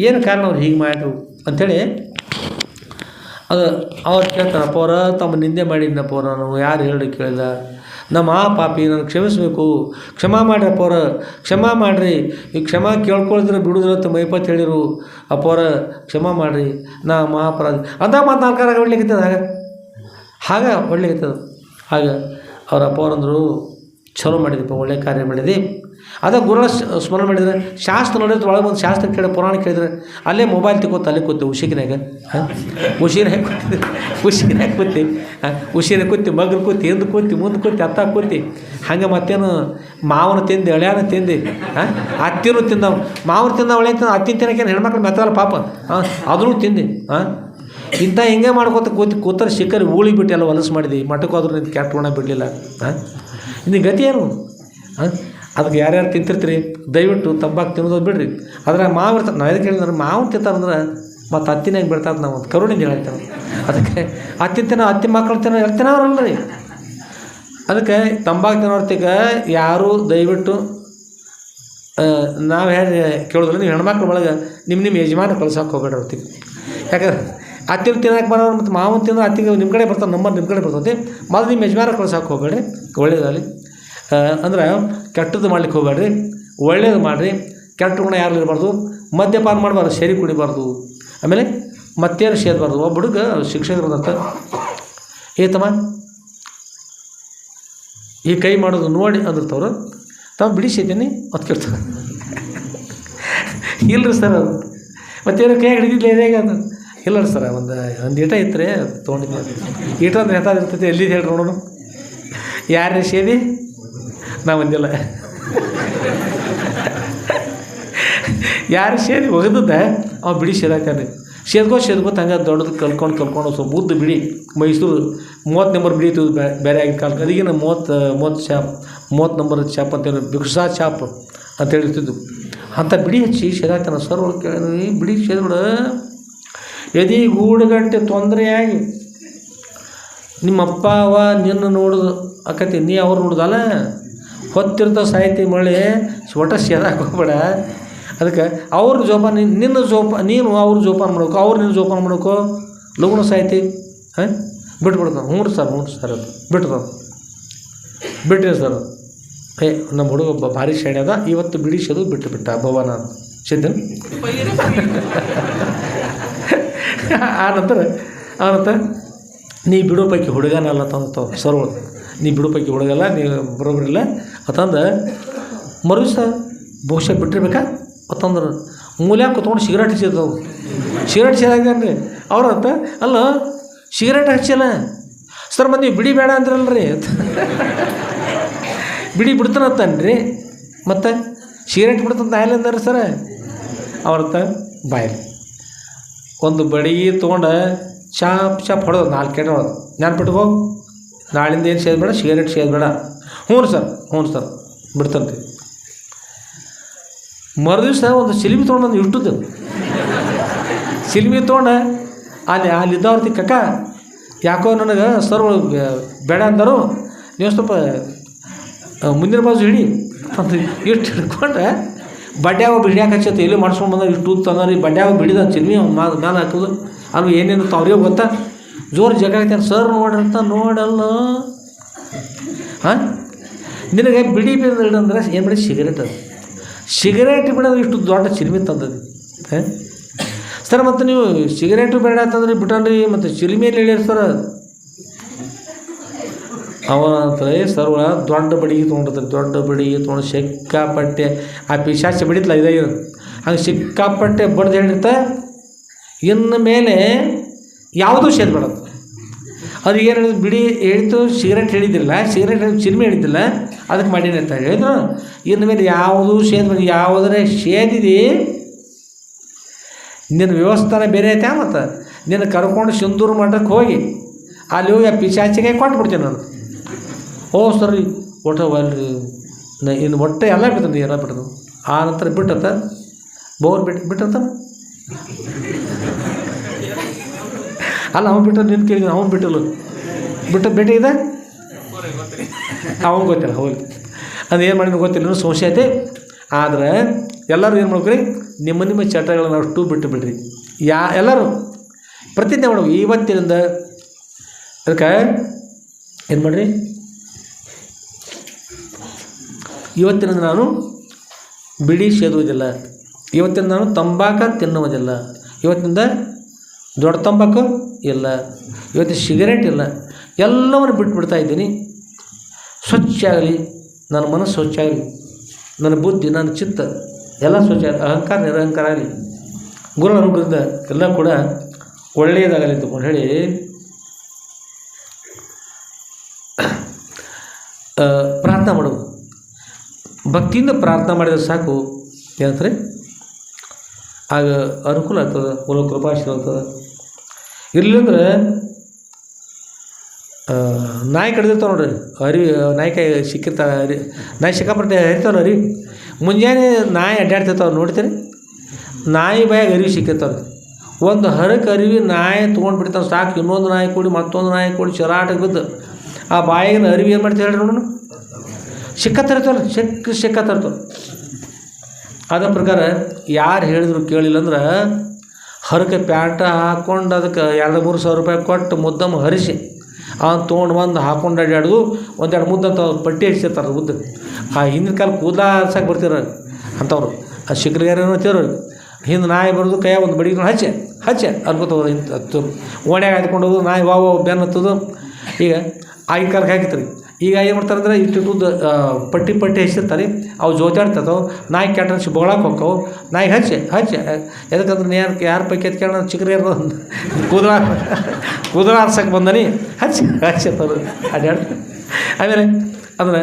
ಏನು ಕಾರಣ ಅವ್ರು ಹೀಗೆ ಮಾಡ್ರು ಅಂಥೇಳಿ ಅದು ಅವ್ರು ಕೇಳ್ತಾರೆ. ಅಪ್ಪವ್ರ ತಮ್ಮ ನಿಂದೆ ಮಾಡಿದ್ನಪ್ಪವ್ರ, ನಾವು ಯಾರು ಹೇಳಿ ಕೇಳಿದ, ನಮ್ಮ ಪಾಪಿ ನಾನು ಕ್ಷಮಿಸಬೇಕು, ಕ್ಷಮಾ ಮಾಡ್ರಿ ಅಪ್ಪವ್ರ, ಕ್ಷಮಾ ಮಾಡಿರಿ. ಈ ಕ್ಷಮಾ ಕೇಳ್ಕೊಳಿದ್ರೆ ಬಿಡುದಿಲ್ಲ ಅಂತ ಮೈಪತ್ತು ಹೇಳಿರು. ಅಪ್ಪವ್ರ ಕ್ಷಮಾ ಮಾಡಿರಿ, ನಾ ಮಹಾಪರಾಧಿ ಅಂತ ಮಾತು 4 ಕಾಲ ಹೊಡ್ಲಿಕ್ಕಿತ್ತದ. ಹಾಗೆ ಹೊಡ್ಲಿಕ್ಕಿತ್ತದ. ಹಾಗೆ ಅವ್ರ ಅಪ್ಪವ್ರಂದರು, ಚಲೋ ಮಾಡಿದಪ್ಪ, ಒಳ್ಳೆ ಕಾರ್ಯ ಮಾಡಿದೆ. ಅದ ಗುರುಗಳ ಸ್ಮರಣೆ ಮಾಡಿದರೆ ಶಾಸ್ತ್ರ ನೋಡಿದ್ರೆ ಒಳಗೆ ಬಂದು ಶಾಸ್ತ್ರ ಕೇಳಿ ಪುರಾಣ ಕೇಳಿದ್ರೆ ಅಲ್ಲೇ ಮೊಬೈಲ್ ತಗೋತ ಅಲ್ಲೇ ಕೂತಿ ಉಸಿಕಿನಾಗ ಕೂತಿ ಮಗ್ರು ಕೂತಿ ಹಿಂದೆ ಕೂತಿ ಮುಂದೆ ಕೂತಿ ಅತ್ತ ಕೂತಿ. ಹಂಗೆ ಮತ್ತೇನು ಮಾವನ ತಿಂದು ಎಳ್ಯಾನ ತಿಂದು ಅತ್ತಿನೂ ತಿಂದವು, ಮಾವನ ತಿಂದ ಒಳ್ಳೆ ತಿಂದ ಅತ್ತಿನ ತಿನ್ನಕೇನು ಹೆಣ್ಮಕ್ಳು ಮೆತ್ತಲ್ಲ ಪಾಪ, ಅದನ್ನು ತಿಂದು ಇಂಥ ಹಿಂಗೆ ಮಾಡ್ಕೋತ ಕೂತಾರೆ ಶಿಖರ್ ಊಳಿ ಬಿಟ್ಟು ಎಲ್ಲ ಹೊಲಸು ಮಾಡಿದ್ವಿ ಮಠಕ್ಕೆ ಹೋದ್ರೂ ನಿಂತು ಕೆಟ್ಟ ಗುಣ ಬಿಡಲಿಲ್ಲ. ಇನ್ನು ಗತಿ ಏನು? ಅದಕ್ಕೆ ಯಾರ್ಯಾರು ತಿಂತಿರ್ತೀರಿ ದಯವಿಟ್ಟು ತಂಬಾಕು ತಿನ್ನೋದು ಬಿಡ್ರಿ. ಅದ್ರ ಮಾವು ಇರ್ತಾರೆ. ನಾವು ಎದಕ್ಕೆ ಹೇಳಿದ್ರೆ ಮಾವು ತಿಂತಾರಂದ್ರೆ ಮತ್ತು ಹತ್ತಿನಾಗ ಬಿಡ್ತಾರೆ. ನಾವು ಒಂದು ಕರುಣಿಂದ ಹೇಳ್ತೇವೆ. ಅದಕ್ಕೆ ಹತ್ತಿ ಮಕ್ಕಳು ತಿನ್ನೋರಲ್ಲ ರೀ. ಅದಕ್ಕೆ ತಂಬಾಕು ತಿನ್ನೋರ್ತಿಗೆ ಯಾರೂ ದಯವಿಟ್ಟು ನಾವು ಹೇಳಿ ಕೇಳೋದಿಲ್ಲ. ನೀವು ಹೆಣ್ಮಕ್ಳ ಒಳಗೆ ನಿಮ್ಮ ಯಜಮಾನ ಕಳ್ಸೋಕೆ ಹೋಗ್ಬೇಡ್ರಿ ಹೊತ್ತಿಗೆ. ಯಾಕಂದ್ರೆ ಹತ್ತಿನ ತಿನ್ನೋಕೆ ಬರೋರು ಮತ್ತು ಮಾವನ ತಿನ್ನೋ ಹತ್ತಿಗೆ ನಿಮ್ಮ ಕಡೆ ಬರ್ತಾರೆ, ನಂಬರ್ ನಿಮ್ಮ ಕಡೆ ಬರ್ತೈತಿ. ಮೊದಲು ನಿಮ್ಮ ಯಜಮಾನ ಕಳ್ಸೋಕೆ ಹೋಗ್ಬೇಡ್ರಿ. ಒಳ್ಳೇದಾಗಲಿ ಅಂದ್ರೆ ಕೆಟ್ಟದ್ದು ಮಾಡ್ಲಿಕ್ಕೆ ಹೋಗ್ಬೇಡ್ರಿ, ಒಳ್ಳೇದು ಮಾಡಿರಿ. ಕೆಟ್ಟ ಗುಣ ಯಾರು ಇರಬಾರ್ದು, ಮದ್ಯಪಾನ ಮಾಡಬಾರ್ದು, ಸೇರಿ ಕುಡಿಬಾರ್ದು, ಆಮೇಲೆ ಮತ್ತೇನು ಸೇದಬಾರ್ದು. ಒಬ್ಬ ಹುಡುಗ ಶಿಕ್ಷಕರದಂತ ಏತಮ್ಮ ಈ ಕೈ ಮಾಡೋದು ನೋಡಿ ಅಂದಿರ್ತವ್ರು, ತಾವು ಬಿಡಿಸಿದ್ದೀನಿ ಅಂತ ಕೇಳ್ತಾರೆ. ಇಲ್ಲರಿ ಸರ್ ಅದು ಮತ್ತೇನು ಕೈ ಹಿಡಿದಿಲ್ಲ ಹೇಗೆ ಅದು ಇಲ್ಲ ಸರ್ ಒಂದು ಈಟ ಇತ್ತು ತೊಗೊಂಡಿದ್ದೆ. ಈಟ ಅಂದ್ರೆ ಎತ್ತ ಇರ್ತೈತಿ ಎಲ್ಲಿದ್ದು ಹೇಳ್ರಿ ನೋಡೋಣ. ಯಾರೇ ಸೇದಿ ನಾವು ಬಂದಿಲ್ಲ. ಯಾರು ಸೇದಿ ಒಗದದ್ದ ಅವ ಬಿಡಿ ಸೇದಾಕ್ತಾನೆ. ಸೇದ್ಕೋತ ಹಂಗೆ ದೊಡ್ಡದು ಕಲ್ಕೊಂಡು ಸ್ವಲ್ಪ ಬುದ್ಧ ಬಿಡಿ ಮೈಸೂರು 30 ನಂಬರ್ ಬಿಡಿ ಇತ್ತು ಬೇರೆ ಆಗಿದ್ದ ಕಾಲಕ್ಕೆ. ಅದೀಗಿನ 30 ನಂಬರ್ ಚಾಪ್ ಅಂತೇಳಿ ಭಿಕ್ಷಾ ಚಾಪ್ ಅಂತೇಳಿ ಇರ್ತಿದ್ದು. ಅಂಥ ಬಿಡಿ ಹಚ್ಚಿ ಸೇದಾಕ್ತಾನೆ. ಸರ್ ಒಳಗೆ ಕೇಳಿ ಬಿಡಿ ಸೇದ್ಬಿಡ ಎದಿ ಗೂಡುಗಟ್ಟೆ ತೊಂದರೆಯಾಗಿ ನಿಮ್ಮಪ್ಪ ಅವ ನಿನ್ನ ನೋಡೋದು ಅಕ್ಕತಿ, ನೀ ಅವ್ರು ನೋಡುದಲ್ಲ ಹೊತ್ತಿರ್ತಾವ ಸಾಹಿತಿ ಮಳೆ ಒಟ್ಟ ಸೇದಾಕೆ ಹೋಗ್ಬೇಡ. ಅದಕ್ಕೆ ಅವ್ರ ಜೋಪಾನ ನಿನ್ನ ನೀನು ಅವ್ರ ಜೋಪಾನ ಮಾಡ್ಬೇಕು, ಅವ್ರು ನಿನ್ನ ಜೋಪಾನ ಮಾಡ್ಕೋ. ಲಗುಣ ಸಾಹಿತಿ ಬಿಟ್ಬಿಡ್ತಾನೆ. ಹ್ಞೂ ಸರ್ ಅದು ಬಿಟ್ರಿ ಸರ್. ನಮ್ಮ ಹುಡುಗ ಭಾರಿ ಶಾಣೆ ಅದ, ಇವತ್ತು ಬಿಡಿಸೋದು ಬಿಟ್ಟ ಭವನ ಸಿದ್ದನ್. ಆನಂತರ ನೀ ಬಿಡೋ ಪೈಕಿ ಹುಡುಗನಲ್ಲ ತಂದು ಸರ್ವ, ನೀ ಬಿಡೋ ಪೈಕಿ ಹುಡುಗಲ್ಲ, ನೀ ಬರೋಬರಿಲ್ಲ ಅಂತಂದು ಮರುಸ ಬಹುಶಃ ಬಿಟ್ಟಿರ್ಬೇಕಾ ಅಂತಂದ್ರೆ ಮೂಲ್ಯಾಗ ಕುತ್ಕೊಂಡು ಸಿಗರೇಟ್ ಹಚ್ಚಿದ್ದವು. ಸಿಗರೇಟ್ ಸೇದಾಗ್ಯಾನ್ರಿ ಅವ್ರಂತ. ಅಲ್ಲ ಸಿಗರೇಟ್ ಹಚ್ಚಲ್ಲ ಸರ್, ಮತ್ತು ನೀವು ಬಿಡಿ ಬೇಡ ಅಂದ್ರಲ್ರಿ ಬಿಡಿ ಬಿಡ್ತಾನತ್ತಾನ್ರಿ. ಮತ್ತು ಸಿಗರೇಟ್ ಬಿಡ್ತಂತ ನಾಯಲ್ಲಂದಾರ ಸರ ಅವ್ರಂತ ಬಾಯಲ್ಲಿ ಒಂದು ಬಡಿಗೆ ತೊಗೊಂಡು ಚಾಪ್ ಹೊಡೆದು 4 ಕೆಟ್ಟ ಹೊಡೆದು ನೆನ್ಪಿಟ್ಕೋ, ನಾಳಿಂದ ಏನು ಸೇದಬೇಡ, ಸಿಗರೇಟ್ ಸೇದಬೇಡ. ಹ್ಞೂ ಸರ್ ಬಿಡ್ತಂತೆ. ಮರುದಿವ್ಸ ಒಂದು ಸಿಲ್ಮಿ ತೊಗೊಂಡು ಇಟ್ಟದ್ದು ಸಿಲ್ಮಿ ತೊಗೊಂಡು ಅಲ್ಲಿದ್ದವ್ರತಿ ಕಕ್ಕ ಯಾಕೋ ನನಗೆ ಸರ್ ಬೇಡ ಅಂದರು, ನೀವು ಸ್ವಲ್ಪ ಮುಂದಿನ ಬಾಜು ಹಿಡಿ ಅಂತ ಇಟ್ಟು ಹಿಡ್ಕೊಂಡ್ರೆ ಬಡ್ಡ್ಯಾವ ಬಿಡ್ಯಾಕೆ ಹಚ್ಚತ್ತೆ ಎಲ್ಲಿ ಮಾಡ್ಸ್ಕೊಂಡು ಬಂದಾಗ ಇಷ್ಟು ತಂದ್ರಿ. ಬಡ್ಡ್ಯಾವ ಬಿಡಿದ ಚಿಲ್ಮಿ ಮೇಲೆ ಹಾಕೋದು ಅದು ಏನೇನು ಅವ್ರಿಗೆ ಗೊತ್ತಾ. ಜೋರು ಜಗ ಆಗ್ತಾನೆ ಸರ್ ನೋಡ್ರಂತ ನೋಡಲ್ಲ. ನಿನಗೆ ಬಿಡಿ ಬಿಡಂದ್ರೆ ಏನು ಮಾಡಿ ಸಿಗರೇಟ್ ಅದು ಸಿಗರೇಟ್ ಬಿಡೋದು ಇಷ್ಟು ದೊಡ್ಡ ಚಿಲ್ಮಿ ತಂದದ್ದು ಸರ್. ಮತ್ತು ನೀವು ಸಿಗರೇಟು ಬೇಡ ಅಂತಂದ್ರೆ ಬಿಟ್ಟನ್ರಿ, ಮತ್ತು ಚಿಲ್ಮಿಯಲ್ಲಿ ಹೇಳ್ಯಾರ ಸರ್. ಅವನಂತ ಸರ್ ದೊಡ್ಡ ಬಡಿಗೆ ತೊಗೊಂಡಿರ್ತಾರೆ, ದೊಡ್ಡ ಬಡಿಗೆ ತೊಗೊಂಡು ಸಿಕ್ಕಾಪಟ್ಟೆ ಆ ಪಿಶಾಚಿ ಬಿಡಿತ್ಲ ಇದಾಗಿ ಹಂಗೆ ಸಿಕ್ಕಾಪಟ್ಟೆ ಬಡ್ದು ಹೇಳಿರ್ತ. ಇನ್ನು ಮೇಲೆ ಯಾವುದೂ ಸೇದ್ಬೇಡದು. ಅದು ಏನು ಹೇಳಿದ್ರು ಬಿಡಿ ಹೇಳಿತು, ಸಿಗರೇಟ್ ಹೇಳಿದ್ದಿಲ್ಲ, ಸಿಗರೇಟ್ ಚಿಲ್ಮೆ ಹೇಳಿದ್ದಿಲ್ಲ, ಅದಕ್ಕೆ ಮಾಡೀನಿ ಅಂತ ಹೇಳಿದ್ರು. ಇನ್ನು ಮೇಲೆ ಯಾವುದೂ ಸೇದ್ಬೇಡಿ. ಯಾವುದರ ಸೇದಿದಿ ನಿನ್ನ ವ್ಯವಸ್ಥಾನ ಬೇರೆ ಐತೆ. ಮತ್ತು ನಿನ್ನ ಕರ್ಕೊಂಡು ಸಿಂಧೂರು ಮಠಕ್ಕೆ ಹೋಗಿ ಅಲ್ಲಿ ಹೋಗಿ ಆ ಪಿಶಾಚಿಗೆ ಕೊಟ್ಬಿಡ್ತೀನಿ ನಾನು. ಓ ಸರಿ ಒಟ್ಟು ಅಲ್ರಿ ಇನ್ನು ಒಟ್ಟೆ ಎಲ್ಲ ಬಿಡ್ತಾನೆ, ಎಲ್ಲ ಬಿಡ್ತದೆ. ಆ ನಂತರ ಬಿಟ್ಟತ್ತ ಬೋರ್ ಬಿಟ್ಟಂತ ಅಲ್ಲ ಅವ್ನು ಬಿಟ್ಟು ನಿನ್ನ ಕೇಳಿದ ಅವ್ನು ಬಿಟ್ಟಲ್ಲ ಭೇಟಿಗಿದೆ ಅವನು ಗೊತ್ತಿಲ್ಲ ಹೋಗಿ ಅದು ಏನು ಮಾಡಿದ್ರು ಗೊತ್ತಿಲ್ಲ, ಸಮಸ್ಯೆ ಐತೆ. ಆದರೆ ಎಲ್ಲರೂ ಏನು ಮಾಡ್ಬೇಕ್ರಿ, ನಿಮ್ಮ ಚಟಗಳನ್ನು ಅಷ್ಟು ಬಿಟ್ಟು ಬಿಡ್ರಿ. ಎಲ್ಲರೂ ಪ್ರತಿಜ್ಞೆ ಮಾಡ್ಬೇಕು ಇವತ್ತಿನಿಂದ. ಅದಕ್ಕೆ ಏನು ಮಾಡಿರಿ, ಇವತ್ತಿನಿಂದ ನಾನು ಬಿಡಿ ಸೇದುವುದಿಲ್ಲ, ಇವತ್ತಿನ ನಾನು ತಂಬಾಕು ತಿನ್ನುವುದಿಲ್ಲ, ಇವತ್ತಿನಿಂದ ದೊಡ್ಡ ತಂಬಾಕು ಇಲ್ಲ, ಇವತ್ತಿನ ಸಿಗರೇಟ್ ಇಲ್ಲ, ಎಲ್ಲವನ್ನು ಬಿಟ್ಬಿಡ್ತಾ ಇದ್ದೀನಿ. ಸ್ವಚ್ಛ ಆಗಲಿ ನನ್ನ ಮನಸ್ಸು, ಸ್ವಚ್ಛ ಆಗಲಿ ನನ್ನ ಬುದ್ಧಿ, ನನ್ನ ಚಿತ್ತ ಎಲ್ಲ ಸ್ವಚ್ಛ, ಅಹಂಕಾರ ನಿರಹಂಕಾರ ಆಗಲಿ, ಗುರು ಅನುಗ್ರಹದಿಂದ ಎಲ್ಲ ಕೂಡ ಒಳ್ಳೆಯದಾಗಲಿ ಅಂತಕೊಂಡು ಹೇಳಿ ಪ್ರಾರ್ಥನೆ ಮಾಡೋದು. ಭಕ್ತಿಯಿಂದ ಪ್ರಾರ್ಥನೆ ಮಾಡಿದ್ರೆ ಸಾಕು, ಏನಂತಾರೆ ಆಗ ಅನುಕೂಲ ಆಗ್ತದೆ, ಮೂಲಕ ಕೃಪಾಶೀರ್ವಾದ ಆಗ್ತದೆ. ಇರ್ಲಿಂದ್ರೆ ನಾಯಿ ಕಡ್ದಿರ್ತಾವೆ ನೋಡ್ರಿ, ನಾಯಿ ಕೈ ಸಿಕ್ಕಿರ್ತಾವೆ, ನಾಯಿ ಸಿಕ್ಕಾಪಟ್ಟೆ ಹರಿತಾವಲ್ಲ ಮುಂಜಾನೆ ನಾಯಿ ಅಡ್ಡಾಡ್ತಿರ್ತಾವೆ ನೋಡ್ತೀರಿ, ನಾಯಿ ಬಾಯಾಗ ಅರಿವಿ ಸಿಕ್ಕಿರ್ತಾವೆ. ಒಂದು ಹರಕ್ಕೆ ಅರಿವಿ ನಾಯಿ ತೊಗೊಂಡು ಬಿಡ್ತಾವೆ, ಸಾಕು ಇನ್ನೊಂದು ನಾಯಿ ಕೂಡಿ ಮತ್ತೊಂದು ನಾಯಿ ಕೂಡಿ ಚಲಾಟಕ್ಕೆ ಬಿದ್ದು ಆ ಬಾಯಿಗಿನ ಅರಿವಿ ಏನು ಮಾಡ್ತೀವಿ ಹೇಳ್ರಿ ನೋಡೋಣ, ಸಿಕ್ಕತ್ತಿರ್ತಾವಲ್ಲ, ಸಿಕ್ಕತ್ತಿರ್ತಾವೆ. ಅದ ಪ್ರಕಾರ ಯಾರು ಹೇಳಿದ್ರು ಕೇಳಿಲ್ಲ ಅಂದ್ರೆ ಹರಕೆ ಪ್ಯಾಂಟ ಹಾಕ್ಕೊಂಡು ಅದಕ್ಕೆ 2-3 ಸಾವಿರ ರೂಪಾಯಿ ಕೊಟ್ಟು ಮುದ್ದಮ್ಮ ಹರಿಸಿ ಅವ್ನು ತೊಗೊಂಡು ಬಂದು ಹಾಕೊಂಡು ಅಡ್ಡಾಡೋದು. 1-2 ಮುದ್ದಂತ ಪಟ್ಟಿ ಹಚ್ಚಿರ್ತಾರೆ ಉದ್ದ. ಆ ಹಿಂದಿನ ಕಾಲ ಕೂದಲ ಹರ್ಸಕ್ಕೆ ಬರ್ತಿರ ಅಂಥವ್ರು, ಆ ಶಿಖರಿಗಾರೇನೋ ಅಂತೀವ್ರು. ಹಿಂದೆ ನಾಯಿ ಬರೋದು ಕೈಯ ಒಂದು ಬಡಿಗೆ ಹಚ್ಚೆ ಅನ್ಕೋತವ್ರು. ಇಂಥ ಓಣ್ಯಾಗ ಹಾಯ್ಕೊಂಡು ಹೋಗೋದು, ನಾಯಿ ವಾವ ಬೆನ್ನು ಹತ್ತೋದು. ಈಗ ಆಗಿನ ಕಾಲಕ್ಕೆ ಹಾಕಿತ್ರಿ. ಈಗ ಏನು ಮಾಡ್ತಾರೆ ಅಂದ್ರೆ ಇಟ್ಟಿದ್ದು ಪಟ್ಟಿ ಹಚ್ಚಿರ್ತಾರೆ, ಅವು ಜೋತಾಡ್ತವೆ, ನಾಯಿ ಕೆಟ್ಟ ಬೋಳಕ್ಕೆ ಹೋಗ್ತಾವೆ. ನಾಯಿಗೆ ಹಚ್ಚೆ ಎದಕ್ಕಂದ್ರೆ ಯಾರು ಪೈಕಿ ಎತ್ಕೊಂಡು ಚಿಕ್ಕರಿಯಾರ ಕೂದಲ ಆರ್ಸಕ್ಕೆ ಬಂದನಿ ಹಚ್ಚತ್ತವ್ರು ಅಡ್ಡಾಡ. ಆಮೇಲೆ ಅಂದ್ರೆ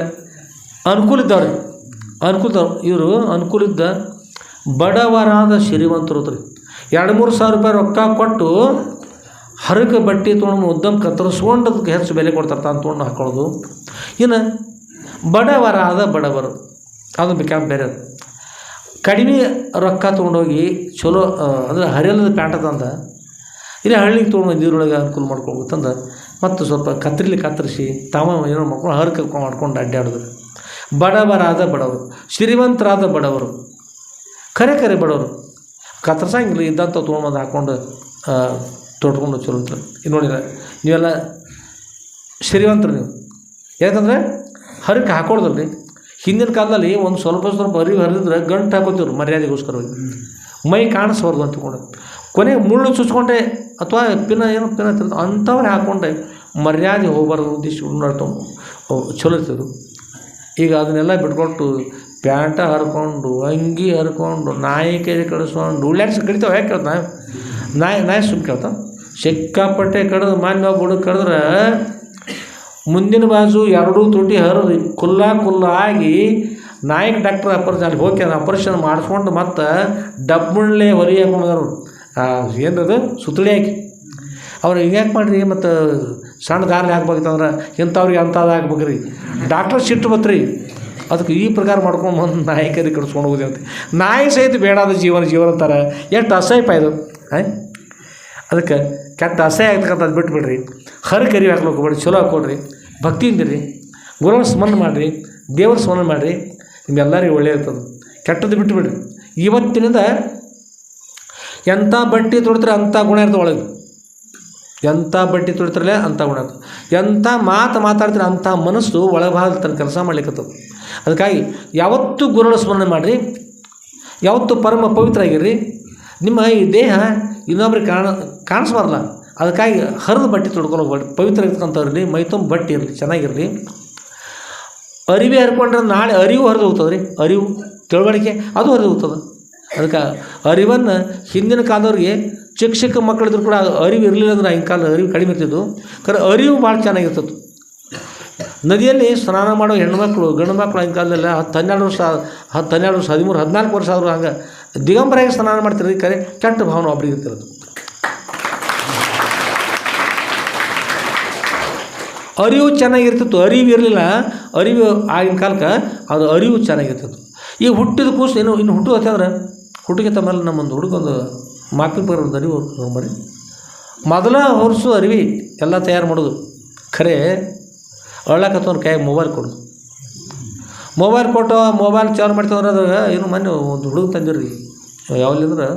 ಅನುಕೂಲ ಇದ್ದವ್ರಿ, ಇವರು ಅನುಕೂಲ ಇದ್ದ ಬಡವರಾದ ಶ್ರೀಮಂತರು ರೀ. 2-3 ಸಾವಿರ ರೂಪಾಯಿ ರೊಕ್ಕ ಕೊಟ್ಟು ಹರಕೆ ಬಟ್ಟೆ ತೊಗೊಂಡು ಉದ್ದಮ್ ಕತ್ತರಿಸ್ಕೊಂಡು ಅದಕ್ಕೆ ಹೆಚ್ಚು ಬೆಲೆ ಕೊಡ್ತಾರೆ, ತಾನು ತೊಗೊಂಡು ಹಾಕೊಳ್ಳೋದು. ಇನ್ನು ಬಡವರು ಅದು ಬೇಕಾದ ಬೇರೆ. ಕಡಿಮೆ ರೊಕ್ಕ ತೊಗೊಂಡೋಗಿ ಚಲೋ ಅಂದರೆ ಹರಿಯಲ್ಲದ ಪ್ಯಾಂಟ್ ಅದಂತ ಇಲ್ಲಿ ಹಳ್ಳಿಗೆ ತೊಗೊಂಡು ನೀರೊಳಗೆ ಅನುಕೂಲ ಮಾಡ್ಕೊಳ್ಬೇಕಂತ ಮತ್ತು ಸ್ವಲ್ಪ ಕತ್ತರಿಸಿ ತಾವ ಏನೋ ಮಾಡ್ಕೊಂಡು ಹರಕೆ ಮಾಡ್ಕೊಂಡು ಅಡ್ಡಾಡಿದ್ರು. ಬಡವರು, ಶ್ರೀಮಂತರಾದ ಬಡವರು, ಕರೆ ಬಡವರು ಕತ್ತರ್ಸಂಗಿಲ್ಲ ಇದ್ದಂಥ ತೊಗೊಂಡು ಹಾಕ್ಕೊಂಡು ತೊಟ್ಕೊಂಡು ಚಲೋ ಇರ್ತಾರೆ. ಇದು ನೋಡಿಲ್ಲ ನೀವೆಲ್ಲ ಶ್ರೀಮಂತರು ನೀವು, ಯಾಕಂದರೆ ಹರಕೆ ಹಾಕೊಳ್ದ್ರಿ. ಹಿಂದಿನ ಕಾಲದಲ್ಲಿ ಒಂದು ಸ್ವಲ್ಪ ಅರಿವು ಹರಿದ್ರೆ ಗಂಟು ಹಾಕೋತಿವ್ರು ಮರ್ಯಾದೆಗೋಸ್ಕರವಾಗಿ, ಮೈ ಕಾಣಿಸ್ಬಾರ್ದು ಅಂತಕೊಂಡು. ಕೊನೆಗೆ ಮುಳ್ಳು ಚುಚ್ಕೊಂಡೆ ಅಥವಾ ಪಿನ ಅಂಥವ್ರೆ ಹಾಕ್ಕೊಂಡೆ ಮರ್ಯಾದೆ ಹೋಗಬಾರ್ದು ಉದ್ದೇಶ ಚಲೋ ಇರ್ತಿದ್ರು. ಈಗ ಅದನ್ನೆಲ್ಲ ಬಿಟ್ಕೊಟ್ಟು ಪ್ಯಾಂಟ ಹರ್ಕೊಂಡು ಅಂಗಿ ಹರ್ಕೊಂಡು ನಾಯಿ ಕೈಲಿ ಕಳಿಸ್ಕೊಂಡು ಉಳ್ಳಾಡ್ಸಿ ಕಡಿತಾವೆ. ಯಾಕೆ ಕೇಳ್ತಾವೆ ನಾಯಿ ಸುಮ್ಮನೆ ಕೇಳ್ತಾವೆ. ಸಿಕ್ಕಾಪಟ್ಟೆ ಕಡ್ದು ಮಾನ್ಯ ಬುಡಕ್ಕೆ ಕಡಿದ್ರೆ ಮುಂದಿನ ಬಾಜು 2 ತುಟಿ ಹರಿದು ಕುಲ್ಲ ಆಗಿ ನಾಯಿಗೆ ಡಾಕ್ಟ್ರ್ ಅಲ್ಲಿ ಹೋಗಿ ಆಪರೇಷನ್ ಮಾಡಿಸ್ಕೊಂಡು ಮತ್ತು ಡಬ್ಬುಳ್ಳೆ ಹೊಲಿ ಹಾಕೊಂಡ್ರು ಏನದು ಸುತ್ತಳಿ ಹಾಕಿ ಅವ್ರು ಹಿಂಗ್ಯಾಕೆ ಮಾಡಿರಿ ಮತ್ತು ಸಣ್ಣ ದಾರಿ ಹಾಕ್ಬೇಕಂದ್ರೆ ಇಂಥವ್ರಿಗೆ ಅಂಥದ್ದು ಹಾಕ್ಬೇಕ್ರಿ. ಡಾಕ್ಟ್ರ್ ಸಿಟ್ಟು ಬತ್ರಿ. ಅದಕ್ಕೆ ಈ ಪ್ರಕಾರ ಮಾಡ್ಕೊಂಡು ಬಂದು ನಾಯಿ ಕರಿ ಕಡಿಸ್ಕೊಂಡು ಹೋಗೋದು ಅಂತ. ನಾಯಿ ಸಹಿತ ಬೇಡಾದ ಜೀವನ ಅಂತಾರೆ. ಎಷ್ಟು ಅಸಹ್ಯ ಇದು. ಅದಕ್ಕೆ ಕೆಟ್ಟ ಅಸಹ್ಯ ಆಗ್ತಕ್ಕಂಥದ್ದು ಬಿಟ್ಬಿಡ್ರಿ. ಹರಕೆ ಅರಿವು ಹಾಕ್ಲಿಕ್ಕೆ ಹೋಗ್ಬೇಡಿ, ಚಲೋ ಹಾಕ್ಕೊಡ್ರಿ, ಭಕ್ತಿಯಿಂದಿರಿ, ಗುರುಗಳ ಸ್ಮರಣೆ ಮಾಡಿರಿ, ದೇವ್ರ ಸ್ಮರಣೆ ಮಾಡಿರಿ, ನಿಮ್ಗೆಲ್ಲರಿಗೂ ಒಳ್ಳೆಯ ಇರ್ತದೆ. ಕೆಟ್ಟದ್ದು ಬಿಟ್ಟುಬಿಡ್ರಿ. ಇವತ್ತಿನಿಂದ ಎಂಥ ಬಟ್ಟೆ ತೊಡ್ತಾರೆ ಅಂಥ ಗುಣ ಇರ್ತದೆ ಒಳಗೆ, ಎಂಥ ಬಟ್ಟೆ ತೊಡ್ತಾರಲ್ಲ ಅಂಥ ಗುಣ ಇರ್ತದೆ. ಎಂಥ ಮಾತಾಡ್ತಾರೆ ಅಂಥ ಮನಸ್ಸು ಒಳಭಾಗದಲ್ಲಿ ತನ್ನ ಕೆಲಸ ಮಾಡ್ಲಿಕ್ಕತ್ತದ. ಅದಕ್ಕಾಗಿ ಯಾವತ್ತೂ ಗುರುಗಳ ಸ್ಮರಣೆ ಮಾಡಿರಿ, ಯಾವತ್ತೂ ಪರಮ ಪವಿತ್ರ ಆಗಿರ್ರಿ. ನಿಮ್ಮ ಈ ದೇಹ ಇನ್ನೊಬ್ರಿಗೆ ಕಾಣಿಸ್ಬಾರಲ್ಲ. ಅದಕ್ಕಾಗಿ ಹರಿದು ಬಟ್ಟೆ ತೊಡ್ಕೊಂಡು ಹೋಗ್ಬೇಡಿ, ಪವಿತ್ರ ಇರ್ತಕ್ಕಂಥವ್ರಲ್ಲಿ ಮೈತುಂಬ ಬಟ್ಟೆ ಇರಲಿ, ಚೆನ್ನಾಗಿರಲಿ. ಅರಿವೆ ಹರ್ಕೊಂಡ್ರೆ ನಾಳೆ ಅರಿವು ಹರಿದು ಹೋಗ್ತದೆ ರೀ. ಅರಿವು ತಿಳುವಳಿಕೆ ಅದು ಹರಿದು ಹೋಗ್ತದೆ. ಅದಕ್ಕೆ ಅರಿವನ್ನು ಹಿಂದಿನ ಕಾಲದವ್ರಿಗೆ ಚಿಕ್ಕ ಮಕ್ಕಳಿದ್ರು ಕೂಡ ಅರಿವು ಇರಲಿಲ್ಲ ಅಂದ್ರೆ ಆಗಿನ ಕಾಲ ಅರಿವು ಕಡಿಮೆ ಇರ್ತಿದ್ದು. ಖರೆ ಅರಿವು ಭಾಳ ಚೆನ್ನಾಗಿರ್ತದೆ. ನದಿಯಲ್ಲಿ ಸ್ನಾನ ಮಾಡೋ ಹೆಣ್ಮಕ್ಳು ಗಂಡು ಮಕ್ಕಳು ಆಗಿನ ಕಾಲದಲ್ಲ 12 ವರ್ಷ 13 ವರ್ಷ 13 14 ವರ್ಷ ಆದರೂ ಹಂಗೆ ದಿಗಂಬರಾಗಿ ಸ್ನಾನ ಮಾಡ್ತಿರ್ರಿ. ಖರೆ ಕೆಟ್ಟ ಭಾವನೆ ಒಬ್ರಿಗೆ ಇರ್ತಿರೋದು. ಅರಿವು ಚೆನ್ನಾಗಿರ್ತಿತ್ತು. ಅರಿವು ಇರಲಿಲ್ಲ, ಅರಿವು ಆಗಿನ ಕಾಲಕ್ಕೆ ಅದು ಅರಿವು ಚೆನ್ನಾಗಿರ್ತಿತ್ತು. ಈಗ ಹುಟ್ಟಿದ ಕೂಸು ಇನ್ನು ಹುಟ್ಟು ಅಂದ್ರೆ ಹುಟ್ಟಿಗೆ ಮೇಲೆ ನಮ್ಮೊಂದು ಹುಡುಗೊಂದು ಮಾಪಿನ ಪರ ಒಂದು ಅರಿವು ಬರೀ ಮೊದಲ ಹೊರಸು ಅರಿವಿ ಎಲ್ಲ ತಯಾರು ಮಾಡೋದು. ಖರೆ ಅಳ್ಳಕತ್ತವನ ಕೈಯಾಗ ಮೊಬೈಲ್ ಕೊಡೋದು. ಮೊಬೈಲ್ ಕೊಟ್ಟು ಮೊಬೈಲ್ ಚಾರ್ಜ್ ಮಾಡ್ತೇವ್ರೆ. ಅದ್ರಾಗ ಏನು ಮೊನ್ನೆ ಒಂದು ಹುಡುಗ ತಂದಿರ್ರಿ. ಯಾವಲ್ಲಿಂದ್ರೆ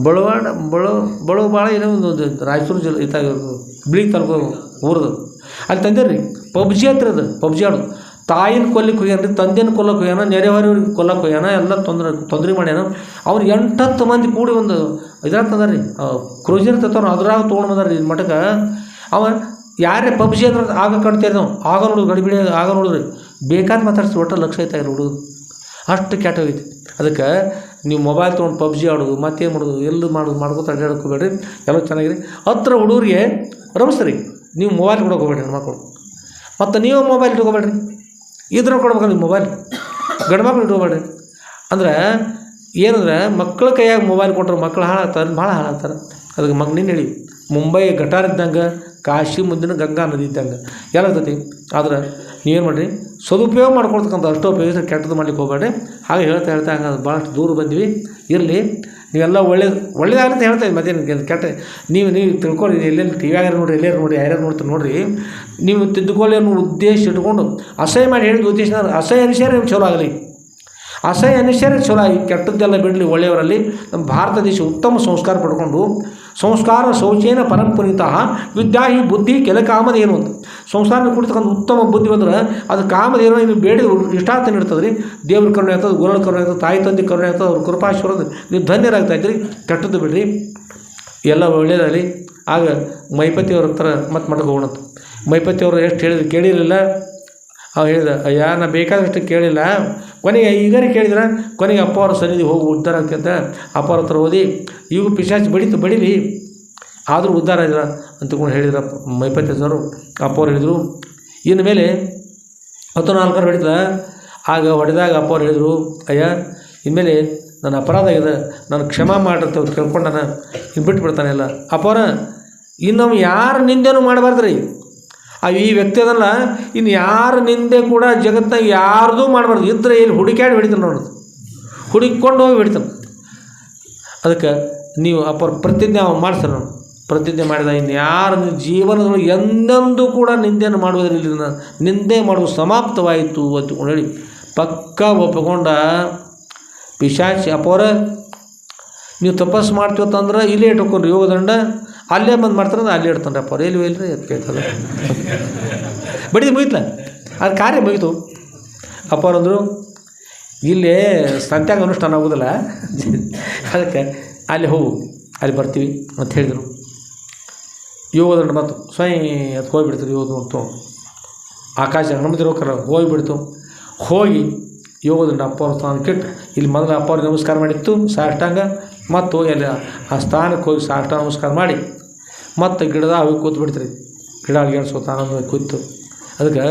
ಬಳವಾಳ ಏನೋ ಒಂದು ರಾಯಚೂರು ಜಿಲ್ಲೆ ಇತ್ತಾಗ ಬಿಳಿ ತಾಲೂಕು ಊರದು ಅಲ್ಲಿ ತಂದಿರ್ರಿ. ಪಬ್ಜಿ ಹತ್ರ ಅದು ಪಬ್ಜಿ ಆಡೋದು. ತಾಯಿನ ಕೊಲ್ಲಿಕ್ಕೆ ಹೋಗ್ಯಾನ, ತಂದೆನ ಕೊಲ್ಲಕ್ಕೆ ಹೋಗ್ಯಾನ, ನೆರೆಹೊರೆಯವ್ರಿಗೆ ಕೊಲ್ಲಕ್ಕೆ ಹೋಗ್ಯಾನ, ಎಲ್ಲ ತೊಂದರೆ ಮಾಡ್ಯಾನ. ಅವ್ರು 8-10 ಮಂದಿ ಕೂಡಿ ಒಂದು ಇದ್ರಾಗ ತಂದಾರ್ರಿ, ಕ್ರೂಜರ್ ತತ್ತವ್ರು ಅದ್ರಾಗ ತೊಗೊಂಡು ಬಂದಾರ್ರಿ ಮಠಕ್ಕೆ. ಅವ ಯಾರೇ ಪಬ್ಜಿ ಅಂದ್ರೆ ಆಗ ಕಾಣ್ತೀರಿ ನಾವು, ಆಗ ನೋಡೋದು ಗಡಿಬಿಡಿ ಆಗ ನೋಡಿದ್ರಿ ಬೇಕಾದ ಮಾತಾಡ್ಸಿ ಒಟ್ಟು ಲಕ್ಷ ಐತೆ ಹುಡುಗರು, ಅಷ್ಟು ಕೆಟ್ಟ ಹೋಗೈತಿ. ಅದಕ್ಕೆ ನೀವು ಮೊಬೈಲ್ ತೊಗೊಂಡು ಪಬ್ಜಿ ಆಡೋದು ಮತ್ತೇನು ಮಾಡೋದು ಎಲ್ಲಿ ಮಾಡ್ಕೋತ ಅಡ್ಡಾಡೋಕೋಬೇಡ್ರಿ. ಎಲ್ಲ ಚೆನ್ನಾಗಿದೆ. ಹತ್ರ ಹುಡುಗರಿಗೆ ರಮಿಸ್ರಿ. ನೀವು ಮೊಬೈಲ್ ಕೊಡೋಕೆ ಹೋಗ್ಬೇಡ್ರಿ ಹೆಣ್ಮಕ್ಳು. ಮತ್ತು ನೀವು ಮೊಬೈಲ್ ಇಟ್ಕೋಬೇಡ್ರಿ, ಇದ್ರ ಕೊಡ್ಬೇಕಲ್ಲ ನೀವು ಮೊಬೈಲ್. ಗಂಡು ಮಕ್ಳು ಇಟ್ಕೋಬೇಡ್ರಿ. ಅಂದ್ರೆ ಏನಂದ್ರೆ ಮಕ್ಕಳ ಕೈಯಾಗ ಮೊಬೈಲ್ ಕೊಟ್ಟರೆ ಮಕ್ಕಳು ಹಾಳಾಗ್ತಾರೆ, ಭಾಳ ಹಾಳಾಗ್ತಾರೆ. ಅದಕ್ಕೆ ನಿನ್ನ ಹೇಳಿ ಮುಂಬೈ ಗಟಾರ ಇದ್ದಂಗೆ, ಕಾಶಿ ಮುಂದಿನ ಗಂಗಾ ನದಿ ಇದ್ದಂಗೆ ಎಲ್ಲ ಇರ್ತೈತಿ. ಆದ್ರೆ ನೀವೇನು ಮಾಡಿರಿ, ಸದುಪಯೋಗ ಮಾಡ್ಕೊಳ್ತಕ್ಕಂಥ ಅಷ್ಟೋ ಉಪಯೋಗ ಕೆಟ್ಟದ್ದು ಮಾಡ್ಲಿಕ್ಕೆ ಹೋಗ್ಬೇಡ್ರಿ. ಹಾಗೆ ಹೇಳ್ತಾ ಹಂಗೆ ಭಾಳಷ್ಟು ದೂರ ಬಂದ್ವಿ. ಇರಲಿ, ನೀವೆಲ್ಲ ಒಳ್ಳೇದಾಗಂತ ಹೇಳ್ತಾ ಇದ್ದೀವಿ. ಮತ್ತೇನು ಕೆಟ್ಟ ನೀವು ತಿಳ್ಕೊಳ್ಳಿ. ಎಲ್ಲೆಲ್ಲಿ ಟಿ ವಿ ಆಗಿರೋ ನೋಡಿರಿ, ಎಲ್ಲೇರು ನೋಡಿ, ಯಾರ್ಯಾರು ನೋಡ್ತಾರೆ ನೋಡಿರಿ. ನೀವು ತಿದ್ದುಕೊಳ್ಳಿ ಅನ್ನೋ ಉದ್ದೇಶ ಇಟ್ಕೊಂಡು ಅಸಹ್ಯ ಮಾಡಿ ಹೇಳಿದ ಉದ್ದೇಶ ಅಸಹ್ಯ ಅನಿಸ್ಯಾರ ನೀವು ಚಲೋ ಆಗಲಿ, ಅಸಹ್ಯ ಅನಿಸ್ಯಾರ ಚಲೋ ಆಗಿ, ಕೆಟ್ಟದ್ದೆಲ್ಲ ಬಿಡಲಿ. ಒಳ್ಳೆಯವರಲ್ಲಿ ನಮ್ಮ ಭಾರತ ದೇಶ ಉತ್ತಮ ಸಂಸ್ಕಾರ ಪಡ್ಕೊಂಡು, ಸಂಸ್ಕಾರ ಶೌಚೇನ ಪರಂಪರಿತ ವಿದ್ಯಾ ಹಿ ಬುದ್ಧಿ ಕೆಲ ಕಾಮದೇನು ಅಂತ ಸಂಸ್ಕಾರ ಕೊಡ್ತಕ್ಕಂಥ ಉತ್ತಮ ಬುದ್ಧಿ ಬಂದ್ರೆ ಅದು ಕಾಮದೇನೋ ನೀವು ಬೇಡ ಇಷ್ಟಾರ್ಥ ನೀಡ್ತದೆ ರೀ. ದೇವ್ರ ಕರುಣೆ ಆಗ್ತದೆ, ಗುರುಗಳ ಕರುಣೆ ಆಗ್ತದೆ, ತಾಯಿ ತಂದೆ ಕರುಣೆ ಆಗ್ತದೆ, ಅವ್ರ ಕೃಪಾಶೀರ್ವಾದ ನೀವು ಧನ್ಯರಾಗ್ತಾಯಿದ್ರಿ. ಕೆಟ್ಟದ್ದು ಬಿಡ್ರಿ, ಎಲ್ಲ ಒಳ್ಳೆಯದಾಗಲಿ. ಆಗ ಮೈಪತಿಯವ್ರ ಹತ್ರ ಮತ್ತೆ ಮಡಗೆ ಹೋಗೋಣಂತ. ಮೈಪತಿಯವರು ಎಷ್ಟು ಹೇಳಿದ್ರು ಕೇಳಿರಲಿಲ್ಲ. ಅವ್ರು ಹೇಳಿದ, ಅಯ್ಯ ನಾ ಬೇಕಾದಷ್ಟು ಕೇಳಿಲ್ಲ. ಕೊನೆಗೆ ಈಗಾರಿ ಕೇಳಿದ್ರೆ ಕೊನೆಗೆ ಅಪ್ಪ ಅವ್ರ ಸನ್ನಿಧಿ ಹೋಗಿ ಉದ್ಧಾರ ಆಗ್ತಂತ ಅಪ್ಪ ಅವ್ರ ಹತ್ರ ಓದಿ, ಈಗ ಪಿಶಾಚಿ ಬಡೀಲಿ ಆದರೂ ಉದ್ಧಾರ ಆಗಿಲ್ಲ ಅಂತಕೊಂಡು ಹೇಳಿದ್ರು ಮೈಪತಿಯವರು. ಅಪ್ಪ ಅವ್ರು ಹೇಳಿದರು, ಇನ್ನು ಮೇಲೆ 14 ಹೊಡಿತದ. ಆಗ ಹೊಡೆದಾಗ ಅಪ್ಪ ಅವ್ರು ಹೇಳಿದರು, ಅಯ್ಯ ಇನ್ಮೇಲೆ ನನ್ನ ಅಪರಾಧ ಆಗಿದೆ, ನಾನು ಕ್ಷಮಾ ಮಾಡಿರ್ತ ಅವ್ರು ಕೇಳ್ಕೊಂಡು ನಾನು ಇನ್ನು ಬಿಟ್ಬಿಡ್ತಾನೆ ಎಲ್ಲ. ಅಪ್ಪವ್ರ ಇನ್ನು ನಾವು ಯಾರು ನಿಂದೆನೂ ಮಾಡಬಾರ್ದು ರೀ. ಈ ವ್ಯಕ್ತಿ ಅದಲ್ಲ, ಇನ್ನು ಯಾರ ನಿಂದೆ ಕೂಡ ಜಗತ್ತಾಗ ಯಾರ್ದೂ ಮಾಡಬಾರ್ದು. ಇದ್ರೆ ಇಲ್ಲಿ ಹುಡುಕ್ಯಾಡಿ ಹೊಡಿತಾನೆ ನೋಡೋದು, ಹುಡುಕೊಂಡು ಹೋಗಿ ಹೊಡಿತಾನೆ. ಅದಕ್ಕೆ ನೀವು ಅಪ್ಪ ಪ್ರತಿಜ್ಞೆ ಮಾಡಿಸ್ತಾರೆ. ನಾವು ಪ್ರತಿಜ್ಞೆ ಮಾಡಿದ ಇನ್ನು ಯಾರು ಜೀವನದೊಳಗೆ ಎಂದೆಂದೂ ಕೂಡ ನಿಂದೆಯನ್ನು ಮಾಡುವುದರಿಂದ ನಿಂದೆ ಮಾಡುವುದು ಸಮಾಪ್ತವಾಯಿತು ಅಂತ ಹೇಳಿ ಪಕ್ಕ ಒಪ್ಪಿಕೊಂಡ ಪಿಶಾಚಿ. ಅಪ್ಪವ್ರ ನೀವು ತಪಸ್ಸು ಮಾಡ್ತೀವತ್ತಂದ್ರೆ ಇಲ್ಲೇ ಇಟ್ಕೊಂಡ್ರಿ ಯೋಗದಂಡ, ಅಲ್ಲೇ ಬಂದು ಮಾಡ್ತಾರೆ ಅಲ್ಲೇ ಇಡ್ತಾನೆ. ಅಪ್ಪ ಎಲ್ಲಿ ಇಲ್ರಿ ಅದು ಕೇಳ್ತದೆ ಬಡಿದು ಮುಗಿತ್ಲ, ಅದು ಕಾರ್ಯ ಮುಗಿತು. ಅಪ್ಪವ್ರಂದರು, ಇಲ್ಲೇ ಸಂತ್ಯಾಗ ಅನುಷ್ಠಾನ ಆಗೋದಿಲ್ಲ, ಅದಕ್ಕೆ ಅಲ್ಲಿ ಹೋಗು, ಅಲ್ಲಿ ಬರ್ತೀವಿ ಅಂತ ಹೇಳಿದರು. ಯೋಗದಂಡ ಮತ್ತು ಸ್ವಯಂ ಅದು ಹೋಗಿಬಿಡ್ತಾರೆ. ಯೋಗದಂಟು ಆಕಾಶ ಹನುಮತಿರೋಕರ ಹೋಗಿಬಿಡ್ತು. ಹೋಗಿ ಯೋಗದಂಡ ಅಪ್ಪವ್ರ ಸ್ಥಾನ ಕೆಟ್ಟು ಇಲ್ಲಿ ಮೊದಲು ಅಪ್ಪವ್ರಿಗೆ ನಮಸ್ಕಾರ ಮಾಡಿತ್ತು ಸಾಷ್ಟಾಂಗ, ಮತ್ತು ಎಲ್ಲಿ ಆ ಸ್ಥಾನಕ್ಕೆ ಹೋಗಿ ಸಾಷ್ಟಾಂಗ ನಮಸ್ಕಾರ ಮಾಡಿ ಮತ್ತು ಗಿಡದ ಹೋಗಿ ಕೂತು ಬಿಡ್ತೀರಿ. ಗಿಡ ಅಲ್ಗಾಡ್ಸೋತ ಆನಂದವಾಗಿ ಕೂತು. ಅದಕ್ಕೆ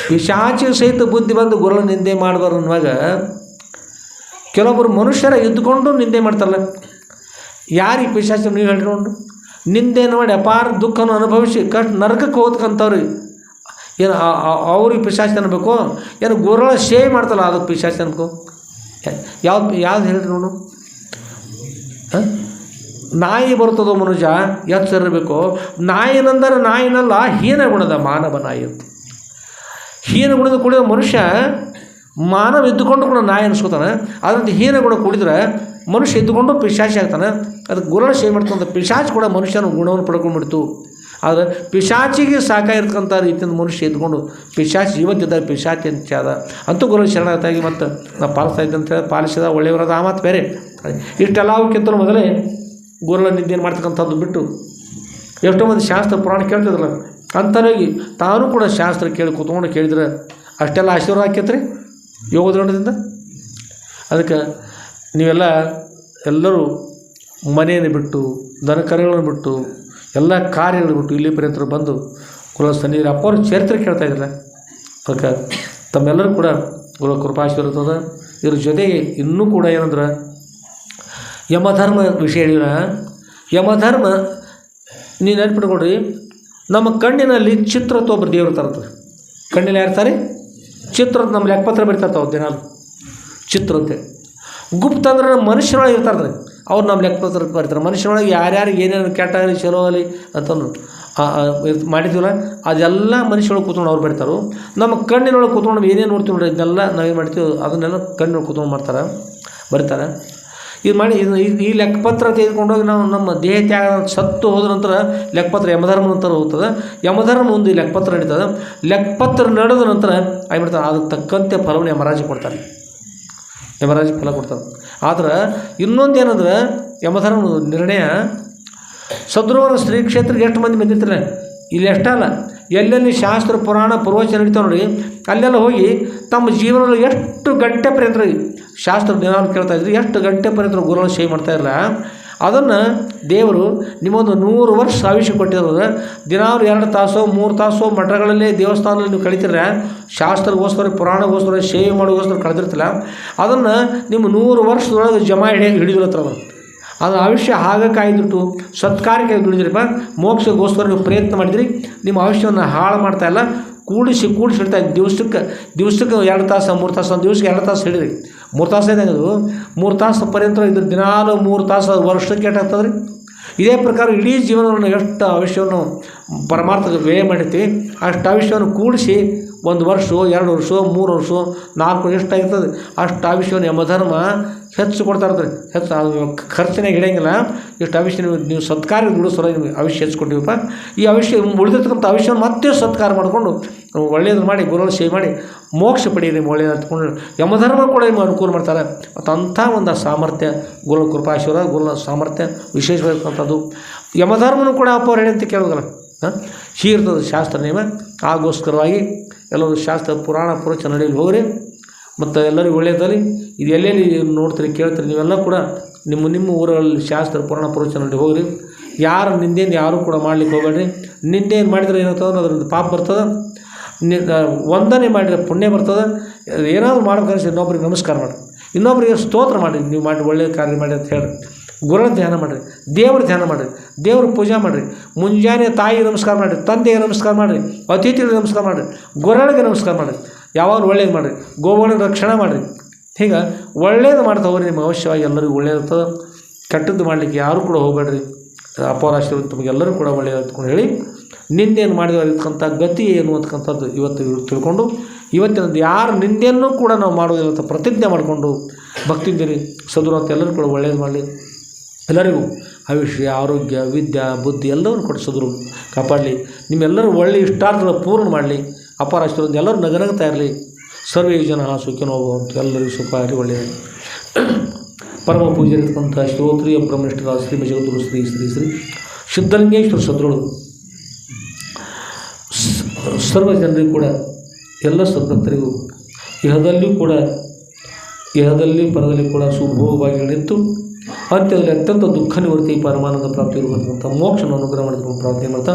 ಪಿಶಾಚಿ ಸಹಿತ ಬುದ್ಧಿ ಬಂದು ಗುರುಳ ನಿಂದೆ ಮಾಡಬಾರ್ದು ಅನ್ನುವಾಗ ಕೆಲವೊಬ್ಬರು ಮನುಷ್ಯರ ಇದ್ದುಕೊಂಡು ನಿಂದೆ ಮಾಡ್ತಾರಲ್ಲ. ಯಾರಿಗೆ ಪಿಶಾಚಿ ನೀವು ಹೇಳ್ಕೊಂಡು ನಿಂದೆ ಮಾಡಿ ಅಪಾರ ದುಃಖನ ಅನುಭವಿಸಿ ನರಕಕ್ಕೆ ಹೋಗ್ತಕ್ಕಂಥವ್ರಿಗೆ ಏನು ಅವ್ರಿಗೆ ಪಿಶಾಚಿ ಅನ್ಬೇಕು? ಏನು ಗುರುಳ ಸೇವೆ ಮಾಡ್ತಲ್ಲ ಅದಕ್ಕೆ ಪಿಶಾಚಿ ಅನ್ಕೋ? ಯಾವ್ದು ಹೇಳ್ರಿ ನೋಡು. ನಾಯಿ ಬರ್ತದೋ ಮನುಜ ಎಚ್ಚರಿರಬೇಕು. ನಾಯಿನಂದರೆ ನಾಯಿನಲ್ಲ, ಹೀನ ಗುಣದ ಮಾನವ ನಾಯಿ ಅಂತ. ಹೀನ ಗುಣದ ಕುಡಿಯೋ ಮನುಷ್ಯ ಮಾನವ ಇದ್ದುಕೊಂಡು ಕೂಡ ನಾಯಿ ಅನಿಸ್ಕೋತಾನೆ. ಅದರಂತೆ ಹೀನ ಗುಣ ಕುಡಿದ್ರೆ ಮನುಷ್ಯ ಇದ್ದುಕೊಂಡು ಪಿಶಾಚಿ ಆಗ್ತಾನೆ. ಅದಕ್ಕೆ ಗುರುಳ ಸೇವೆ ಮಾಡ್ತಂಥ ಪಿಶಾಚಿ ಕೂಡ ಮನುಷ್ಯನ ಗುಣವನ್ನು ಪಡ್ಕೊಂಡ್ಬಿಡ್ತು. ಆದರೆ ಪಿಶಾಚಿಗೆ ಸಾಕಾಗಿರ್ತಕ್ಕಂಥ ರೀತಿಯಿಂದ ಮನುಷ್ಯ ಇದ್ಕೊಂಡು ಪಿಶಾಚಿ ಇವತ್ತಿದ್ದಾಗ ಪಿಶಾಚಿ ಅಂತ ಆದ. ಅಂತೂ ಗುರು ಶರಣಾಗಿ ಮತ್ತು ನಾವು ಪಾಲಿಸ್ತಾ ಇದ್ದಂತ ಪಾಲಿಸಿದ ಒಳ್ಳೆಯವರಾದ ಆ ಮಾತು ಬೇರೆ. ಇಷ್ಟೆಲ್ಲ ಅವಕ್ಕಿಂತ ಮೊದಲೇ ಗುರುಗಳ ನಿದ್ದೆಯನ್ನು ಮಾಡ್ತಕ್ಕಂಥದ್ದು ಬಿಟ್ಟು ಎಷ್ಟೋ ಮಂದಿ ಶಾಸ್ತ್ರ ಪುರಾಣ ಕೇಳ್ತಿದ್ರಲ್ಲ, ಅಂಥವಾಗಿ ತಾನು ಕೂಡ ಶಾಸ್ತ್ರ ಕೇಳಿ ಕೂತ್ಕೊಂಡು ಕೇಳಿದ್ರೆ ಅಷ್ಟೆಲ್ಲ ಆಶೀರ್ವಾದ ಆಕೈತ್ರಿ ಯೋಗದೃಢದಿಂದ. ಅದಕ್ಕೆ ನೀವೆಲ್ಲ ಎಲ್ಲರೂ ಮನೆಯನ್ನು ಬಿಟ್ಟು ದನಕರುಗಳನ್ನು ಬಿಟ್ಟು ಎಲ್ಲ ಕಾರ್ಯಗಳನ್ನು ಬಿಟ್ಟು ಇಲ್ಲಿ ಪರ್ಯಂತರ ಬಂದು ಗುರುಗಳ ಸನ್ನಿಧಿ ಅಪ್ಪವ್ರ ಚರಿತ್ರೆ ಕೇಳ್ತಾ ಇದ್ರಲ್ಲ. ಅದಕ್ಕೆ ತಮ್ಮೆಲ್ಲರೂ ಕೂಡ ಗುರುಗಳ ಕೃಪಾಶೀರ್ವಾದ. ಇದ್ರ ಜೊತೆಗೆ ಇನ್ನೂ ಕೂಡ ಏನಂದ್ರೆ ಯಮಧರ್ಮ ವಿಷಯ ಹೇಳಿರ. ಯಮಧರ್ಮ ನೀವು ನೆನ್ಪಿಟ್ಕೊಡ್ರಿ, ನಮ್ಮ ಕಣ್ಣಿನಲ್ಲಿ ಚಿತ್ರ ಅಂತ ಒಬ್ಬರು ದೇವರು ತರ್ತಾರೆ. ಕಣ್ಣಿನಲ್ಲಿ ಯಾರ್ತಾರೆ? ಚಿತ್ರ ಅಂತ ನಮ್ಮ ಲೆಕ್ಕಪತ್ರ ಬರೀತಾರ್ತಾವೆ ದಿನ ಚಿತ್ರ ಅಂತೇಳಿ. ಗುಪ್ತ ಅಂದ್ರೆ ಮನುಷ್ಯರೊಳಗೆ ಇರ್ತಾರೆ, ಅವ್ರು ನಮ್ಮ ಲೆಕ್ಕಪತ್ರ ಬರೀತಾರೆ. ಮನುಷ್ಯರೊಳಗೆ ಯಾರ್ಯಾರು ಏನೇನು ಕೆಟ್ಟ ಆಗಲಿ ಚಲೋ ಆಗಲಿ ಅಂತಂದು ಮಾಡಿದ್ದೀವಲ್ಲ ಅದೆಲ್ಲ ಮನುಷ್ಯರೊಳಗೆ ಕೂತ್ಕೊಂಡು ಅವ್ರು ಬರೀತಾರೋ. ನಮ್ಮ ಕಣ್ಣಿನೊಳಗೆ ಕೂತ್ಕೊಂಡು ಏನೇನು ನೋಡ್ತೀವಿ ನೋಡ್ರಿ ಇದನ್ನೆಲ್ಲ ನಾವೇನು ಮಾಡ್ತೀವಿ ಅದನ್ನೆಲ್ಲ ಕಣ್ಣಿನೊಳಗೆ ಕೂತ್ಕೊಂಡು ಬರೀತಾರೆ. ಇದು ಮಾಡಿ ಈ ಲೆಕ್ಕಪತ್ರ ತೆಗೆದುಕೊಂಡೋಗಿ ನಾವು ನಮ್ಮ ದೇಹ ತ್ಯಾಗ ಸತ್ತು ಹೋದ ನಂತರ ಲೆಕ್ಕಪತ್ರ ಯಮಧರ್ಮ ನಂತರ ಹೋಗ್ತದೆ. ಯಮಧರ್ಮ ಮುಂದೆ ಈ ಲೆಕ್ಕಪತ್ರ ನಡೀತದೆ. ಲೆಕ್ಕಪತ್ರ ನಡೆದ ನಂತರ ಮಾಡ್ತಾರೆ ಅದಕ್ಕೆ ತಕ್ಕಂತೆ ಫಲವನ್ನು ಯಮರಾಜ ಕೊಡ್ತಾರೆ. ಯಮರಾಜ ಫಲ ಕೊಡ್ತಾರೆ. ಆದ್ರೆ ಇನ್ನೊಂದು ಏನಂದ್ರೆ ಯಮಧರ್ಮ ನಿರ್ಣಯ ಸದ್ರೋವರ ಶ್ರೀ ಕ್ಷೇತ್ರಕ್ಕೆ ಎಷ್ಟು ಮಂದಿ ಬಂದಿರ್ತಾರೆ ಇಲ್ಲಿ ಎಷ್ಟಲ್ಲ, ಎಲ್ಲೆಲ್ಲಿ ಶಾಸ್ತ್ರ ಪುರಾಣ ಪ್ರವಚನ ನಡೀತಾವೆ ನೋಡಿ ಅಲ್ಲೆಲ್ಲ ಹೋಗಿ ತಮ್ಮ ಜೀವನದಲ್ಲಿ ಎಷ್ಟು ಗಂಟೆ ಪರ್ಯಂತ ಶಾಸ್ತ್ರ ದಿನಾಲು ಕೇಳ್ತಾಯಿದ್ರು, ಎಷ್ಟು ಗಂಟೆ ಪರ್ಯಂತ ಗುರುಗಳ ಸೇವೆ ಮಾಡ್ತಾಯಿರಲ್ಲ. ಅದನ್ನು ದೇವರು ನಿಮ್ಮೊಂದು 100 ವರ್ಷ ಆಯುಷ್ಯ ಕೊಟ್ಟಿರೋದು. ದಿನಾಲು 2 ತಾಸು 3 ತಾಸು ಮಠಗಳಲ್ಲಿ ದೇವಸ್ಥಾನದಲ್ಲಿ ನೀವು ಕಳಿತೀರ, ಶಾಸ್ತ್ರಗೋಸ್ಕರ ಪುರಾಣಗೋಸ್ಕರ ಸೇವೆ ಮಾಡೋಗೋಸ್ಕರ ಕಳೆದಿರ್ತಿಲ್ಲ. ಅದನ್ನು ನಿಮ್ಮ 100 ವರ್ಷದೊಳಗೆ ಜಮಾ ಹಿಡಿದಿರತ್ತದ. ಅದು ಆಯುಷ್ಯ ಹಾಗೆ ಕಾಯ್ದುಟ್ಟು ಸತ್ಕಾರ್ಯಕ್ಕೆ ದುಡಿದ್ರಿಪ್ಪ, ಮೋಕ್ಷಗೋಸ್ಕರ ನೀವು ಪ್ರಯತ್ನ ಮಾಡಿದ್ರಿ, ನಿಮ್ಮ ಆಯುಷ್ಯವನ್ನು ಹಾಳು ಮಾಡ್ತಾ ಇಲ್ಲ, ಕೂಡಿಸಿ ಇಡ್ತಾ ದಿವಸಕ್ಕೆ 2 ತಾಸು 3 ತಾಸು, ಒಂದು ದಿವಸಕ್ಕೆ 2 ತಾಸು ಹಿಡಿದ್ರಿ, 3 ತಾಸು ಏನಾಗೋದು 3 ತಾಸು ಪರ್ಯಂತ ಇದು ದಿನಾಲು 3 ತಾಸು ವರ್ಷಕ್ಕೆ ಏಟಾಗ್ತದೆ ರೀ. ಇದೇ ಪ್ರಕಾರ ಇಡೀ ಜೀವನವನ್ನು ಎಷ್ಟು ಆಯುಷ್ಯವನ್ನು ಪರಮಾರ್ಥಕ್ಕೆ ವ್ಯಯ ಮಾಡಿರ್ತೀವಿ ಅಷ್ಟು ಆಯುಷ್ಯವನ್ನು ಕೂಡಿಸಿ 1 ವರ್ಷ 2 ವರ್ಷ 3 ವರ್ಷ 4 ವರ್ಷ ಎಷ್ಟಾಗಿರ್ತದೆ ಅಷ್ಟು ಆಯುಷ್ಯವನ್ನು ಯಮಧರ್ಮ ಹೆಚ್ಚು ಕೊಡ್ತಾ ಇರ್ತಾರೆ. ಖರ್ಚಿನಾಗ ಹಿಡಿಯಂಗಿಲ್ಲ. ಇಷ್ಟು ಆಯುಷ್ಯ ನೀವು ಸತ್ಕಾರ ದುಡಿಸೋರ ನಿಮಗೆ ಆಯುಷ್ಯ ಹೆಚ್ಚು ಕೊಟ್ಟಿವಪ್ಪ. ಈ ಆಯುಷ್ಯ ಉಳಿದಿರ್ತಕ್ಕಂಥ ಆಯುಷ್ಯವನ್ನು ಮತ್ತೆ ಸತ್ಕಾರ ಮಾಡಿಕೊಂಡು ಒಳ್ಳೆಯದು ಮಾಡಿ ಗುರುಗಳ ಸೇವೆ ಮಾಡಿ ಮೋಕ್ಷ ಪಡೀರಿ, ಒಳ್ಳೆಯದು ಹತ್ಕೊಂಡು ಯಮಧರ್ಮ ಕೂಡ ನಿಮ್ಗೆ ಅನುಕೂಲ ಮಾಡ್ತಾರೆ. ಮತ್ತು ಅಂಥ ಒಂದು ಸಾಮರ್ಥ್ಯ ಗುರುಗಳ ಕೃಪಾಶೀರ್ವಾದ, ಗುರುಗಳ ಸಾಮರ್ಥ್ಯ ವಿಶೇಷವಾಗಿರ್ತಕ್ಕಂಥದ್ದು. ಯಮಧರ್ಮನೂ ಕೂಡ ಅಪ್ಪ ಹೇಳಿ ಅಂತ ಕೇಳೋದಲ್ಲ, ಹೀರ್ತದೆ ಶಾಸ್ತ್ರ ನಿಯಮ. ಆಗೋಸ್ಕರವಾಗಿ ಎಲ್ಲರೂ ಶಾಸ್ತ್ರ ಪುರಾಣ ಪ್ರವಚನ ನಡೆಯಲು ಹೋಗ್ರಿ. ಮತ್ತು ಎಲ್ಲರಿಗೂ ಒಳ್ಳೆಯದಲ್ಲಿ ಇದು ಎಲ್ಲೆಲ್ಲಿ ನೋಡ್ತೀರಿ ಕೇಳ್ತೀರಿ ನೀವೆಲ್ಲ ಕೂಡ ನಿಮ್ಮ ಊರಲ್ಲಿ ಶಾಸ್ತ್ರ ಪುರಾಣ ಪ್ರವಚನ ನಡೆದು ಹೋಗ್ರಿ. ಯಾರು ನಿಂದೇನು ಯಾರೂ ಕೂಡ ಮಾಡ್ಲಿಕ್ಕೆ ಹೋಗಬೇಡ್ರಿ. ನಿಂದೇನು ಮಾಡಿದ್ರೆ ಏನಾಗ್ತದೆ ಅದ್ರದ್ದು ಪಾಪ ಬರ್ತದೆ, ವಂದನೆ ಮಾಡಿದ್ರೆ ಪುಣ್ಯ ಬರ್ತದೆ. ಏನಾದರೂ ಮಾಡ್ಬೇಕನ್ನಿಸಿ ಇನ್ನೊಬ್ರಿಗೆ ನಮಸ್ಕಾರ ಮಾಡಿರಿ, ಇನ್ನೊಬ್ರಿಗೆ ಸ್ತೋತ್ರ ಮಾಡಿರಿ, ನೀವು ಮಾಡಿ ಒಳ್ಳೆಯ ಕಾರ್ಯ ಮಾಡಿ ಅಂತ ಹೇಳ್ರಿ. ಗುರುಗಳ ಧ್ಯಾನ ಮಾಡಿರಿ, ದೇವ್ರ ಧ್ಯಾನ ಮಾಡಿರಿ, ದೇವ್ರ ಪೂಜೆ ಮಾಡಿರಿ. ಮುಂಜಾನೆ ತಾಯಿ ನಮಸ್ಕಾರ ಮಾಡಿರಿ, ತಂದೆಗೆ ನಮಸ್ಕಾರ ಮಾಡಿರಿ, ಅತಿಥಿಗಳಿಗೆ ನಮಸ್ಕಾರ ಮಾಡಿರಿ, ಗುರುಗಳಿಗೆ ನಮಸ್ಕಾರ ಮಾಡಿರಿ. ಯಾವಾಗಲೂ ಒಳ್ಳೇದು ಮಾಡಿರಿ, ಗೋವುಗಳ ರಕ್ಷಣೆ ಮಾಡಿರಿ. ಹೀಗೆ ಒಳ್ಳೇದು ಮಾಡ್ತಾ ಹೋಗ್ರಿ, ನಿಮ್ಗೆ ಅವಶ್ಯವಾಗಿ ಎಲ್ಲರಿಗೂ ಒಳ್ಳೇದಿರ್ತದೆ. ಕೆಟ್ಟದ್ದು ಮಾಡಲಿಕ್ಕೆ ಯಾರೂ ಕೂಡ ಹೋಗಬೇಡ್ರಿ. ಅಪರಾಶ್ರಮ ತಮಗೆಲ್ಲರೂ ಕೂಡ ಒಳ್ಳೆಯದು ಅಂದ್ಕೊಂಡು ಹೇಳಿ, ನಿಂದೇನು ಮಾಡಿದವರಿರ್ತಕ್ಕಂಥ ಗತಿ ಏನು ಅಂತಕ್ಕಂಥದ್ದು ಇವತ್ತು ತಿಳ್ಕೊಂಡು, ಇವತ್ತಿನದ್ದು ಯಾರು ನಿಂದೆಯನ್ನು ಕೂಡ ನಾವು ಮಾಡೋದಿಲ್ಲ ಅಂತ ಪ್ರತಿಜ್ಞೆ ಮಾಡಿಕೊಂಡು ಭಕ್ತಿಂದಿರಿ. ಸದ್ಗುರು ಅಂತ ಎಲ್ಲರೂ ಕೂಡ ಒಳ್ಳೇದು ಮಾಡಲಿ. ಎಲ್ಲರಿಗೂ ಆಯುಷ್ಯ, ಆರೋಗ್ಯ, ವಿದ್ಯಾ, ಬುದ್ಧಿ ಎಲ್ಲವನ್ನು ಕೊಟ್ಟು ಸದ್ಗುರು ಕಾಪಾಡಲಿ. ನಿಮ್ಮೆಲ್ಲರೂ ಒಳ್ಳೆಯ ಇಷ್ಟಾರ್ಥಗಳ ಪೂರ್ಣ ಮಾಡಲಿ. ಅಪಾರಾಷ್ಟ್ರದಿಂದ ಎಲ್ಲರೂ ನಗನಗ್ತಾ ಇರಲಿ. ಸರ್ವೇ ಜನ ಸುಖಿನೋ ಭವಂತು. ಎಲ್ಲರಿಗೂ ಸುಖ ಆಗಲಿ, ಒಳ್ಳೆಯದು. ಪರಮ ಪೂಜ್ಯರಿರ್ತಕ್ಕಂಥ ಶ್ರೋತ್ರಿಯ ಬ್ರಹ್ಮನಿಷ್ಠರಾದ ಶ್ರೀ ಜಗದ್ಗುರು ಶ್ರೀ ಶ್ರೀ ಶ್ರೀ ಸಿದ್ಧಲಿಂಗೇಶ್ವರ ಸದ್ಗುರು ಸರ್ವ ಜನರಿಗೂ ಕೂಡ, ಎಲ್ಲ ಸದ್ಭಕ್ತರಿಗೂ ಇಹದಲ್ಲಿ ಪರದಲ್ಲಿ ಕೂಡ ಸುಭೋಗವಾಗಿತ್ತು. ಅಂತ್ಯದಲ್ಲಿ ಅತ್ಯಂತ ದುಃಖ ನಿವೃತ್ತಿ ಪರಮಾನಂದ ಪ್ರಾಪ್ತಿ ಇರತಕ್ಕಂಥ ಮೋಕ್ಷವನ್ನು ಅನುಗ್ರಹ ಮಾಡಿಕೊಂಡು ಪ್ರಾರ್ಥನೆ ಮಾಡ್ತಾ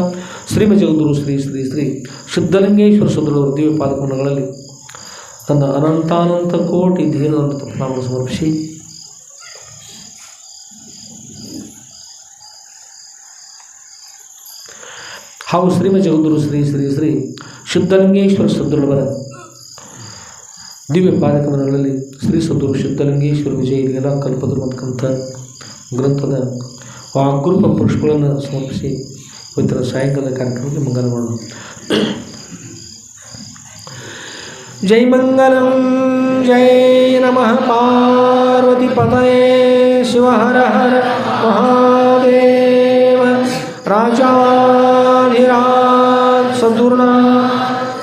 ಶ್ರೀಮ ಜಗದ್ಗುರು ಶ್ರೀ ಶ್ರೀ ಶ್ರೀ ಸಿದ್ಧಲಿಂಗೇಶ್ವರ ಸದ್ಗುರು ದಿವ್ಯ ಪಾದಕಮಲಗಳಲ್ಲಿ ತನ್ನ ಅನಂತಾನಂತ ಕೋಟಿ ಧೀರವನ್ನು ತಪ್ಪನಾಮಗಳು ಸಮರ್ಪಿಸಿ ಹಾಗೂ ಶ್ರೀಮ ಜಗದ್ಗುರು ಶ್ರೀ ಶ್ರೀ ಶ್ರೀ ಸಿದ್ಧಲಿಂಗೇಶ್ವರ ಸದ್ಗುರುವರ ದಿವ್ಯ ಪಾದಕಮಲಗಳಲ್ಲಿ ಶ್ರೀ ಸದ್ಗುರು ಸಿದ್ಧಲಿಂಗೇಶ್ವರ ವಿಜಯ ಎಲ್ಲ ಕಲ್ಪದರು ಅಂತಕ್ಕಂಥ ಗ್ರಂಥದ ವಾಗ್ರೂಪ ಪುಷ್ಪಗಳನ್ನು ಸಮರ್ಪಿಸಿ ಇವತ್ತಿನ ಸಾಯಂಕಾಲದ ಕಾರ್ಯಕ್ರಮಕ್ಕೆ ಮಂಗಲ ಮಾಡೋಣ. ಜೈ ಮಂಗಲಂ ಜೈ ನಮಃ ಪಾರ್ವತಿ ಪತಯೇ ಶಿವ ಹರ ಹರ ಮಹಾದೇವ. ರಾಜಾಧಿರಾಜ ಸದ್ಗುರುನಾಥ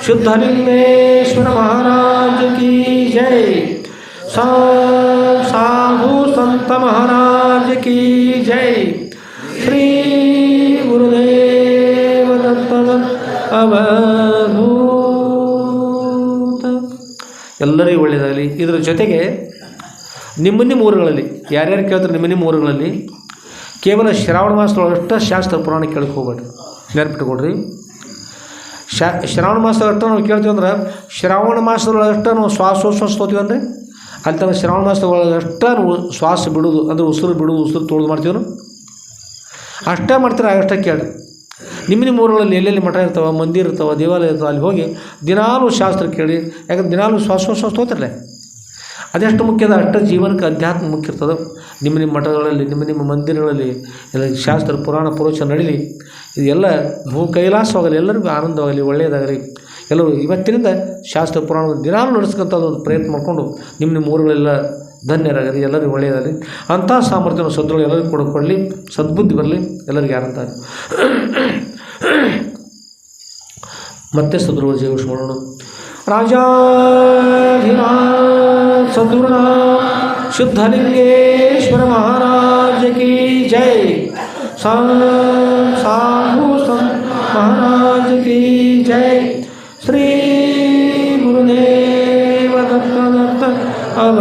सिद्धलिंगेश्वर महाराज की जय. साधु संत महाराज की जय. श्री गुरुदेव दत्त ಅವಧೂತ. ಎಲ್ಲರಿಗೂ ಒಳ್ಳೆಯದಾಗಲಿ. ಇದರ ಜೊತೆಗೆ ನಿಮ್ಮ ಊರುಗಳಲ್ಲಿ ಯಾರ್ಯಾರು ಕೇಳ್ತಾರೆ, ನಿಮ್ಮ ಊರುಗಳಲ್ಲಿ ಕೇವಲ ಶ್ರಾವಣ ಮಾಸದೊಳಗಷ್ಟೇ ಶಾಸ್ತ್ರ ಪುರಾಣ ಕೇಳಕ್ಕೆ ಹೋಗ್ಬೇಡ್ರಿ, ನೆನಪಿಟ್ಕೊಡ್ರಿ. ಶ್ರಾವಣ ಮಾಸದಷ್ಟು ನಾವು ಕೇಳ್ತೀವಿ ಅಂದ್ರೆ, ಶ್ರಾವಣ ಮಾಸದೊಳಗಷ್ಟು ನಾವು ಶ್ವಾಸೋಚ್ಛ್ವಾಸ ತೋತೀವಿ ಅಂದರೆ ಅಲ್ಲಿ ತನಕ ಶ್ರಾವಣ ಮಾಸದೊಳಗಷ್ಟು ನಾವು ಶ್ವಾಸ ಬಿಡೋದು ಅಂದರೆ ಉಸಿರು ಬಿಡೋದು, ಉಸಿರು ತೊಳೆದು ಮಾಡ್ತೀವಿ ನಾವು ಅಷ್ಟೇ ಮಾಡ್ತೀರ. ಅಷ್ಟೇ ಕೇಳಿ. ನಿಮ್ಮ ಊರುಗಳಲ್ಲಿ ಎಲ್ಲೆಲ್ಲಿ ಮಠ ಇರ್ತಾವೆ, ಮಂದಿರ ಇರ್ತಾವೆ, ದೇವಾಲಯ ಇರ್ತಾವೆ, ಅಲ್ಲಿ ಹೋಗಿ ದಿನಾಲೂ ಶಾಸ್ತ್ರ ಕೇಳಿ. ಯಾಕಂದ್ರೆ ದಿನಾಲೂ ಶ್ವಾಸೋಚ್ಛ್ವಾಸ ತೋತಿರಲ್ಲ, ಅದೆಷ್ಟು ಮುಖ್ಯದ ಅಷ್ಟು ಜೀವನಕ್ಕೆ ಅಧ್ಯಾತ್ಮ ಮುಖ್ಯ ಇರ್ತದೆ. ನಿಮ್ಮ ಮಠಗಳಲ್ಲಿ, ನಿಮ್ಮ ಮಂದಿರಗಳಲ್ಲಿ ಎಲ್ಲ ಶಾಸ್ತ್ರ ಪುರಾಣ ಪ್ರವಚನ ನಡೀಲಿ. ಇದೆಲ್ಲ ಭೂ ಕೈಲಾಸವಾಗಲಿ, ಎಲ್ಲರಿಗೂ ಆನಂದವಾಗಲಿ, ಒಳ್ಳೆಯದಾಗಲಿ. ಎಲ್ಲರೂ ಇವತ್ತಿನಿಂದ ಶಾಸ್ತ್ರ ಪುರಾಣ ದಿನಾಲೂ ನಡೆಸ್ಕೊಂಥದ್ದು ಒಂದು ಪ್ರಯತ್ನ ಮಾಡಿಕೊಂಡು ನಿಮ್ಮ ಊರುಗಳೆಲ್ಲ ಧನ್ಯರಾಗಲಿ, ಎಲ್ಲರಿಗೂ ಒಳ್ಳೆಯದಾಗಲಿ. ಅಂಥ ಸಾಮರ್ಥ್ಯವನ್ನು ಸದ್ಗುರು ಎಲ್ಲರಿಗೂ ಕೂಡ ಕೊಡಲಿ, ಸದ್ಬುದ್ಧಿ ಬರಲಿ ಎಲ್ಲರಿಗೂ. ಯಾರಂತ ಮತ್ತೆ ಸದ್ಗುರು ಜಯ ಮಾಡೋಣ. राजाधिराज सद्गुरुनाथ सिद्धलिंगेश्वर महाराज की जय. साधु संत महाराज की जय. श्री गुरुदेव दत्त अव